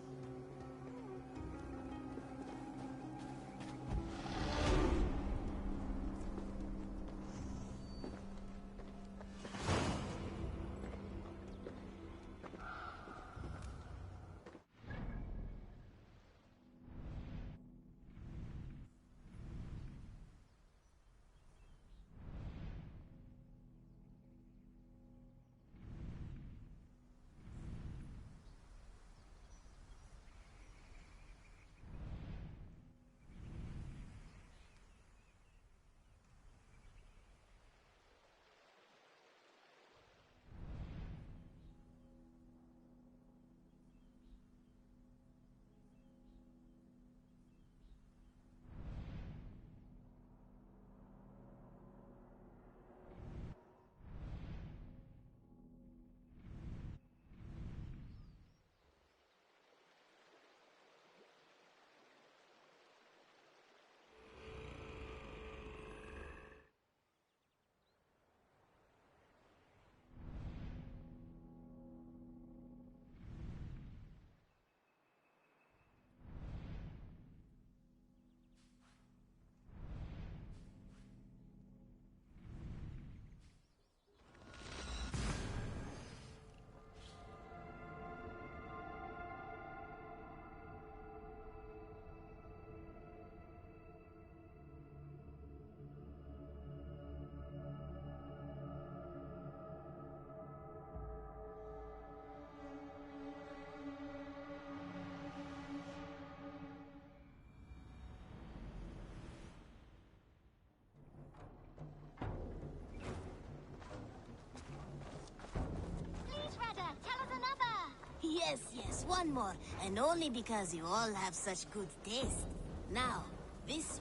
Yes, yes, one more. And only because you all have such good taste. Now, this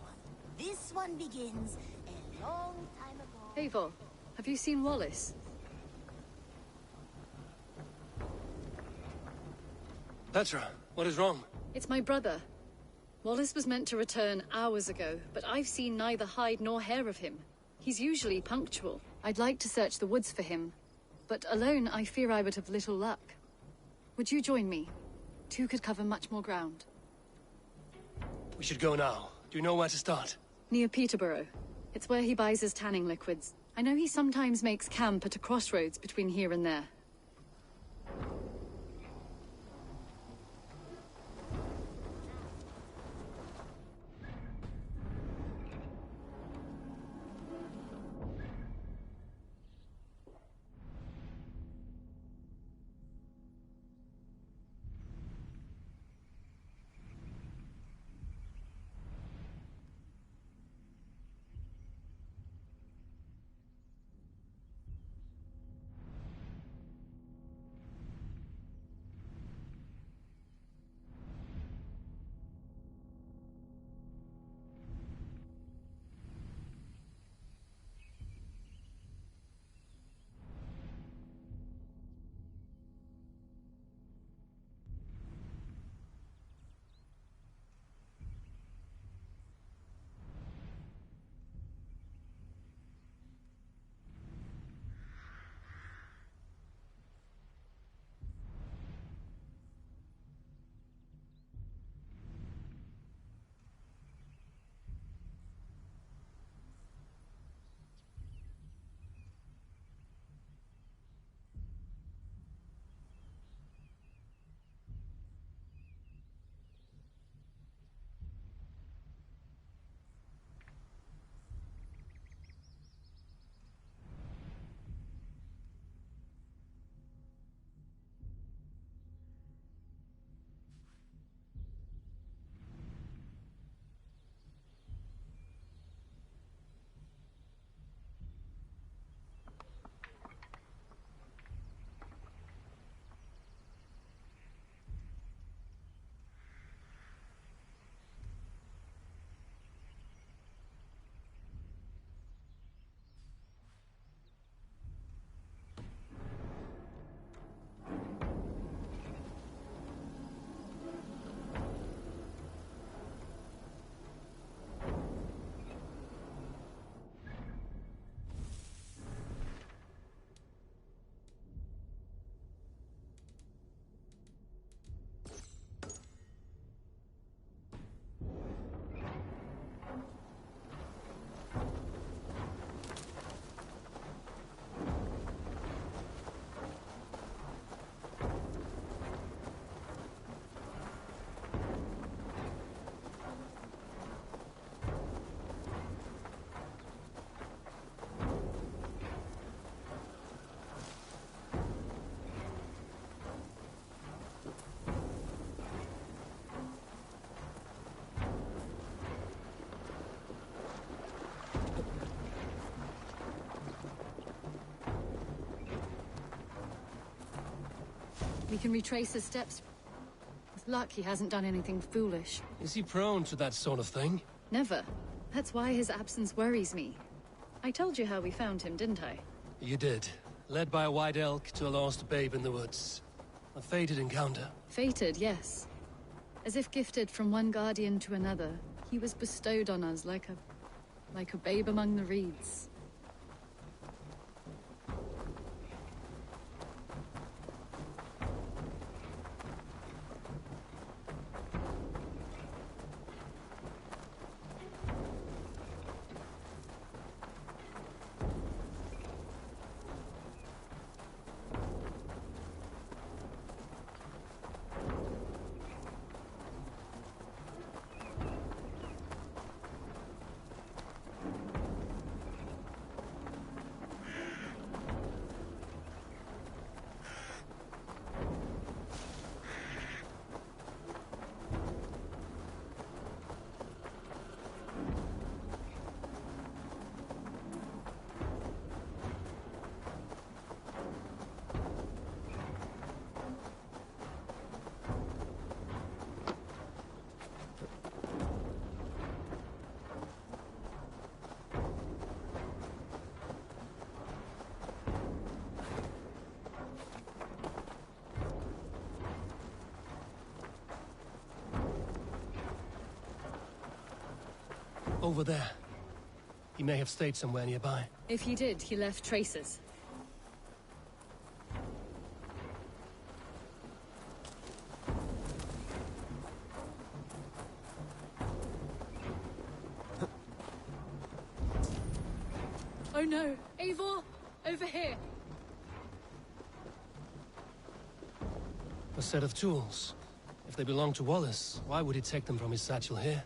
one begins a long time ago. Eivor, have you seen Wallace? Petra, what is wrong? It's my brother. Wallace was meant to return hours ago, but I've seen neither hide nor hair of him. He's usually punctual. I'd like to search the woods for him, but alone I fear I would have little luck. Would you join me? Two could cover much more ground. We should go now. Do you know where to start? Near Peterborough. It's where he buys his tanning liquids. I know he sometimes makes camp at a crossroads between here and there. We can retrace his steps. With luck, he hasn't done anything foolish. Is he prone to that sort of thing? Never. That's why his absence worries me. I told you how we found him, didn't I? You did. Led by a white elk to a lost babe in the woods. A fated encounter. Fated, yes. As if gifted from one guardian to another, he was bestowed on us like a babe among the reeds. Over there. He may have stayed somewhere nearby. If he did, he left traces. Oh no! Eivor! Over here! A set of tools. If they belong to Wallace, why would he take them from his satchel here?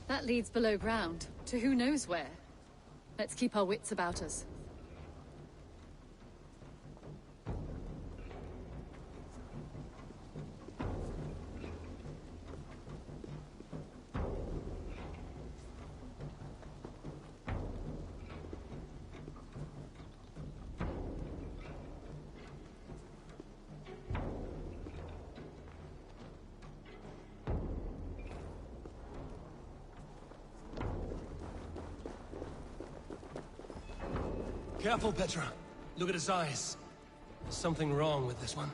That leads below ground, to who knows where. Let's keep our wits about us. Careful, Petra. Look at his eyes. There's something wrong with this one.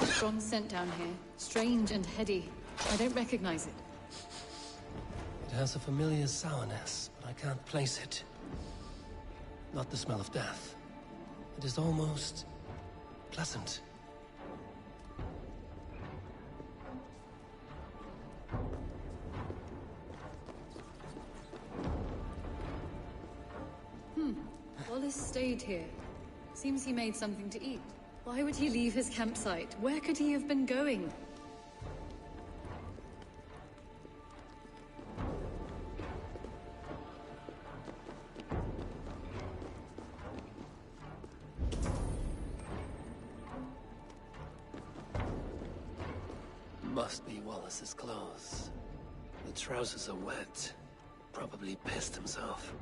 Strong scent down here. Strange and heady. I don't recognize it. It has a familiar sourness, but I can't place it. Not the smell of death. It is almost pleasant. Wallace stayed here. Seems he made something to eat. Why would he leave his campsite? Where could he have been going? Must be Wallace's clothes. The trousers are wet. Probably pissed himself.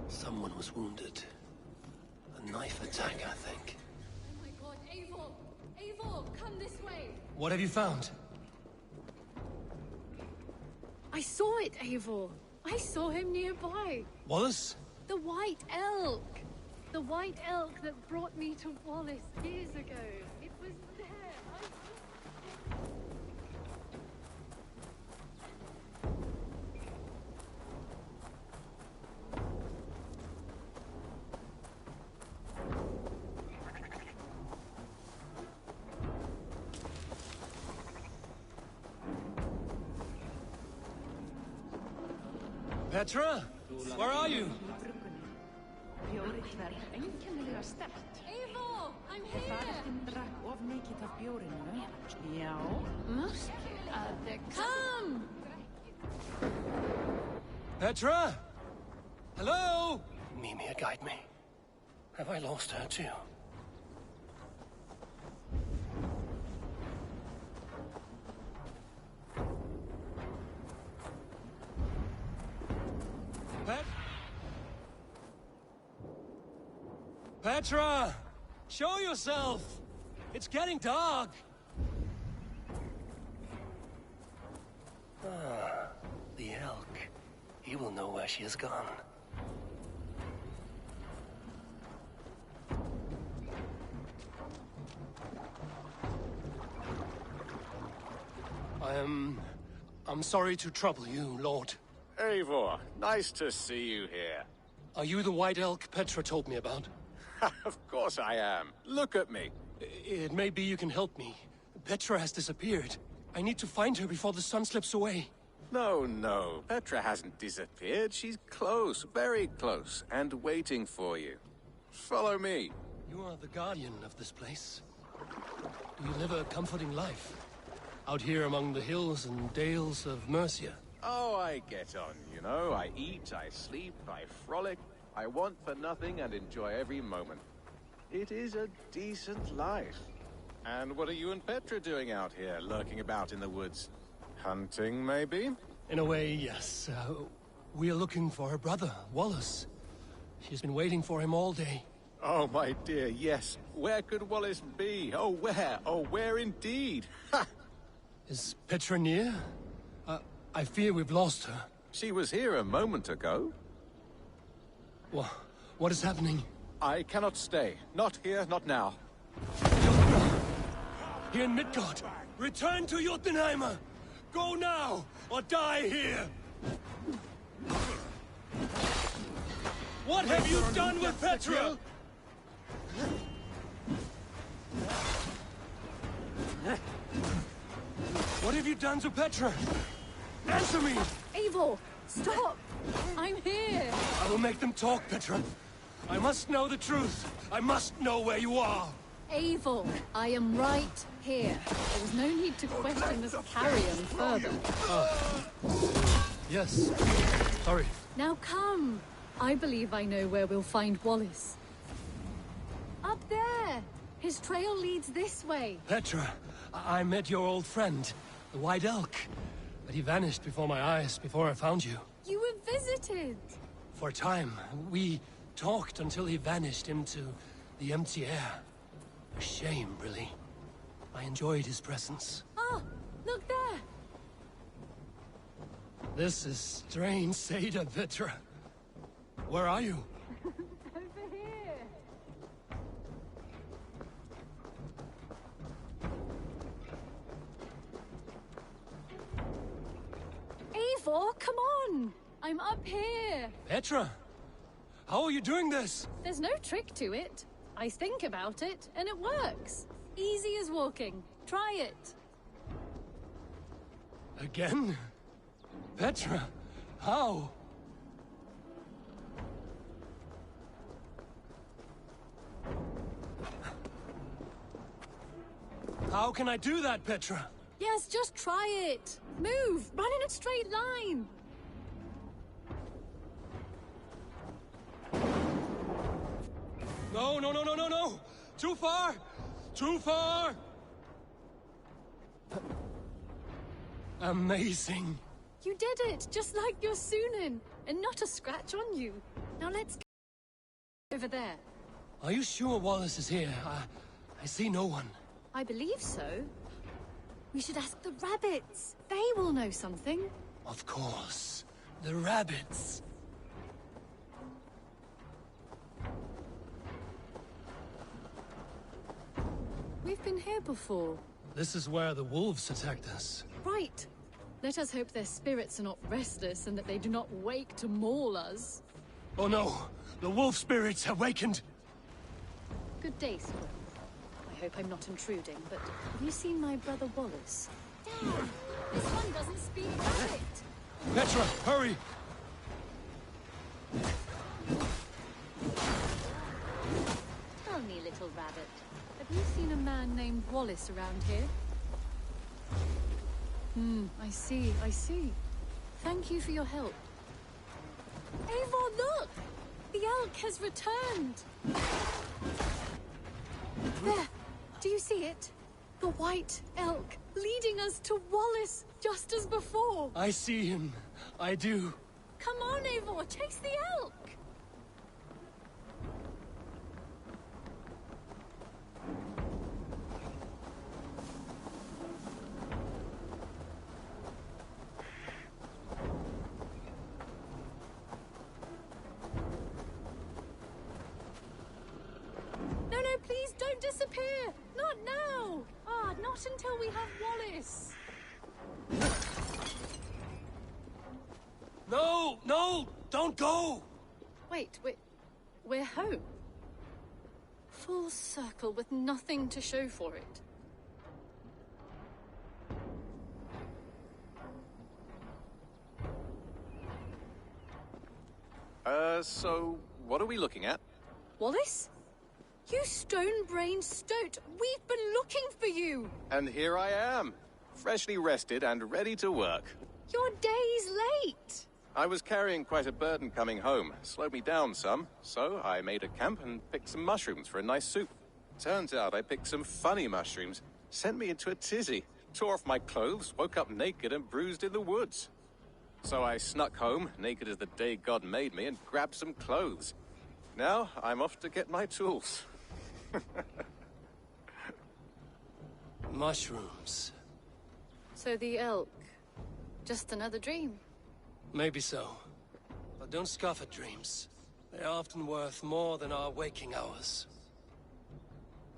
Someone was wounded. A knife attack, I think. Oh my god, Eivor! Eivor, come this way! What have you found? I saw it, Eivor! I saw him nearby! Wallace? The white elk! The white elk that brought me to Wallace years ago. It was there. Petra? Where are you? Eivor! I'm here! Come! Petra? Hello? Mimir, guide me. Have I lost her too? Petra! Show yourself! It's getting dark! Ah, the elk. He will know where she has gone. I'm sorry to trouble you, Lord. Eivor, nice to see you here. Are you the white elk Petra told me about? Of course I am. Look at me. It may be you can help me. Petra has disappeared. I need to find her before the sun slips away. No. Petra hasn't disappeared. She's close, very close, and waiting for you. Follow me. You are the guardian of this place. Do you live a comforting life? Out here among the hills and dales of Mercia? Oh, I get on, you know. I eat, I sleep, I frolic. I want for nothing and enjoy every moment. It is a decent life. And what are you and Petra doing out here, lurking about in the woods? Hunting, maybe? In a way, yes. We are looking for her brother, Wallace. She's been waiting for him all day. Oh, my dear, yes. Where could Wallace be? Oh, where? Oh, where indeed? Ha! Is Petra near? I fear we've lost her. She was here a moment ago. What is happening? I cannot stay. Not here, not now. Here in Midgard. Return to Jotunheimer. Go now, or die here. What have you done with Petra? What have you done to Petra? Answer me! Eivor, stop! I'm here! I will make them talk, Petra. I must know the truth. I must know where you are. Eivor, I am right here. There was no need to question this carrion further. Yes. Sorry. Now come. I believe I know where we'll find Wallace. Up there! His trail leads this way. Petra, I met your old friend, the White Elk. But he vanished before my eyes, before I found you. You were visited. For a time, we talked until he vanished into the empty air. A shame, really. I enjoyed his presence. Ah, look there! This is strange, Seda, Petra. Where are you? Over here. Eivor, come on! I'm up here! Petra! How are you doing this? There's no trick to it. I think about it, and it works. Easy as walking. Try it. Again? Petra, how? How can I do that, Petra? Yes, just try it. Move! Run in a straight line! No! Too far! Too far! Amazing. You did it, just like your Sunan, and not a scratch on you. Now let's go over there. Are you sure Wallace is here? I see no one. I believe so. We should ask the rabbits. They will know something. Of course. The rabbits. We've been here before. This is where the wolves attacked us. Right. Let us hope their spirits are not restless and that they do not wake to maul us. Oh no! The wolf spirits have wakened! Good day, sir. I hope I'm not intruding, but have you seen my brother Wallace? Dad! This one doesn't speak rabbit! Petra, hurry! Tell me, little rabbit, have you seen a man named Wallace around here? I see. Thank you for your help. Eivor, look! elk has returned! There! Do you see it? The white elk, leading us to Wallace, just as before! I see him. I do. Come on, Eivor, chase the elk! No, please don't disappear! Not now! Ah, not until we have Wallace! No! Don't go! Wait, we're home. Full circle with nothing to show for it. So what are we looking at? Wallace? You stone-brained stoat! We've been looking for you! And here I am, freshly rested and ready to work. You're days late! I was carrying quite a burden coming home. Slowed me down some, so I made a camp and picked some mushrooms for a nice soup. Turns out I picked some funny mushrooms. Sent me into a tizzy. Tore off my clothes, woke up naked and bruised in the woods. So I snuck home, naked as the day God made me, and grabbed some clothes. Now I'm off to get my tools. Mushrooms. So the elk, just another dream? Maybe so. But don't scoff at dreams. They're often worth more than our waking hours.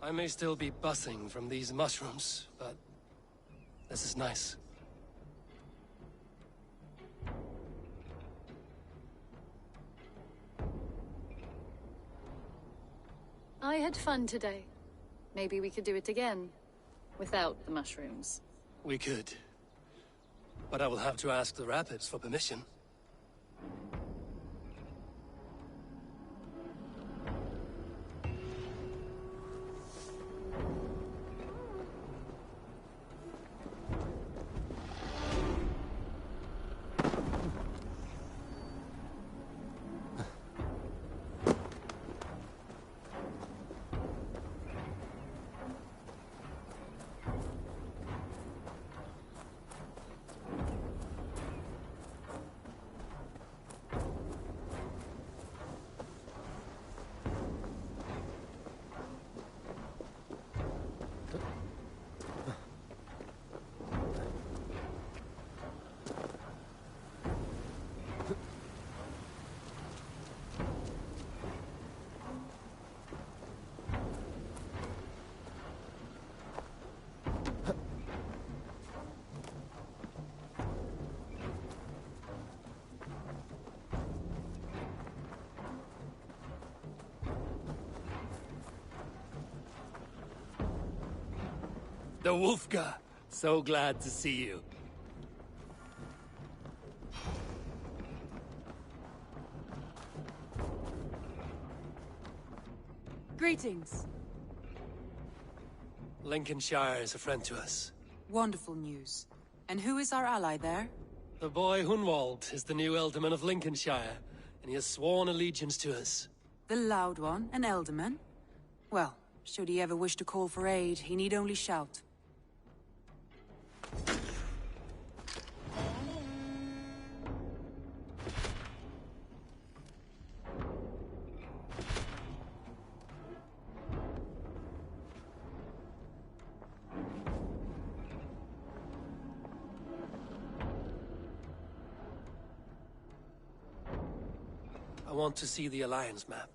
I may still be buzzing from these mushrooms, but this is nice. I had fun today. Maybe we could do it again. Without the mushrooms. We could. But I will have to ask the rapids for permission. The Wolfga! So glad to see you. Greetings. Lincolnshire is a friend to us. Wonderful news. And who is our ally there? The boy Hunwald is the new Ealdorman of Lincolnshire, and he has sworn allegiance to us. The Loud One, an Ealdorman? Well, should he ever wish to call for aid, he need only shout. I want to see the Alliance map.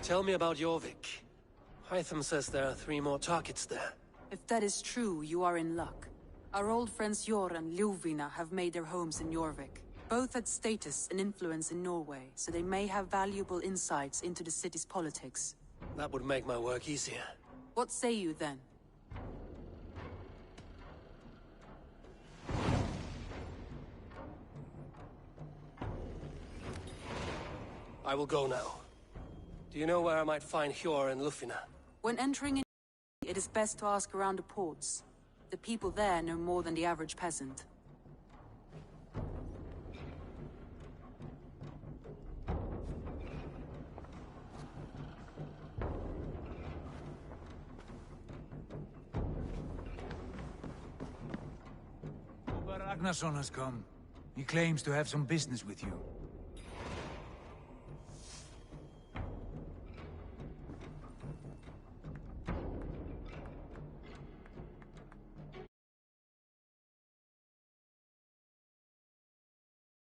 Tell me about Jorvik. Hytham says there are 3 more targets there. If that is true, you are in luck. Our old friends Jor and Ljuvina have made their homes in Jorvik. Both had status and influence in Norway, so they may have valuable insights into the city's politics. That would make my work easier. What say you then? I will go now. Do you know where I might find Hjor and Lufina? When entering in, it is best to ask around the ports. The people there know more than the average peasant. Ragnarsson has come. He claims to have some business with you.